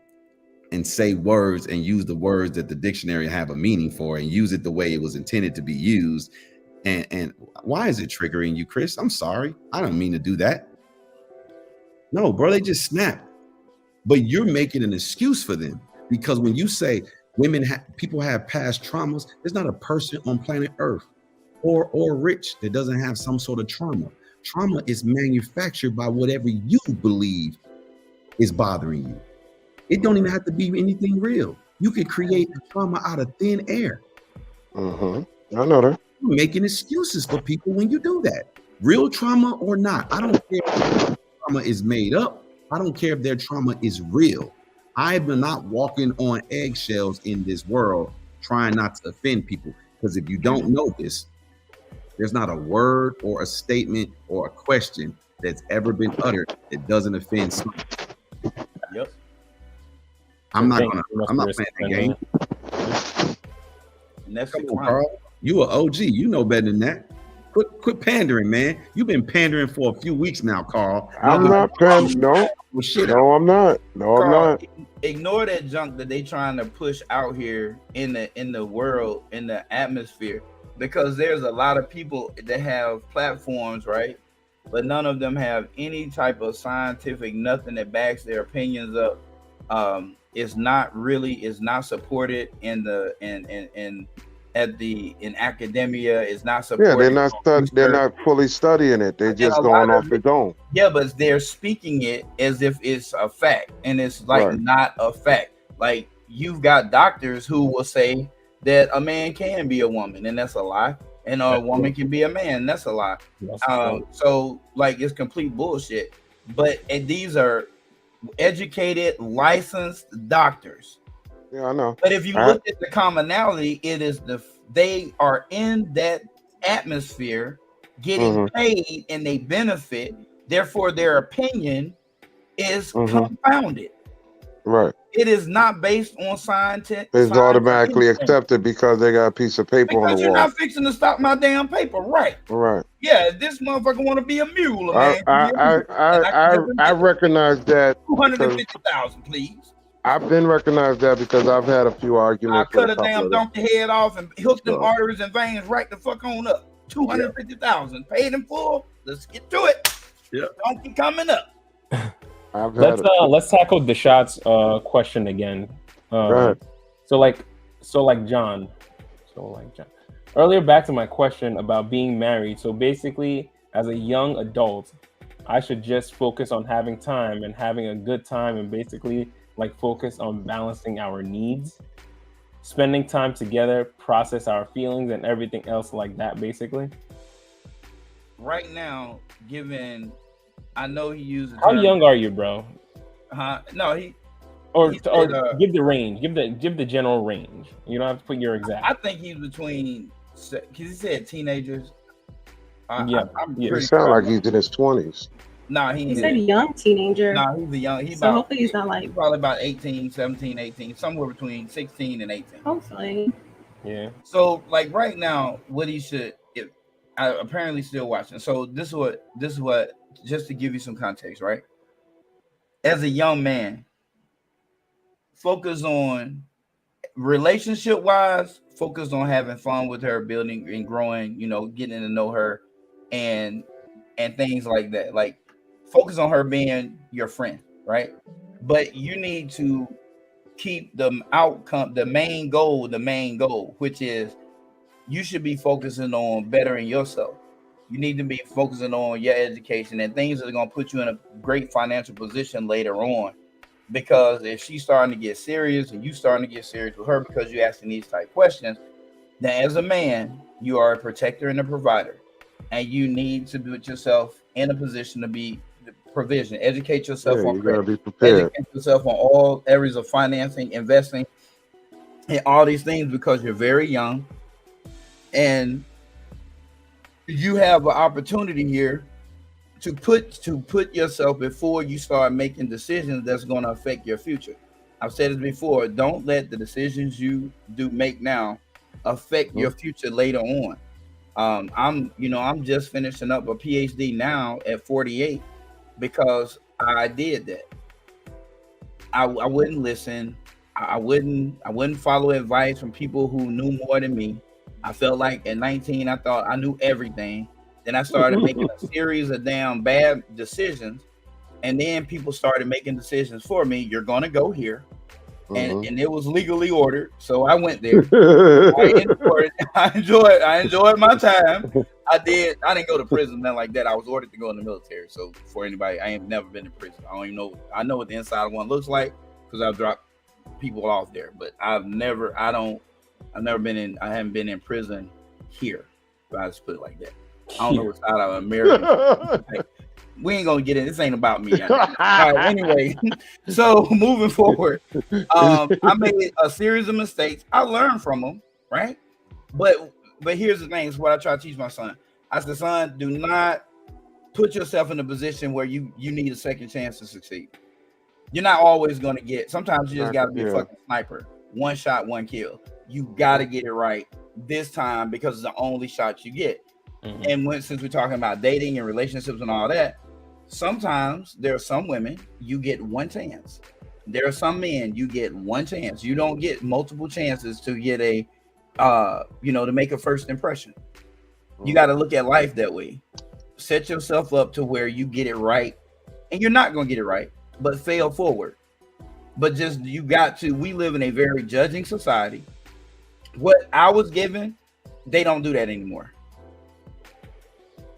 and say words and use the words that the dictionary have a meaning for and use it the way it was intended to be used. And why is it triggering you, Chris? I'm sorry. I don't mean to do that. No, bro, they just snap. But you're making an excuse for them, because when you say people have past traumas, there's not a person on planet Earth or rich that doesn't have some sort of trauma. Trauma is manufactured by whatever you believe is bothering you. It don't even have to be anything real. You can create a trauma out of thin air. I know that. You're making excuses for people when you do that. Real trauma or not. I don't care if trauma is made up. I don't care if their trauma is real. I'm not walking on eggshells in this world trying not to offend people. Because if you don't know this, there's not a word or a statement or a question that's ever been uttered that doesn't offend some. Yep. I'm not playing that game. And that's Come on, Carl. You an OG. You know better than that. Quit pandering, man. You've been pandering for a few weeks now, Carl. I'm not pandering. No. No, I'm not. No, I'm not. Ignore that junk that they trying to push out here in the world, in the atmosphere, because there's a lot of people that have platforms, right? But none of them have any type of scientific nothing that backs their opinions up. It's not supported in academia. It's not supported. Yeah, they're not fully studying it. They're just going off their own. Yeah, but they're speaking it as if it's a fact, and it's like not a fact. Like, you've got doctors who will say that a man can be a woman, and that's a lie, and a woman can be a man, that's a lie. So like, it's complete bullshit. But these are educated, licensed doctors. Yeah, I know. But if you look at the commonality, it is they are in that atmosphere getting paid and they benefit. Therefore, their opinion is compounded. Right. It is not based on scientific. It's automatically accepted because they got a piece of paper on the wall. You're not fixing to stop my damn paper, right? Right. Yeah, this motherfucker want to be a mule, man. I recognize that. 250,000, please. I've been recognized that because I've had a few arguments. I cut a damn donkey head off and hooked them arteries and veins right the fuck on up. 250,000 paid in full. Let's get to it. Yeah. Donkey coming up. Let's tackle the shots question again. So like John. Earlier, back to my question about being married. So basically, as a young adult, I should just focus on having time and having a good time, and basically like focus on balancing our needs, spending time together, process our feelings and everything else like that, basically. Right now, I know he uses. How young are you, bro? No, give the range. Give the general range. You don't have to put your exact. I think he's between. Cause he said teenagers. He sounds like he's in his 20s. No, he said young teenager. No, he's a young. So hopefully he's not like probably about 18, 17, 18, somewhere between 16 and 18. Hopefully. Yeah. So like right now, what he should. I apparently still watching. So this is what. Just to give you some context, right? As a young man, focus on relationship-wise, focus on having fun with her, building and growing, getting to know her and things like that. Like, focus on her being your friend, right? But you need to keep the outcome, the main goal, which is you should be focusing on bettering yourself. You need to be focusing on your education and things that are going to put you in a great financial position later on. Because if she's starting to get serious and you starting to get serious with her because you're asking these type questions, then as a man, you are a protector and a provider. And you need to put yourself in a position to be the provision. Educate yourself on credit. Be prepared. Educate yourself on all areas of financing, investing, and all these things because you're very young. And you have an opportunity here to put yourself before you start making decisions that's going to affect your future. I've said it before. Don't let the decisions you do make now affect your future later on. I'm just finishing up a PhD now at 48 because I did that. I wouldn't listen. I wouldn't follow advice from people who knew more than me. I felt like at 19, I thought I knew everything. Then I started making a series of damn bad decisions. And then people started making decisions for me. You're going to go here. And it was legally ordered. So I went there. I enjoyed my time. I didn't go to prison, nothing like that. I was ordered to go in the military. So for anybody, I ain't never been in prison. I don't even know. I know what the inside one looks like because I've dropped people off there. But I haven't been in prison here. If I just put it like that. I don't know what side of America. We ain't gonna get in. This ain't about me. All right, anyway, so moving forward, I made a series of mistakes. I learned from them, right? But here's the thing: it's what I try to teach my son. I said, son, do not put yourself in a position where you need a second chance to succeed. You're not always going to get. Sometimes you just got to be a fucking sniper. One shot, one kill. You got to get it right this time because it's the only shot you get. And since we're talking about dating and relationships and all that, sometimes there are some women you get one chance. There are some men you get one chance. You don't get multiple chances to get a, to make a first impression. You got to look at life that way. Set yourself up to where you get it right, and you're not going to get it right, but fail forward. But just we live in a very judging society. What I was given, they don't do that anymore.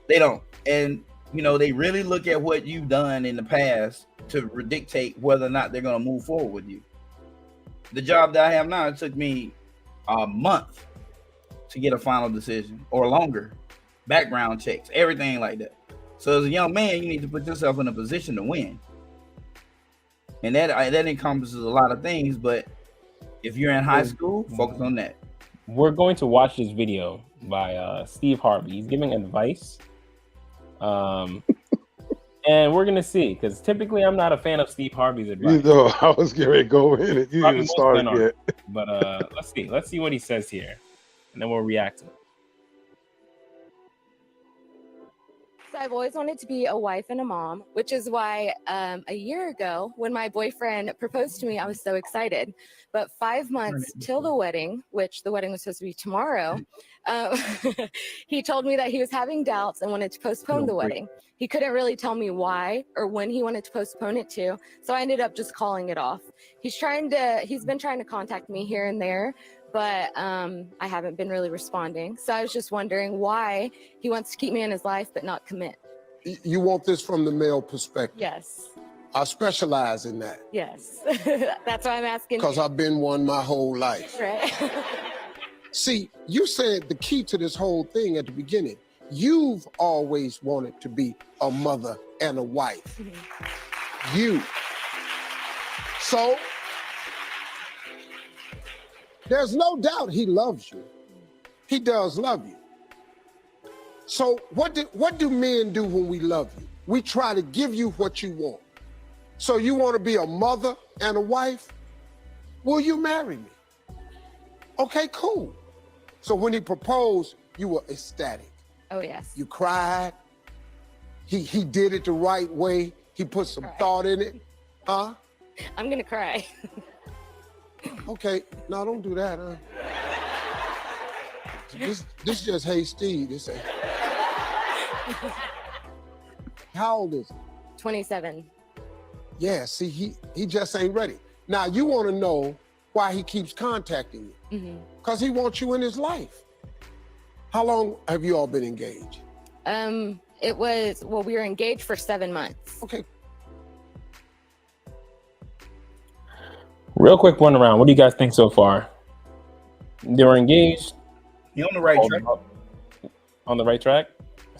They don't. And, they really look at what you've done in the past to dictate whether or not they're going to move forward with you. The job that I have now, it took me a month to get a final decision or longer. Background checks, everything like that. So as a young man, you need to put yourself in a position to win. And that encompasses a lot of things, but if you're in high school, focus on that. We're going to watch this video by Steve Harvey. He's giving advice. And we're going to see, because typically I'm not a fan of Steve Harvey's advice. I was getting ready to go in it. You didn't start yet. But let's see what he says here, and then we'll react to it. So I've always wanted to be a wife and a mom, which is why a year ago when my boyfriend proposed to me, I was so excited. But 5 months till the wedding, which the wedding was supposed to be tomorrow, he told me that he was having doubts and wanted to postpone the wedding. He couldn't really tell me why or when he wanted to postpone it to. So I ended up just calling it off. He's been trying to contact me here and there, but I haven't been really responding. So I was just wondering why he wants to keep me in his life but not commit. You want this from the male perspective? Yes. I specialize in that. Yes. That's why I'm asking. Because I've been one my whole life. Right. See, you said the key to this whole thing at the beginning. You've always wanted to be a mother and a wife. You. So, there's no doubt he loves you. He does love you. So what do men do when we love you? We try to give you what you want. So you want to be a mother and a wife? Will you marry me? Okay, cool. So when he proposed, you were ecstatic. Oh, yes. You cried. He did it the right way. He put some thought in it. Huh? I'm going to cry. Okay, no, don't do that, huh? This just, hey, Steve. This ain't. How old is he? 27. Yeah, see, he just ain't ready. Now, you want to know why he keeps contacting you. Because he wants you in his life. How long have you all been engaged? We were engaged for 7 months. Okay. Real quick one around. What do you guys think so far? They were engaged. You on the right track? On the right track?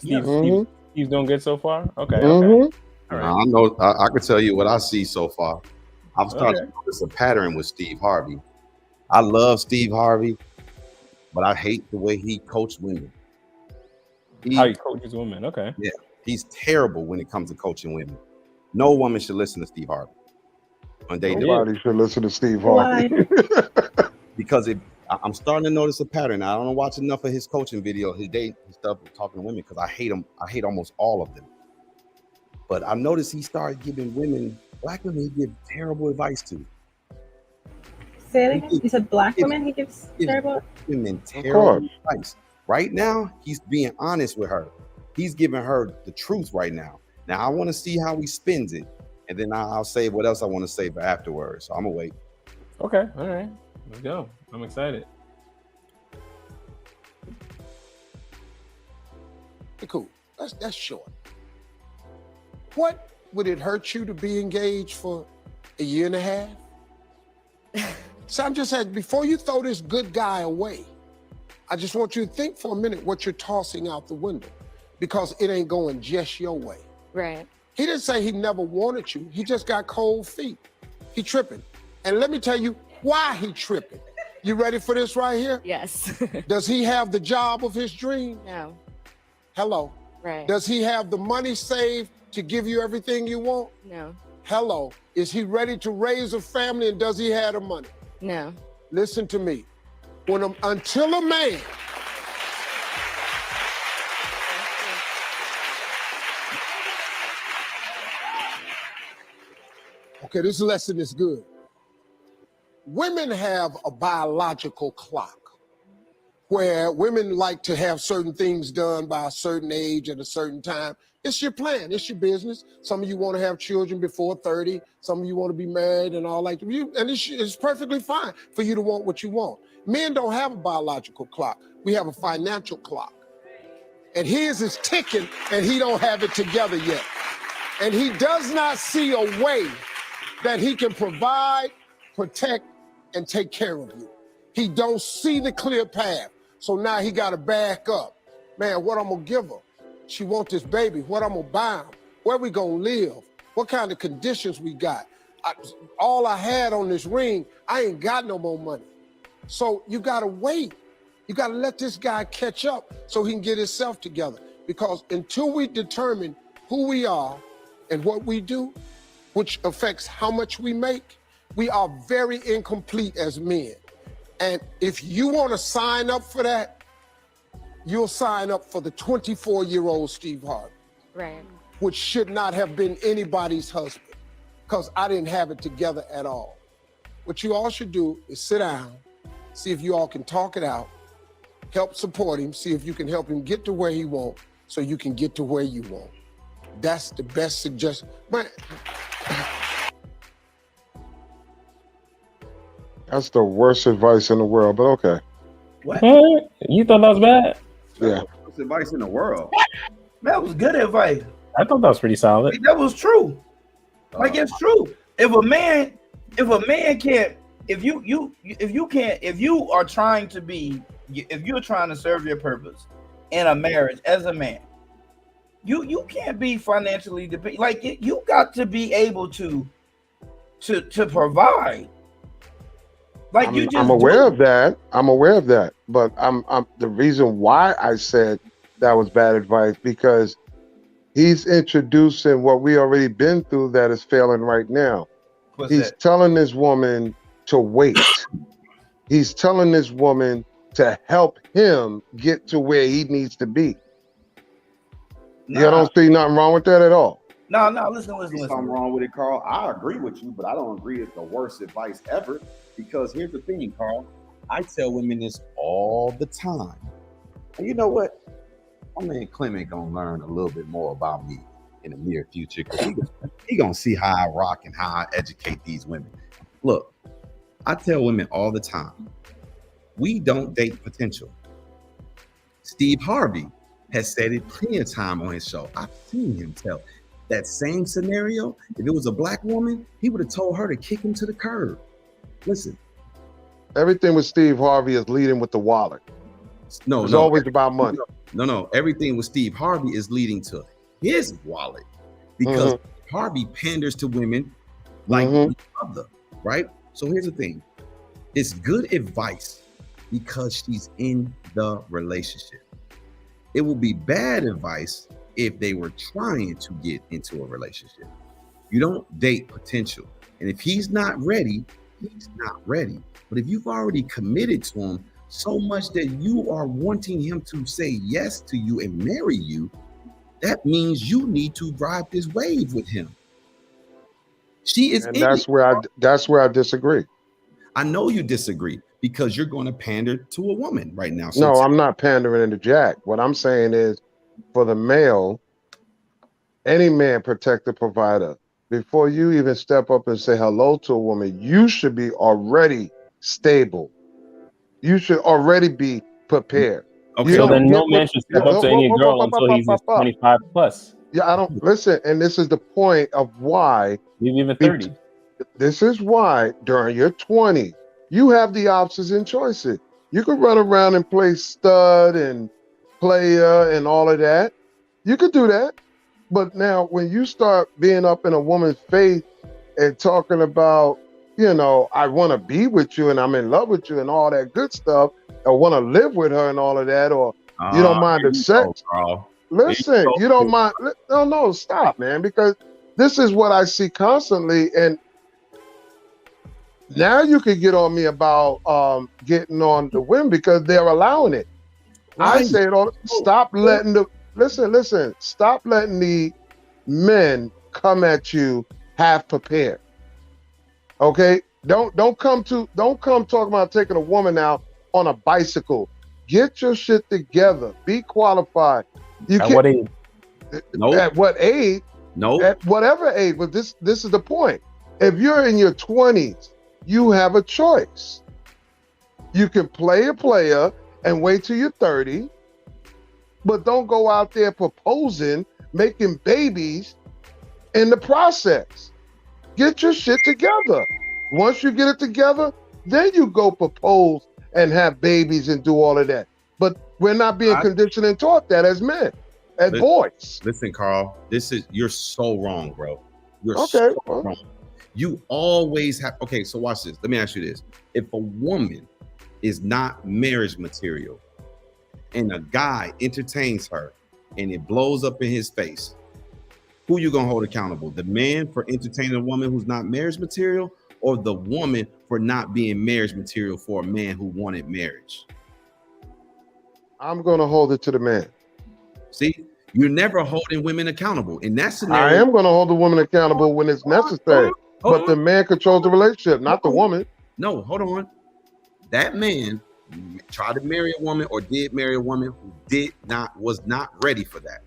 Yeah. Steve's doing good so far? Okay. All right. I know. I can tell you what I see so far. I'm starting to notice a pattern with Steve Harvey. I love Steve Harvey, but I hate the way he coached women. How he coaches women? Okay. Yeah, he's terrible when it comes to coaching women. No woman should listen to Steve Harvey. Nobody should listen to Steve Harvey. Because I'm starting to notice a pattern. I don't watch enough of his coaching video, his dating stuff, talking to women, because I hate him. I hate almost all of them. But I noticed he started giving black women, he gives terrible advice to. Say it again. You said black women he gives terrible? Women terrible advice. Right now, he's being honest with her. He's giving her the truth right now. Now, I want to see how he spins it. And then I'll say what else I want to say for afterwards. So I'm going to wait. Okay. All right. Let's go. I'm excited. Cool. That's short. What would it hurt you to be engaged for a year and a half? So I'm just saying, before you throw this good guy away, I just want you to think for a minute what you're tossing out the window, because it ain't going just your way. Right. He didn't say he never wanted you. He just got cold feet. He tripping. And let me tell you why he tripping. You ready for this right here? Yes. Does he have the job of his dream? No. Hello. Right. Does he have the money saved to give you everything you want? No. Hello. Is he ready to raise a family, and does he have the money? No. Listen to me. Until a man okay, this lesson is good. Women have a biological clock where women like to have certain things done by a certain age at a certain time. It's your plan. It's your business. Some of you want to have children before 30. Some of you want to be married and all like that. And it's perfectly fine for you to want what you want. Men don't have a biological clock. We have a financial clock. And his is ticking, and he don't have it together yet. And he does not see a way that he can provide, protect, and take care of you. He don't see the clear path. So now he got to back up. Man, what I'm going to give her? She want this baby. What I'm going to buy him? Where we going to live? What kind of conditions we got? All I had on this ring, I ain't got no more money. So you got to wait. You got to let this guy catch up so he can get himself together. Because until we determine who we are and what we do, which affects how much we make, we are very incomplete as men. And if you want to sign up for that, you'll sign up for the 24-year-old Steve Harvey. Right. Which should not have been anybody's husband, because I didn't have it together at all. What you all should do is sit down, see if you all can talk it out, help support him, see if you can help him get to where he wants so you can get to where you want. That's the best suggestion. That's the worst advice in the world, but okay. What? You thought that was bad? Yeah. What's advice in the world? That was good advice. I thought that was pretty solid. That was true. Like, it's true. If a man can't, if you are trying to serve your purpose in a marriage as a man, you can't be financially dependent. Like, you got to be able to provide. Like, I'm aware of that. I'm aware of that. But I'm the reason why I said that was bad advice, because he's introducing what we already been through that is failing right now. He's telling this woman to wait. He's telling this woman to help him get to where he needs to be. You don't see nothing wrong with that at all. No, listen. There's something wrong with it, Carl. I agree with you, but I don't agree it's the worst advice ever. Because here's the thing, Carl. I tell women this all the time. And you know what? My man Clement gonna learn a little bit more about me in the near future, because he gonna see how I rock and how I educate these women. Look, I tell women all the time, we don't date potential. Steve Harvey has said it plenty of time on his show. I've seen him tell that same scenario. If it was a black woman, he would have told her to kick him to the curb. Listen, everything with Steve Harvey is leading with the wallet. It's always about money. No. Everything with Steve Harvey is leading to his wallet, because Harvey panders to women like other, right? So here's the thing. It's good advice because she's in the relationship. It will be bad advice if they were trying to get into a relationship. You don't date potential. And if he's not ready, he's not ready. But if you've already committed to him so much that you are wanting him to say yes to you and marry you, that means you need to ride this wave with him. She is, and that's where I disagree. I know you disagree because you're going to pander to a woman right now. So no, I'm not pandering to Jack. What I'm saying is, for the male, any man protect the provider. Before you even step up and say hello to a woman, you should be already stable. You should already be prepared. Okay, so then no man should step up to any girl until he's 25 plus. Yeah, I don't listen. And this is the point of why. Maybe even 30. This is why during your 20s, you have the options and choices. You can run around and play stud and player and all of that. You could do that. But now when you start being up in a woman's face and talking about, you know, I want to be with you and I'm in love with you and all that good stuff, or want to live with her and all of that, or you don't mind the sex. listen, you don't mind. No, stop, man, because this is what I see constantly. And now you can get on me about getting on the women because they're allowing it. I say it all. Stop letting stop letting the men come at you half prepared. Okay? Don't come talking about taking a woman out on a bicycle. Get your shit together. Be qualified. At what age? No. At what age? No. At whatever age. But this is the point. If you're in your 20s, you have a choice. You can play a player and wait till you're 30, but don't go out there proposing, making babies in the process. Get your shit together. Once you get it together, then you go propose and have babies and do all of that. But we're not being conditioned and taught that as men, as boys. Listen, Carl, you're so wrong, bro. You're Okay, so wrong. You always have, okay, so watch this. Let me ask you this. If a woman is not marriage material and a guy entertains her and it blows up in his face, who you gonna hold accountable? The man for entertaining a woman who's not marriage material, or the woman for not being marriage material for a man who wanted marriage? I'm gonna hold it to the man. See, you're never holding women accountable. In that scenario, I am gonna hold the woman accountable when it's necessary. But the man controls the relationship, not the woman. No, hold on. That man tried to marry a woman or did marry a woman who was not ready for that.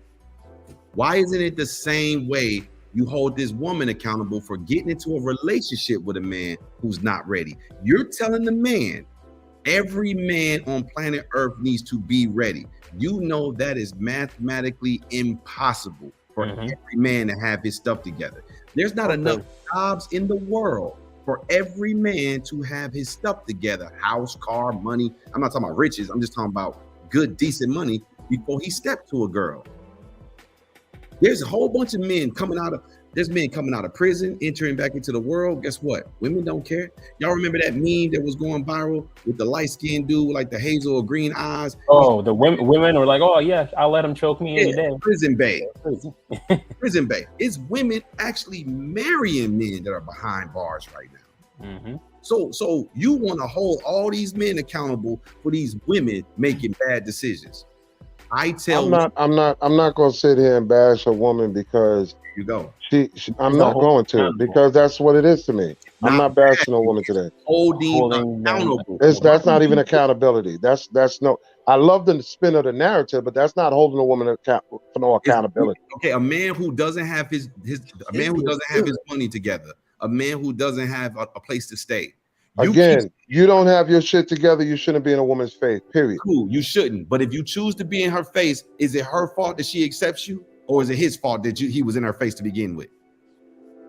Why isn't it the same way you hold this woman accountable for getting into a relationship with a man who's not ready? You're telling the man, every man on planet Earth needs to be ready. You know that is mathematically impossible for every man to have his stuff together. There's not enough jobs in the world for every man to have his stuff together. House, car, money. I'm not talking about riches. I'm just talking about good, decent money before he stepped to a girl. There's a whole bunch of men coming out of prison, entering back into the world. Guess what? Women don't care. Y'all remember that meme that was going viral with the light-skinned dude with like the hazel or green eyes? Oh, the women were like, oh yeah, I'll let him choke me any day. Prison bae. Prison bae. It's women actually marrying men that are behind bars right now. So you want to hold all these men accountable for these women making bad decisions. I'm not going to sit here and bash a woman because I'm not going to, because that's what it is to me. I'm not bashing a woman today. Holding accountable. That's not even accountability. That's no. I love the spin of the narrative, but that's not holding a woman for no accountability. Okay, a man who doesn't have his money together, a man who doesn't have a place to stay. You don't have your shit together, you shouldn't be in a woman's face, period. Cool, you shouldn't. But if you choose to be in her face, is it her fault that she accepts you? Or is it his fault that he was in her face to begin with?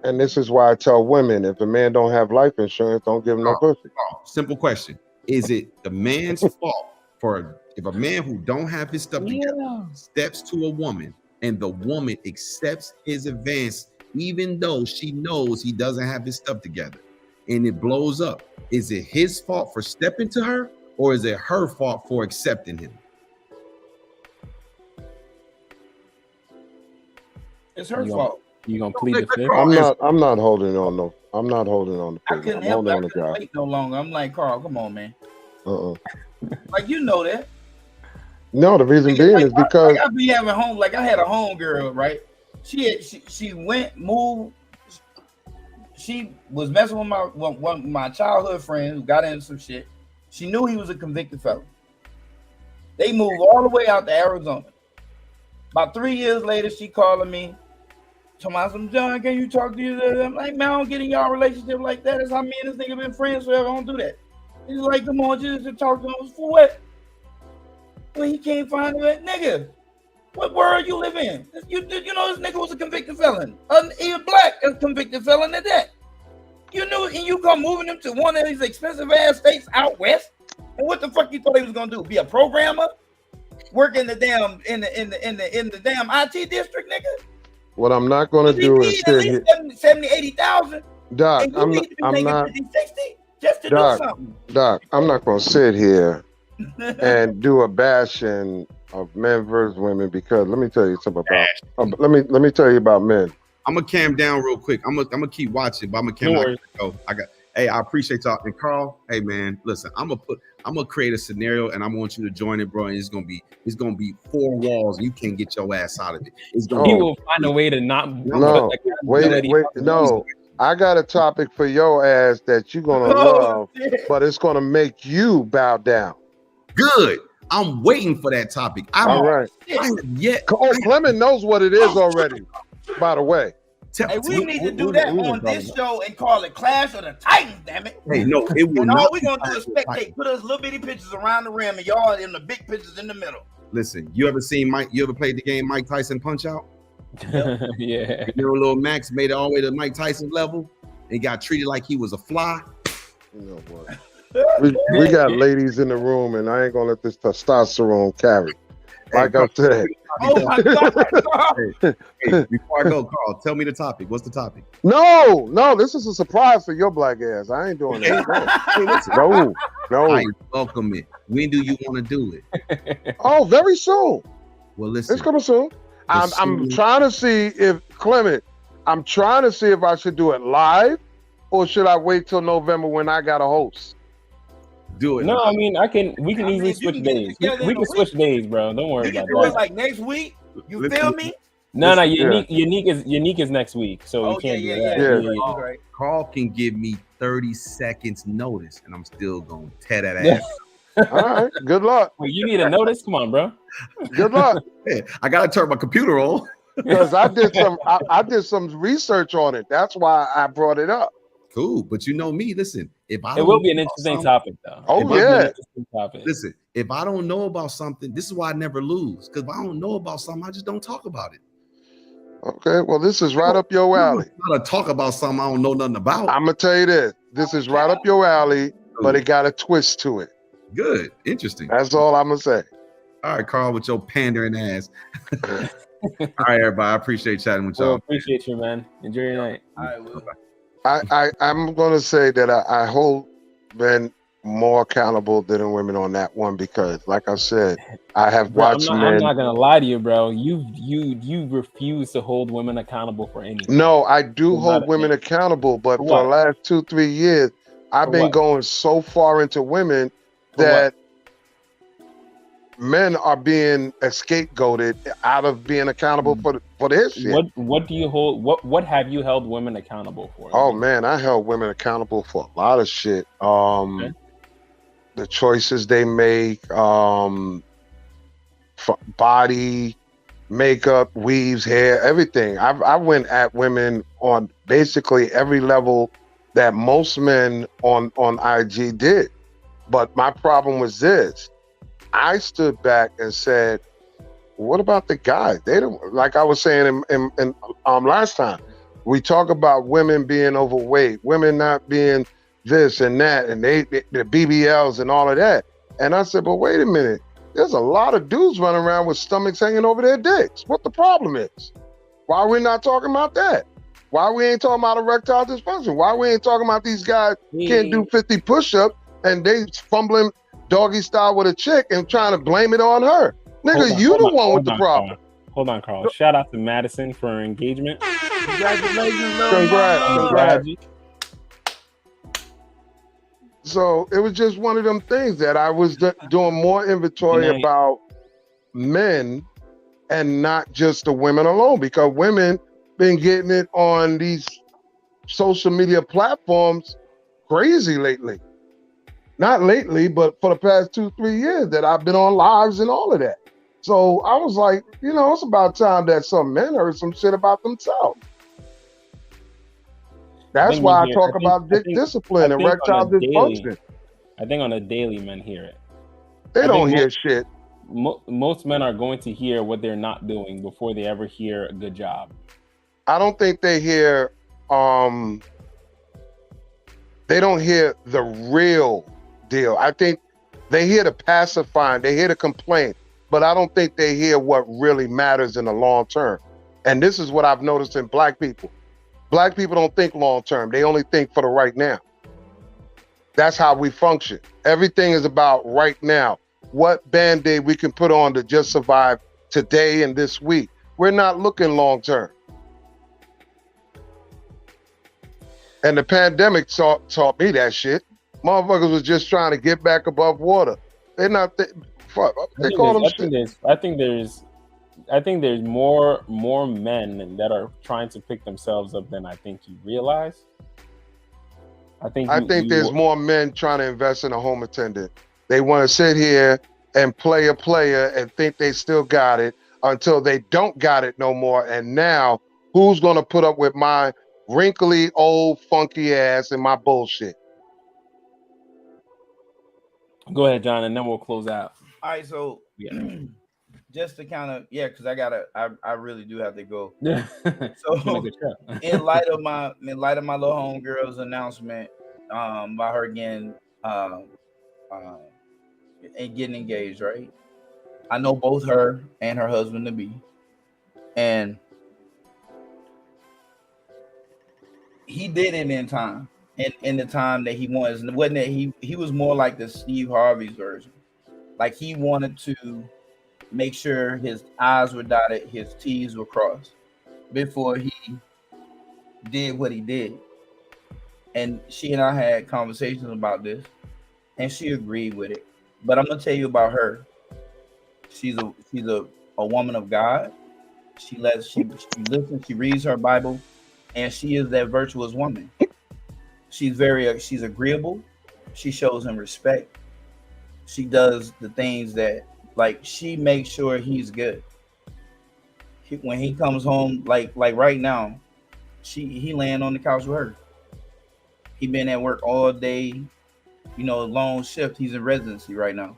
And this is why I tell women, if a man don't have life insurance, don't give him no pussy. Simple question. Is it the man's fault if a man who don't have his stuff together steps to a woman and the woman accepts his advance, even though she knows he doesn't have his stuff together, and it blows up? Is it his fault for stepping to her, or is it her fault for accepting him? It's her fault. You gonna plead the fifth? I'm not holding on the I couldn't help it. I couldn't wait no longer. I'm like, Carl, come on, man. Like, you know that. No, the reason being is because I be having home. Like, I had a home girl, right? She moved. She was messing with one of my childhood friends who got into some shit. She knew he was a convicted felon. They moved all the way out to Arizona. About 3 years later, she calling me. Some John, can you talk to you? I'm like, man, I don't get in y'all relationship like that. That's how me and this nigga been friends forever. I don't do that. He's like, come on, just to talk to him. For what? Well, he can't find that nigga. What world you live in? You know this nigga was a convicted felon. He was black, a convicted felon at that. You knew, and you come moving him to one of these expensive ass states out west. And what the fuck you thought he was gonna do? Be a programmer? Work in the damn in the damn IT district, nigga? What I'm not gonna do is at least 70, 80,000. Doc, I'm not 50, 60 just to do something. Doc, I'm not gonna sit here and do a bashing of men versus women, because let me tell you something about. Let me tell you about men. I'm gonna cam down real quick. I'm gonna keep watching, but I'm gonna cam down. Oh, hey, I appreciate y'all. And Carl, hey man, listen, I'm gonna create a scenario, and I want you to join it, bro. And it's gonna be 4 walls. You can't get your ass out of it. He will find a way to not. No, wait, no. I got a topic for your ass that you're gonna love, but it's gonna make you bow down. Good. I'm waiting for that topic. All right. Clement knows what it is already. By the way, hey, we need to do that on this show and call it Clash of the Titans. Damn it! Hey, no, it will and not. All we gonna do is spectate. Put us little bitty pictures around the rim, and y'all in the big pictures in the middle. Listen, you ever seen Mike? You ever played the game Mike Tyson Punch Out? Yeah. You know, little Max made it all the way to Mike Tyson level and got treated like he was a fly. You know what? we got ladies in the room, and I ain't gonna let this testosterone carry. Like I said. Oh my God! hey, before I go, Carl, tell me the topic. What's the topic? No, this is a surprise for your black ass. I ain't doing that. No. I welcome it. When do you want to do it? Oh, very soon. Well, listen, it's coming soon. I'm trying to see if Clement. I'm trying to see if I should do it live, or should I wait till November when I got a host? Do it. No, I mean we can easily switch days. We can switch days, bro. Don't worry about do that. It like next week. You feel me? No, unique is next week, so we can't do that. Yeah. Right. Carl can give me 30 seconds notice, and I'm still gonna tear that ass. All right, good luck. Well, you need a notice. Come on, bro. Good luck. Yeah, I gotta turn my computer on because I did some research on it. That's why I brought it up. Cool, but you know me. Listen, if I it will be an interesting topic, though. Oh yeah. Listen, if I don't know about something, this is why I never lose. Because if I don't know about something, I just don't talk about it. Okay, well, this is right up your alley. I'm not to talk about something I don't know nothing about. I'm gonna tell you this. This is right up your alley, but it got a twist to it. Good, interesting. That's all I'm gonna say. All right, Carl, with your pandering ass. All right, everybody. I appreciate chatting with y'all. Appreciate you, man. Enjoy your night. All right, Will. I'm gonna say that I hold men more accountable than women on that one, because like I said, I have watched men. I'm not gonna lie to you, bro. You refuse to hold women accountable for anything. No, I do hold women accountable, but for the last 2-3 years, I've been going so far into women that men are being scapegoated out of being accountable for this shit. What do you hold? What have you held women accountable for? Oh man, I held women accountable for a lot of shit. The choices they make, body, makeup, weaves, hair, everything. I went at women on basically every level that most men on IG did. But my problem was this. I stood back and said, what about the guys? They don't, like I was saying in last time, we talk about women being overweight, women not being this and that, and the BBLs and all of that. And I said, but wait a minute, there's a lot of dudes running around with stomachs hanging over their dicks. What the problem is? Why are we not talking about that? Why we ain't talking about erectile dysfunction? Why we ain't talking about these guys can't do 50 push-ups and they fumbling doggy style with a chick and trying to blame it on her? Nigga, you the one with the problem. Hold on, Carl. Shout out to Madison for her engagement. Congratulations, Congrats. So it was just one of them things that I was doing more inventory about men and not just the women alone, because women been getting it on these social media platforms crazy lately. Not lately, but for the past 2-3 years that I've been on lives and all of that. So I was like, it's about time that some men heard some shit about themselves. That's why I talk about discipline and erectile dysfunction. I think on a daily, men hear it. They don't hear shit. Most men are going to hear what they're not doing before they ever hear a good job. I don't think they hear, they don't hear the real deal. I think they hear the pacifying, they hear the complaint, but I don't think they hear what really matters in the long term. And this is what I've noticed in black people. Black people don't think long term. They only think for the right now. That's how we function. Everything is about right now. what band-aid we can put on to just survive today and this week. We're not looking long term. And the pandemic taught me that shit. Motherfuckers was just trying to get back above water. They're not. They call them shit. I think there's more men that are trying to pick themselves up than I think you realize. I think there's more men trying to invest in a home attendant. They want to sit here and play a player and think they still got it until they don't got it no more. And now, who's going to put up with my wrinkly, old, funky ass and my bullshit? Go ahead, John, and then we'll close out. All right, so just to kind of because I really do have to go. So in light of my little homegirl's announcement about her getting getting engaged, right? I know both her and her husband to be, and he did it in time. In the time that he wasn't that he was more like the Steve Harvey's version. Like he wanted to make sure his I's were dotted, his T's were crossed before he did what he did. And she and I had conversations about this, and she agreed with it. But I'm gonna tell you about her. She's a woman of God. She listens, she reads her Bible, and she is that virtuous woman. She's agreeable. She shows him respect. She does the things that, like, she makes sure he's good. When he comes home, like right now, he laying on the couch with her. He been at work all day, long shift. He's in residency right now,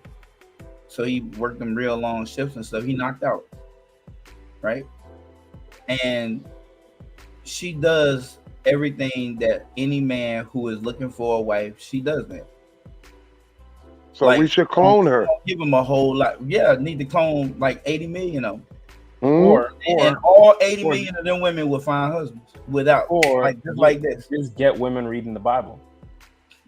so he worked them real long shifts and stuff. He knocked out, right? And she does everything that any man who is looking for a wife, she does that. So we should clone her. Give him a whole lot. Yeah, need to clone like 80 million of them. And all 80 million of them women will find husbands without, like this. Just get women reading the Bible.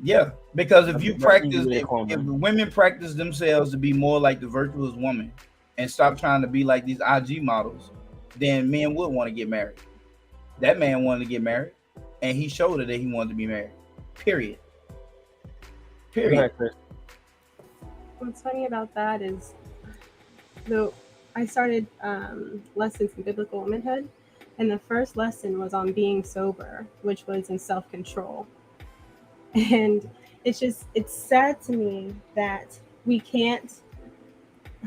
Yeah, because if women practice themselves to be more like the virtuous woman and stop trying to be like these IG models, then men would want to get married. That man wanted to get married, and he showed her that he wanted to be married. Period. What's funny about that is, I started lessons in biblical womanhood, and the first lesson was on being sober, which was in self-control. And it's sad to me that we can't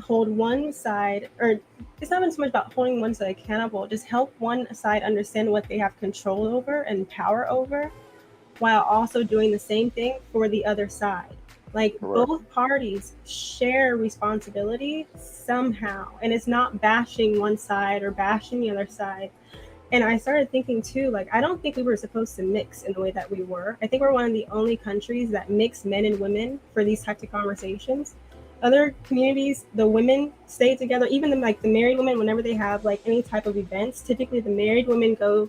hold one side, or it's not even so much about holding one side accountable, just help one side understand what they have control over and power over, while also doing the same thing for the other side. Like, both parties share responsibility somehow, and it's not bashing one side or bashing the other side. And I started thinking too, like, I don't think we were supposed to mix in the way that we were. I think we're one of the only countries that mix men and women for these types of conversations. Other communities, the women stay together, even the married women, whenever they have like any type of events, typically the married women go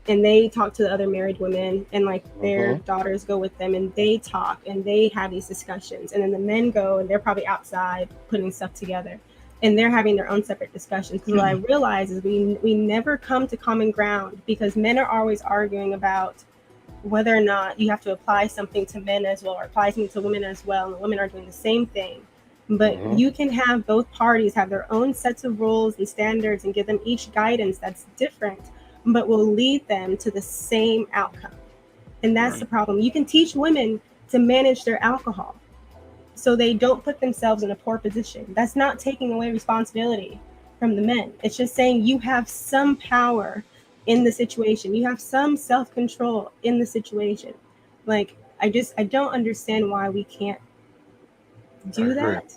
and they talk to the other married women, and like their daughters go with them and they talk and they have these discussions. And then the men go and they're probably outside putting stuff together and they're having their own separate discussions. Because what I realize is we never come to common ground, because men are always arguing about whether or not you have to apply something to men as well or apply something to women as well. And the women are doing the same thing. But you can have both parties have their own sets of rules and standards and give them each guidance that's different, but will lead them to the same outcome. And that's the problem. You can teach women to manage their alcohol so they don't put themselves in a poor position. That's not taking away responsibility from the men. It's just saying you have some power in the situation. You have some self-control in the situation. Like, I don't understand why we can't do that.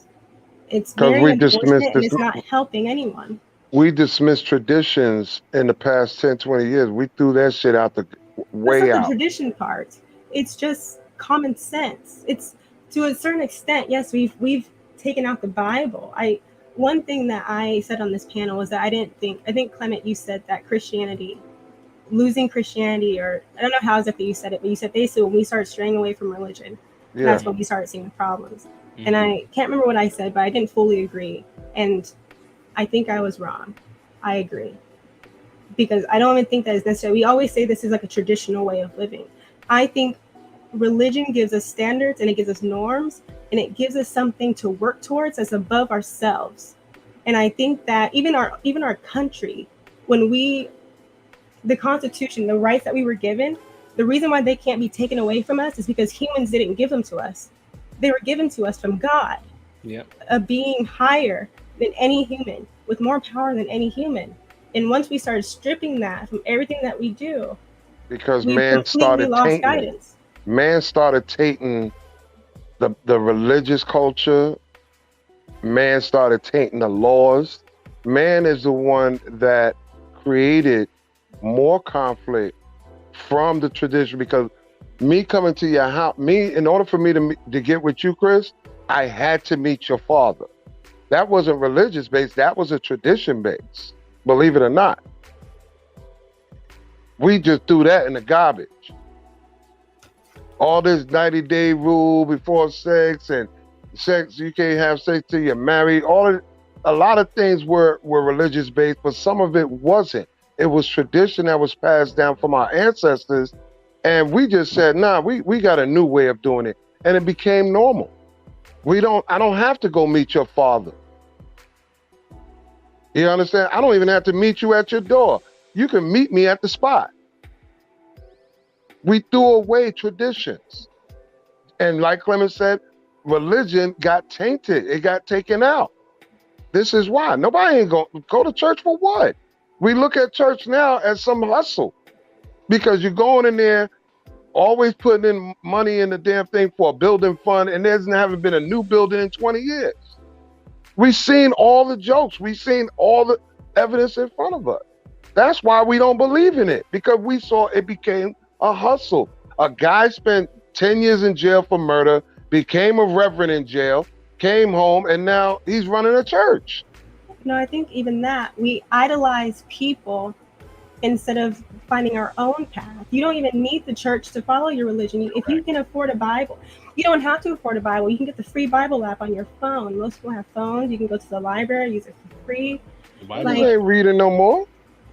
It's very unfortunate, and it's not helping anyone. We dismissed traditions in the past 10, 20 years. We threw that shit out the way out. The tradition part. It's just common sense. It's, to a certain extent, yes, we've taken out the Bible. One thing that I said on this panel was that I think Clement, you said that losing Christianity, or I don't know how exactly you said it, but you said basically when we start straying away from religion, that's when we start seeing the problems. And I can't remember what I said, but I didn't fully agree. And I think I was wrong. I agree. Because I don't even think that is necessary. We always say this is like a traditional way of living. I think religion gives us standards and it gives us norms and it gives us something to work towards that's above ourselves. And I think that even our country, when the Constitution, the rights that we were given, the reason why they can't be taken away from us is because humans didn't give them to us. They were given to us from God. Yep. A being higher than any human, with more power than any human. And once we started stripping that from everything that we do, because we man completely started lost tainting guidance. Man started tainting the religious culture. Man started tainting the laws. Man is the one that created more conflict from the tradition, because me coming to your house, in order for me to get with you, Chris, I had to meet your father. That wasn't religious based, that was a tradition based, believe it or not. We just threw that in the garbage. All this 90-day rule before sex, and sex, you can't have sex till you're married. A lot of things were religious based, but some of it wasn't. It was tradition that was passed down from our ancestors, and we just said, nah, we got a new way of doing it, and it became normal. I don't have to go meet your father. You understand? I don't even have to meet you at your door. You can meet me at the spot. We threw away traditions. And like Clement said, religion got tainted. It got taken out. This is why. Nobody ain't go to church for what? We look at church now as some hustle, because you're going in there, always putting in money in the damn thing for a building fund, and there hasn't been a new building in 20 years. We've seen all the jokes. We've seen all the evidence in front of us. That's why we don't believe in it, because we saw it became a hustle. A guy spent 10 years in jail for murder, became a reverend in jail, came home, and now he's running a church. No, I think even that, we idolize people instead of finding our own path. You don't even need the church to follow your religion. If you can afford a Bible, you don't have to afford a Bible. You can get the free Bible app on your phone. Most people have phones. You can go to the library, use it for free. Bible ain't reading no more.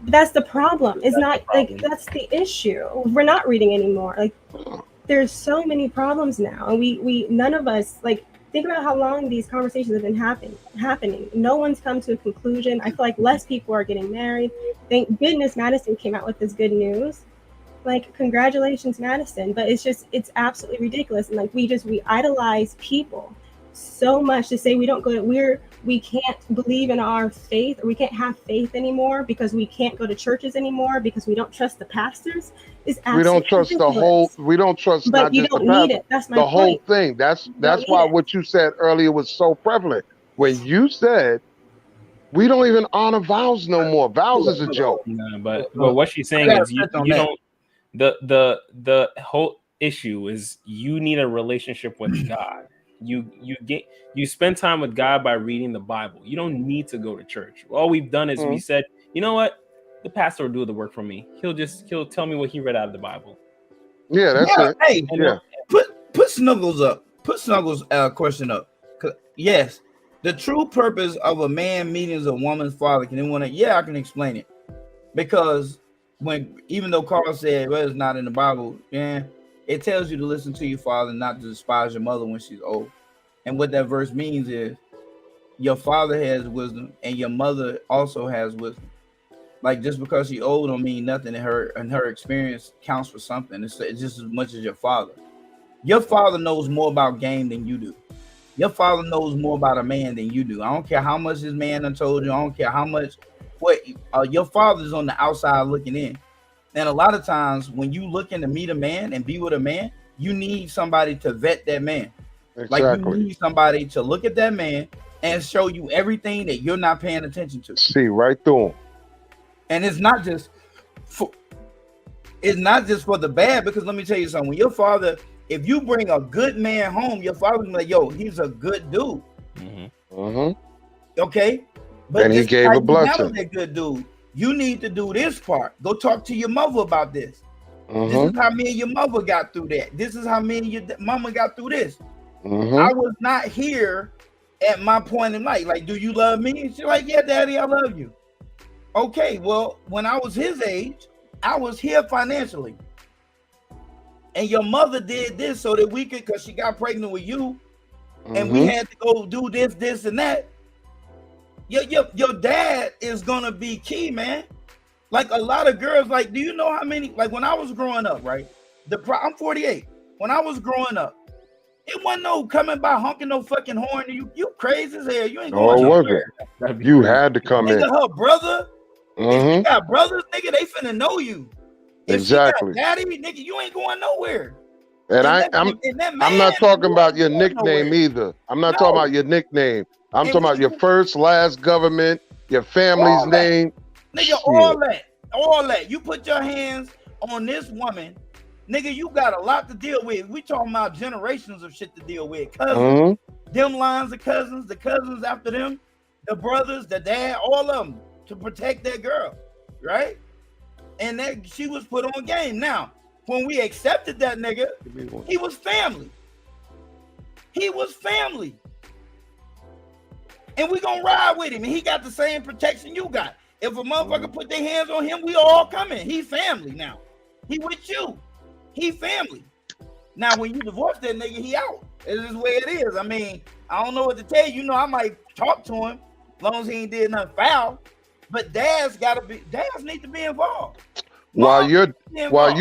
That's the problem. It's not like that's the issue. We're not reading anymore. Like there's so many problems now, and we none of us like think about how long these conversations have been happening. No one's come to a conclusion. I feel like less people are getting married. Thank goodness Madison came out with this good news. Like congratulations, Madison. But it's absolutely ridiculous. And like we idolize people so much to say we can't believe in our faith, or we can't have faith anymore because we can't go to churches anymore because we don't trust the pastors. We don't trust we don't trust but not you just don't the need pastor, it. That's my the point. whole thing. That's why what you said earlier was so prevalent. When you said we don't even honor vows no more. Vows is a joke. No, but what she's saying is you don't. The whole issue is you need a relationship with God. You spend time with God by reading the Bible. You don't need to go to church. All we've done is we said, you know what? The pastor will do the work for me. He'll tell me what he read out of the Bible. Yeah, that's it. Hey, yeah. Put Snuggles up. Put Snuggles' question up. Yes, the true purpose of a man meeting a woman's father. Can anyone? Yeah, I can explain it. Because even though Carl said, well, it's not in the Bible, it tells you to listen to your father, not to despise your mother when she's old. And what that verse means is your father has wisdom and your mother also has wisdom. Like just because she's old don't mean nothing, and her experience counts for something. It's just as much as your father. Your father knows more about game than you do. Your father knows more about a man than you do. I don't care how much this man done told you. I don't care how much your father's on the outside looking in. And a lot of times when you looking to meet a man and be with a man, you need somebody to vet that man. Exactly. Like you need somebody to look at that man and show you everything that you're not paying attention to. See right through him. And it's not just for the bad, because let me tell you something. When your father, if you bring a good man home, your father's like, yo, he's a good dude. Okay? But and he gave a blessing. That good dude. You need to do this part. Go talk to your mother about this. This is how me and your mother got through that. This is how me and your mama got through this. I was not here at my point in life. Like, do you love me? And she's like, yeah, daddy, I love you. Okay, well, when I was his age, I was here financially. And your mother did this so that we could, because she got pregnant with you, and we had to go do this, and that. Your dad is gonna be key, man. Like a lot of girls, like, do you know how many, like when I was growing up, right? I'm 48. When I was growing up, it wasn't no coming by honking no fucking horn. You crazy as hell. You ain't going nowhere. You had to come in. Nigga, her brother, if you got brothers, nigga, they finna know you. If she got daddy, nigga, you ain't going nowhere. And I'm not talking about your nickname either. I'm not talking about your nickname. I'm talking about your first, last government, your family's name. Nigga, all that. You put your hands on this woman, nigga, you got a lot to deal with. We talking about generations of shit to deal with. Cousins, them lines of cousins, the cousins after them, the brothers, the dad, all of them to protect that girl, right? And that she was put on game. Now, when we accepted that nigga, he was family. He was family. And we gonna ride with him. And he got the same protection you got. If a motherfucker put their hands on him, we all coming. He family now. He with you. He family. Now, when you divorce that nigga, he out. It is the way it is. I mean, I don't know what to tell you. You know, I might talk to him as long as he ain't did nothing foul. But dads need to be involved. While you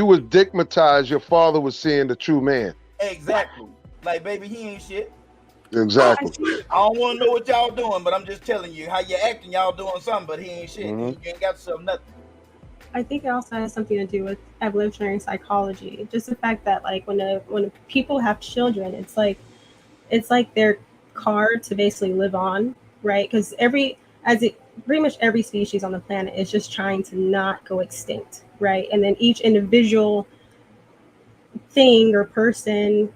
was stigmatized, your father was seeing the true man. Exactly. Like, baby, he ain't shit. Exactly. I don't want to know what y'all doing, but I'm just telling you how you acting. Y'all doing something, but he ain't shit. He ain't got yourself nothing. I think it also has something to do with evolutionary psychology. Just the fact that, like, when people have children, it's like their card to basically live on, right? Because pretty much every species on the planet is just trying to not go extinct, right? And then each individual thing or person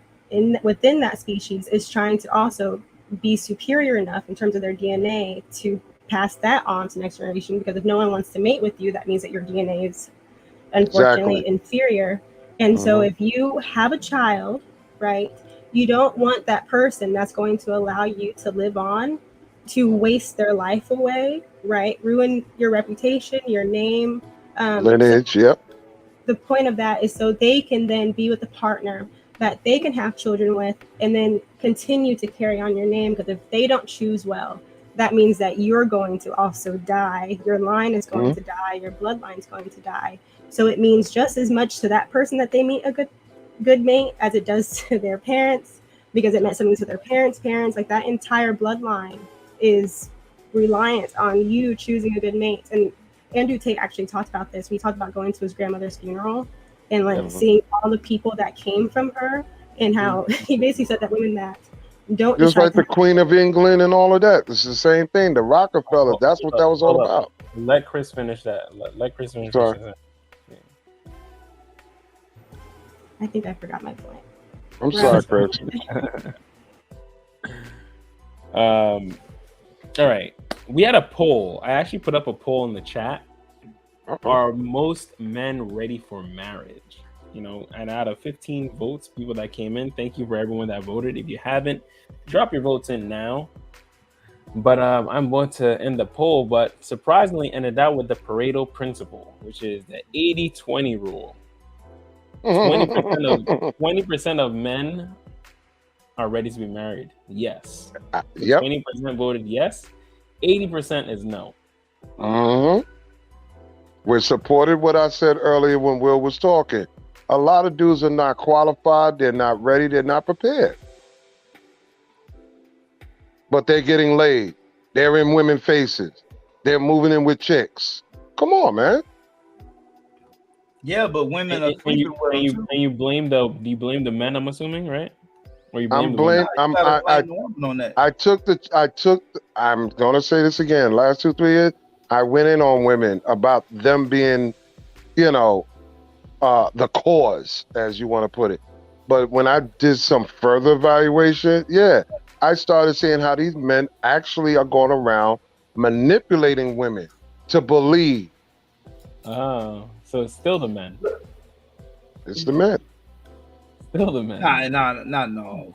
within that species is trying to also be superior enough in terms of their DNA to pass that on to the next generation, because if no one wants to mate with you, that means that your DNA is unfortunately inferior. And so if you have a child, right, you don't want that person that's going to allow you to live on to waste their life away, right? Ruin your reputation, your name. Lineage, yep. The point of that is so they can then be with a partner that they can have children with and then continue to carry on your name, because if they don't choose well, that means that you're going to also die. Your line is going to die. Your bloodline is going to die. So it means just as much to that person that they meet a good mate as it does to their parents, because it meant something to their parents. Like, that entire bloodline is reliant on you choosing a good mate. And Andrew Tate actually talked about this. We talked about going to his grandmother's funeral and like seeing all the people that came from her, and how he basically said that women that don't just like the Queen of England and all of that. It's the same thing. The Rockefeller. That's what that was all about. Let Chris finish that. Let Chris finish that. I think I forgot my point. I'm sorry, Chris. All right. We had a poll. I actually put up a poll in the chat. Are most men ready for marriage? You know, and out of 15 votes, people that came in, thank you for everyone that voted. If you haven't, drop your votes in now. But I'm going to end the poll, but surprisingly ended out with the Pareto principle, which is the 80-20 rule. 20% of men are ready to be married. Yes. 20% voted yes. 80% is no. We supported what I said earlier when Will was talking. A lot of dudes are not qualified. They're not ready. They're not prepared. But they're getting laid. They're in women's faces. They're moving in with chicks. Come on, man. Yeah, but women are. And you blame the men? I'm assuming, right? Or you blame the women? I'm gonna say this again. Last 2-3 years, I went in on women about them being, the cause, as you want to put it. But when I did some further evaluation, I started seeing how these men actually are going around manipulating women to believe. Oh, so it's still the men. It's the men. Still the men. No.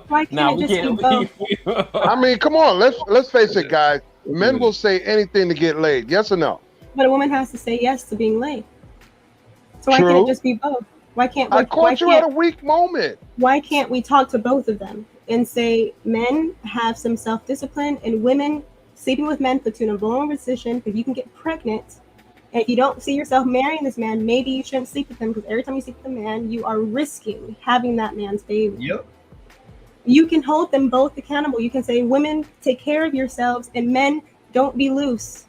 Why can't it just be both? I mean, come on. Let's face it, guys. Men will say anything to get laid. Yes or no? But a woman has to say yes to being laid. So why can't it just be both? Why can't I caught you at a weak moment? Why can't we talk to both of them and say men have some self-discipline and women sleeping with men puts you in a vulnerable position because you can get pregnant. And if you don't see yourself marrying this man, maybe you shouldn't sleep with him because every time you sleep with a man, you are risking having that man's baby. Yep. You can hold them both accountable. You can say, women, take care of yourselves, and men, don't be loose.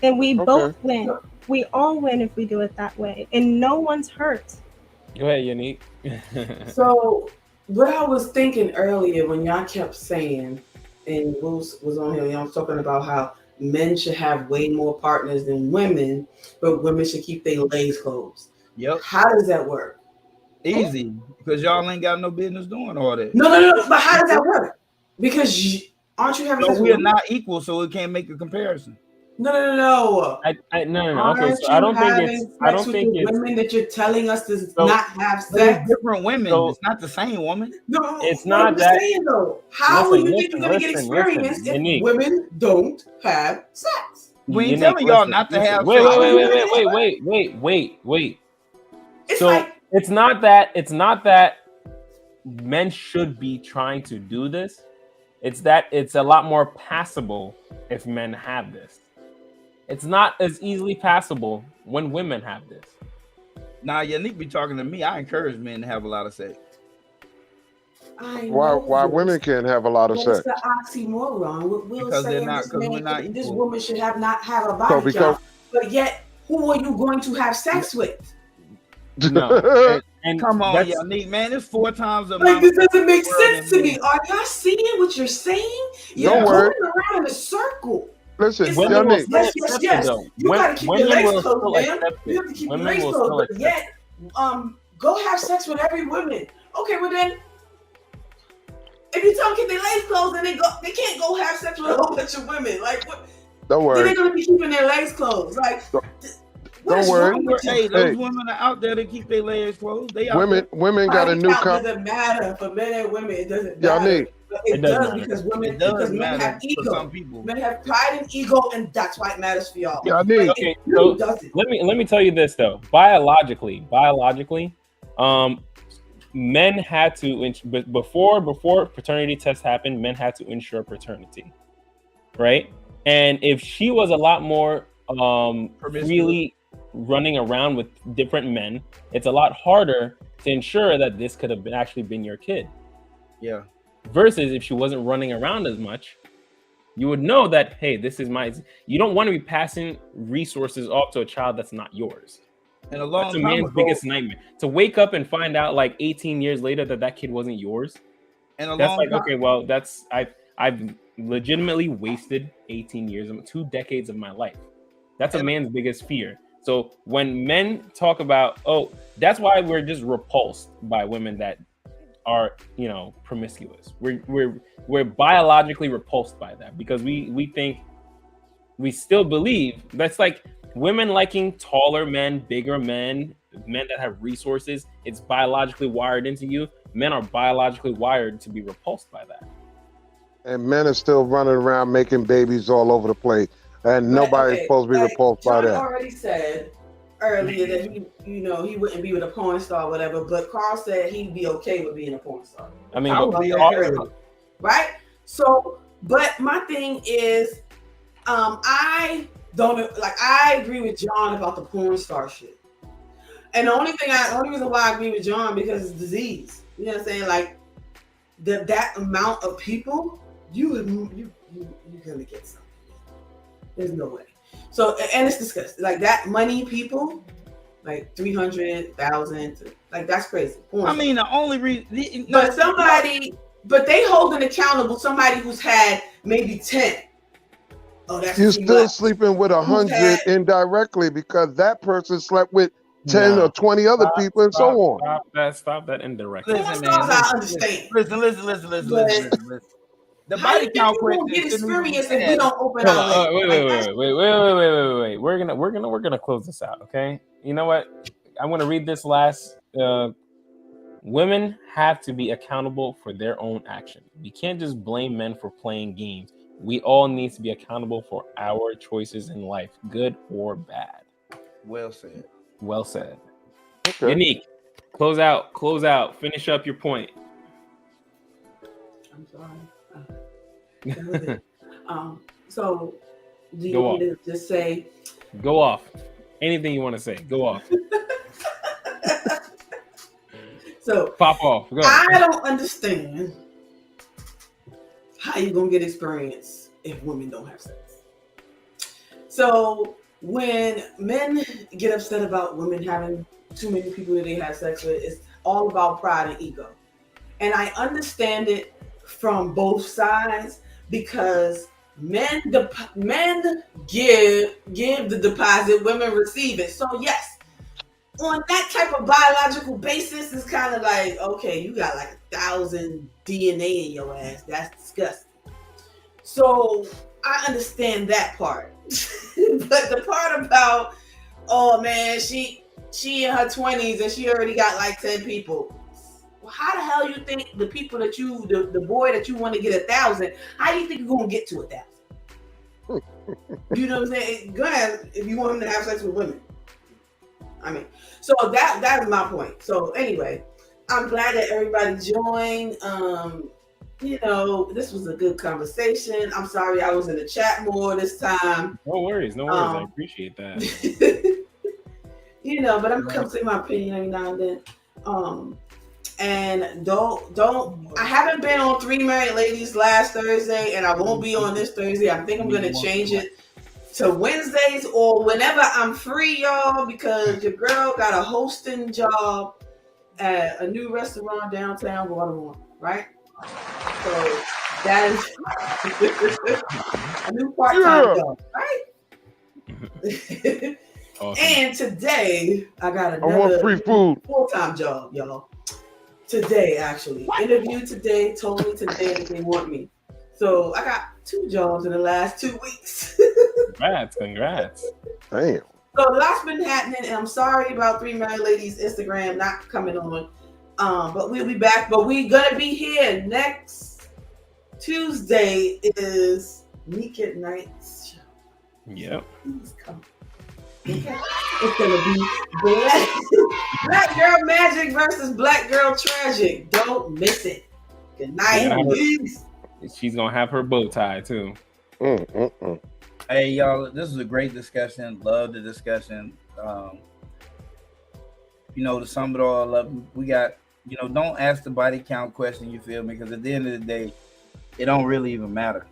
And we both win. We all win if we do it that way, and no one's hurt. Go ahead, Yannick. So what I was thinking earlier when y'all kept saying, and Bruce was on here, y'all was talking about how men should have way more partners than women, but women should keep their legs closed. Yep. How does that work? Easy, because y'all ain't got no business doing all that. No. But how does that work? Because aren't you having? So we're not equal, so we can't make a comparison. No. No. Okay, so I don't think it's women that you're telling us to not have sex. Different women. It's not the same woman. No, it's not that. Saying, though. How will you think you're going to get experience if women don't have sex? We ain't telling y'all not to have sex. Wait. So it's not that men should be trying to do this. It's that it's a lot more passable if men have this. It's not as easily passable when women have this. Now, Yannick be talking to me. I encourage men to have a lot of sex. Why women can't have a lot of sex? It's the oxymoron. What Will because saying we're not this equal. woman should not have a body count, but yet who are you going to have sex with? No. And come on, Yannick, man, it's 4 times a month. Like, this doesn't make sense to me. Are y'all seeing what you're saying? You're going around in a circle. Listen, Yannick. Yes. You gotta keep your legs closed, man. You have to keep your legs closed, but yet, go have sex with every woman. Okay, well then, if you tell them keep their legs closed, then they can't go have sex with a whole bunch of women. Like what? Don't worry. They're gonna be keeping their legs closed. Like. Don't worry. Hey, those women are out there that keep their legs closed. They women got a new It doesn't matter for men and women. It doesn't matter. Yannick. It does because men have ego. Men have pride and ego, and that's why it matters for y'all. Yannick. Okay, so let me tell you this though. Biologically, men had to before paternity tests happened. Men had to ensure paternity, right? And if she was a lot more freely running around with different men, it's a lot harder to ensure that this could have actually been your kid. Yeah. Versus if she wasn't running around as much, you would know that, hey, this is you don't want to be passing resources off to a child that's not yours. And that's a man's biggest nightmare. To wake up and find out like 18 years later that kid wasn't yours. And that's like, okay, well, I've legitimately wasted 18 years, 2 decades of my life. That's a man's biggest fear. So when men talk about, that's why we're just repulsed by women that are, promiscuous. We're biologically repulsed by that because we think, we still believe that's like women liking taller men, bigger men that have resources. It's biologically wired into you. Men are biologically wired to be repulsed by that. And men are still running around making babies all over the place. And nobody's supposed to be repulsed by that. John already said earlier that he wouldn't be with a porn star or whatever, but Carl said he'd be okay with being a porn star. I mean, right? So, but my thing is, I agree with John about the porn star shit. And the only reason why I agree with John because it's disease. You know what I'm saying? Like that amount of people, you're gonna get something. There's no way. So, and it's disgusting. Like that money people, like 300,000, like that's crazy. I mean, the only reason, but they holding accountable somebody who's had maybe 10. Oh, that's you're still sleeping with 100 indirectly because that person slept with 10 or 20 other people and so on. Stop that indirectly. Listen, man. I understand. Listen. The body count question get experience if we don't open our Wait. We're gonna close this out, okay? You know what? I'm gonna read this last Women have to be accountable for their own actions. We can't just blame men for playing games. We all need to be accountable for our choices in life, good or bad. Well said. Well said. Okay. Unique. Close out. Finish up your point. I'm sorry. So do you Go want me off. to just say? Go off. Anything you want to say. Go off. So Pop off. Go. I don't understand how you gonna get experience if women don't have sex. So when men get upset about women having too many people that they have sex with, it's all about pride and ego. And I understand it from both sides because men give the deposit, women receive it. So yes, on that type of biological basis, it's kind of like, okay, you got like 1,000 DNA in your ass. That's disgusting. So I understand that part. But the part about, oh man, she in her 20s and she already got like 10 people. Well, how the hell you think the people that you, the boy that you want to get 1,000, how do you think you're gonna get to 1,000? You know what I'm saying? Go ahead if you want him to have sex with women. I mean, so that is my point. So anyway, I'm glad that everybody joined. You know, this was a good conversation. I'm sorry I was in the chat more this time. No worries. I appreciate that. You know, but I'm gonna come say my opinion every now and then. And don't. I haven't been on 3 Married Ladies last Thursday, and I won't be on this Thursday. I think I'm gonna change it to Wednesdays or whenever I'm free, y'all, because your girl got a hosting job at a new restaurant downtown Baltimore, right? So that is a new part-time job, right? Awesome. And today I got I want another free food. full-time job, y'all. Today, actually, interview today, told me today that they want me. So I got 2 jobs in the last 2 weeks. Congrats. Damn. So a lot's been happening, and I'm sorry about 3 Married Ladies Instagram not coming on. But we'll be back. But we're gonna be here next Tuesday. Is Meek at Night's show. Yep. Please come. Okay. It's gonna be Black Girl Magic versus Black Girl Tragic. Don't miss it. Good night. Peace. She's gonna have her bow tie too. Hey y'all, this is a great discussion. Love the discussion. You know, to sum it all up, we got, you know, don't ask the body count question, you feel me? Because at the end of the day, it don't really even matter.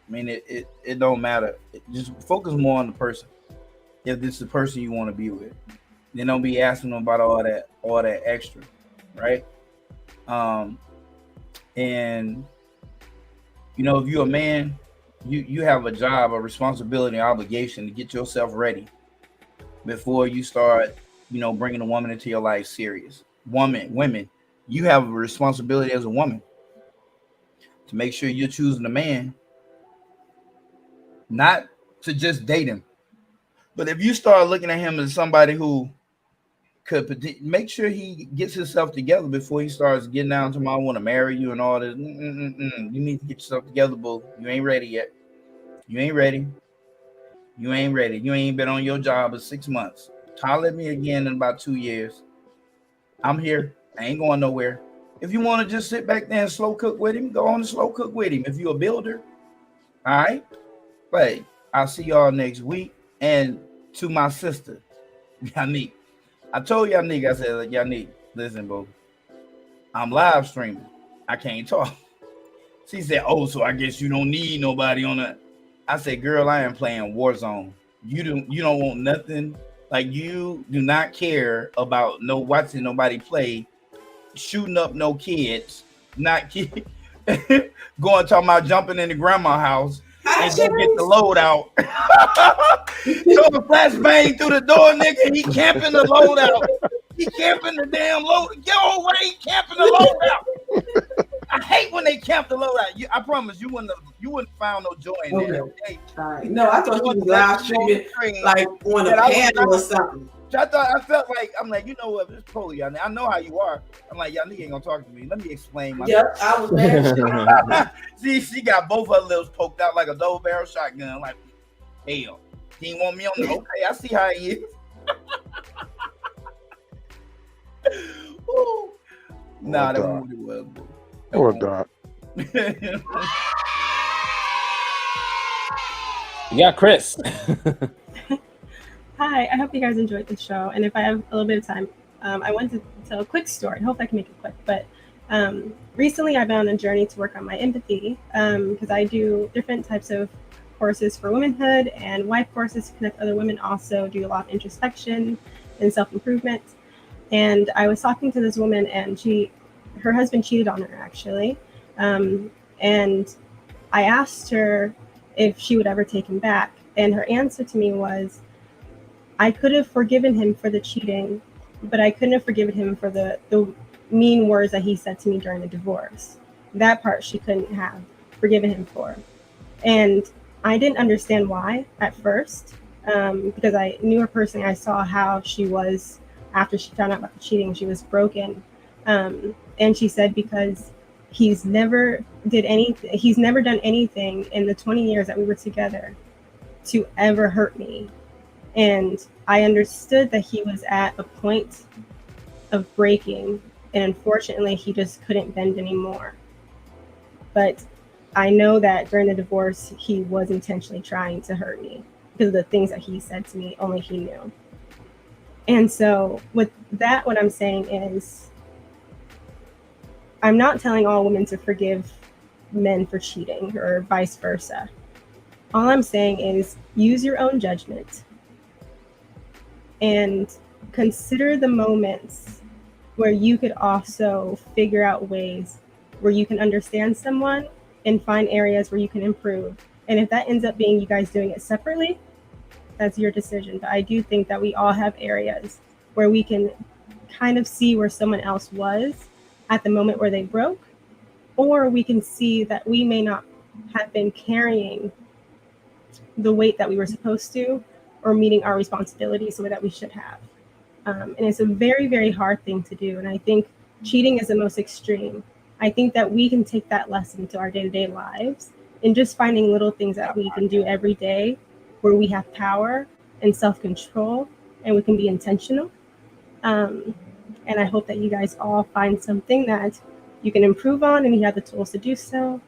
I mean, it don't matter. Just focus more on the person. If this is the person you want to be with, then don't be asking them about all that extra, right? And you know, if you're a man, you have a job, a responsibility, obligation to get yourself ready before you start, you know, bringing a woman into your life serious. Women, you have a responsibility as a woman to make sure you're choosing a man, not to just date him. But if you start looking at him as somebody who could make sure he gets himself together before he starts getting down to I want to marry you and all this. You need to get yourself together, boo. You ain't ready yet. You ain't ready. You ain't been on your job in 6 months. Holler at me again in about 2 years. I'm here. I ain't going nowhere. If you want to just sit back there and slow cook with him, go on and slow cook with him. If you're a builder, all right. But I'll see y'all next week. And to my sister, Yannick. I told Yannick, I said, Yannick, listen, bro. I'm live streaming. I can't talk. She said, oh, so I guess you don't need nobody on that. I said, girl, I am playing Warzone. You don't want nothing. Like, you do not care about watching nobody play, shooting up no kids, not kids, going talking about jumping in the grandma's house and go get the load out. So the flashbang through the door, nigga, he camping the load out. He camping the damn load. Get away, he camping the load out. I hate when they camp the load out. I promise you wouldn't find no joy in that. Okay. All right. No, I thought you was live streaming like on a panel or something. So I felt like I'm like, you know what? This Polly, I know how you are. I'm like, y'all nigga ain't gonna talk to me. Let me explain myself. Yep, I was mad. See, she got both her lips poked out like a double barrel shotgun. Like, hell, he didn't want me on the. Okay, I see how he is. Nah, that wasn't what it was, bro. Poor Doc. You got Chris. Hi, I hope you guys enjoyed the show. And if I have a little bit of time, I want to tell a quick story. I hope I can make it quick. But recently I've been on a journey to work on my empathy because I do different types of courses for womanhood and wife courses to connect other women. Also do a lot of introspection and self-improvement. And I was talking to this woman, and her husband cheated on her, actually. And I asked her if she would ever take him back. And her answer to me was, I could have forgiven him for the cheating, but I couldn't have forgiven him for the mean words that he said to me during the divorce. That part she couldn't have forgiven him for. And I didn't understand why at first, because I knew her personally. I saw how she was after she found out about the cheating. She was broken. And she said because he's never done anything in the 20 years that we were together to ever hurt me. And I understood that he was at a point of breaking, and unfortunately he just couldn't bend anymore. But I know that during the divorce he was intentionally trying to hurt me because of the things that he said to me, only he knew. And so with that, what I'm saying is, I'm not telling all women to forgive men for cheating or vice versa. All I'm saying is use your own judgment and consider the moments where you could also figure out ways where you can understand someone and find areas where you can improve. And if that ends up being you guys doing it separately, that's your decision. But I do think that we all have areas where we can kind of see where someone else was at the moment where they broke, or we can see that we may not have been carrying the weight that we were supposed to, or meeting our responsibilities the way that we should have. And it's a very, very hard thing to do. And I think cheating is the most extreme. I think that we can take that lesson to our day-to-day lives and just finding little things that we can do every day where we have power and self-control and we can be intentional. And I hope that you guys all find something that you can improve on and you have the tools to do so.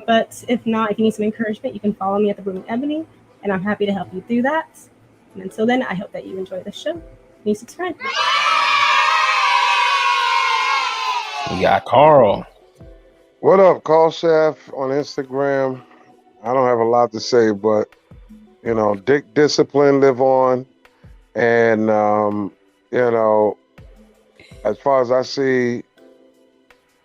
But if not, if you need some encouragement, you can follow me at the Room Ebony, and I'm happy to help you do that. And until then, I hope that you enjoy the show. Please subscribe. We got Carl. What up, Carl Chef on Instagram? I don't have a lot to say, but you know, Dick Discipline, live on. And you know, as far as I see,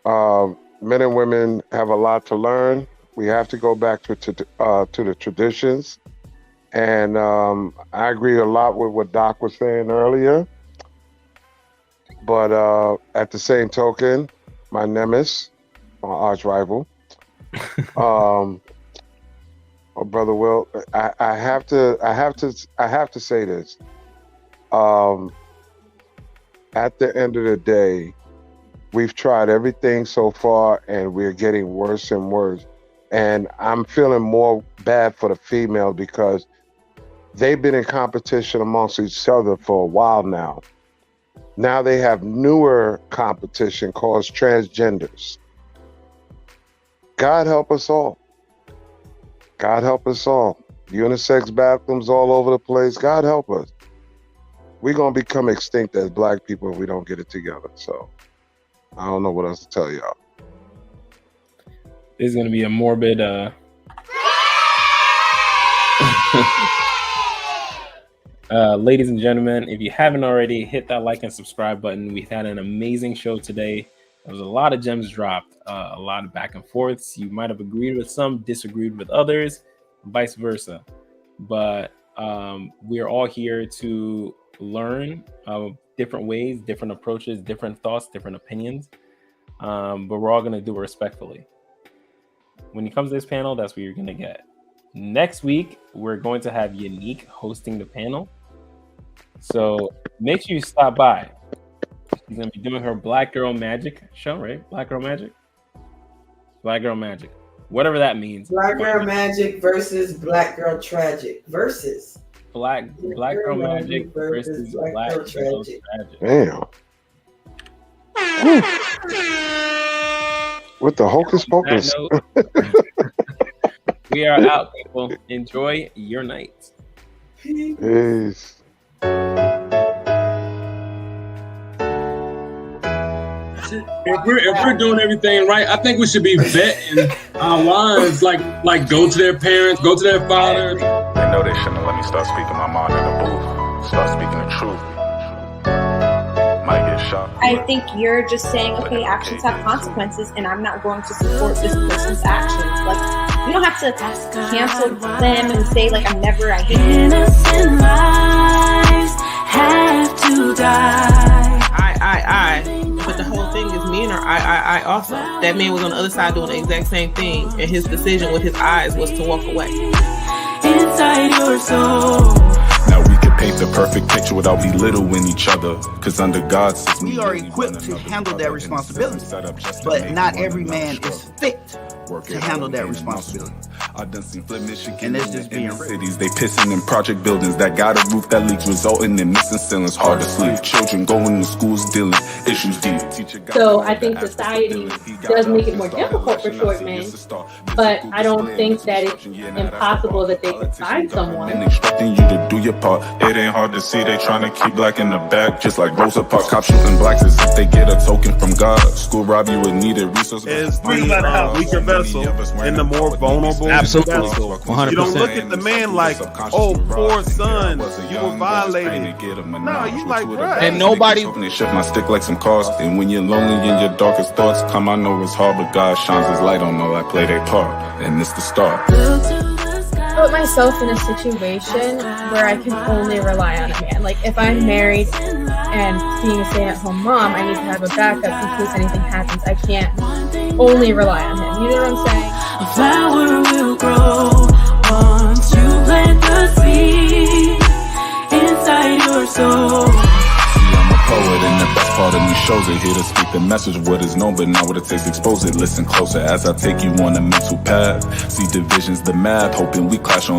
men and women have a lot to learn. We have to go back to the traditions. And I agree a lot with what Doc was saying earlier. But at the same token, my nemesis, my arch rival, oh, Brother Will, I have to say this. At the end of the day, we've tried everything so far, and we're getting worse and worse. And I'm feeling more bad for the female because they've been in competition amongst each other for a while now. Now they have newer competition called transgenders. God help us all. God help us all. Unisex bathrooms all over the place. God help us. We're going to become extinct as Black people if we don't get it together. So I don't know what else to tell y'all. This is going to be a morbid ladies and gentlemen, if you haven't already, hit that like and subscribe button. We've had an amazing show today. There was a lot of gems dropped, a lot of back and forths. You might have agreed with some, disagreed with others, vice versa. But we are all here to learn different ways, different approaches, different thoughts, different opinions. But we're all going to do it respectfully. When it comes to this panel, that's what you're going to get. Next week, we're going to have Unique hosting the panel. So make sure you stop by. She's gonna be doing her Black Girl Magic show, right? Black Girl Magic. Whatever that means. Black Girl Magic versus Black Girl Tragic versus Black Girl Magic versus Black Girl Tragic. Damn. With the hocus pocus. We are out, people. Enjoy your night. Peace. If we're doing everything right, I think we should be vetting our wives, like go to their parents, go to their fathers. They know they shouldn't have let me start speaking my mind in the booth, start speaking the truth. Might get shot. I think you're just saying, okay, actions have consequences, and I'm not going to support this person's actions. Like, you don't have to cancel them and say, like, I hate you. Innocent lives have to die. But the whole thing is men are I also. That man was on the other side doing the exact same thing, and his decision with his eyes was to walk away. Inside your soul. Now we can paint the perfect picture without belittling each other. Cause under God's system, we are equipped to handle that responsibility. But not every man is fit to handle that responsibility. I done seen Flint, Michigan, and it's just being cities. They pissing in project buildings that got a roof that leaks, resulting in missing ceilings. Hard to sleep. Children going to schools dealing issues deep. So I think society does make it more difficult for short men, but I don't think that it's impossible that they could find someone. And expecting you to do your part. It ain't hard to see they trying to keep black in the back, just like Rosa Parks. Cops shooting blacks as if they get a token from God. School rob you with needed resources. Is the weaker vessel and the more vulnerable. Absolutely, 100%. You don't look at the man like, oh, poor son, you were violated. No, you like, right. And nobody. They shift my stick like some cars. And when you're lonely in your darkest thoughts, come, I know it's hard, but God shines his light on all I play their part. And it's the start. Put myself in a situation where I can only rely on a man. Like if I'm married and being a stay-at-home mom, I need to have a backup in case anything happens. I can't only rely on him. You know what I'm saying? A flower will grow once you plant the seed inside your soul. Poet, and the best part of me shows it. Here to speak the message, what is known, but not what it takes to expose it. Listen closer as I take you on a mental path. See divisions, the math, hoping we clash on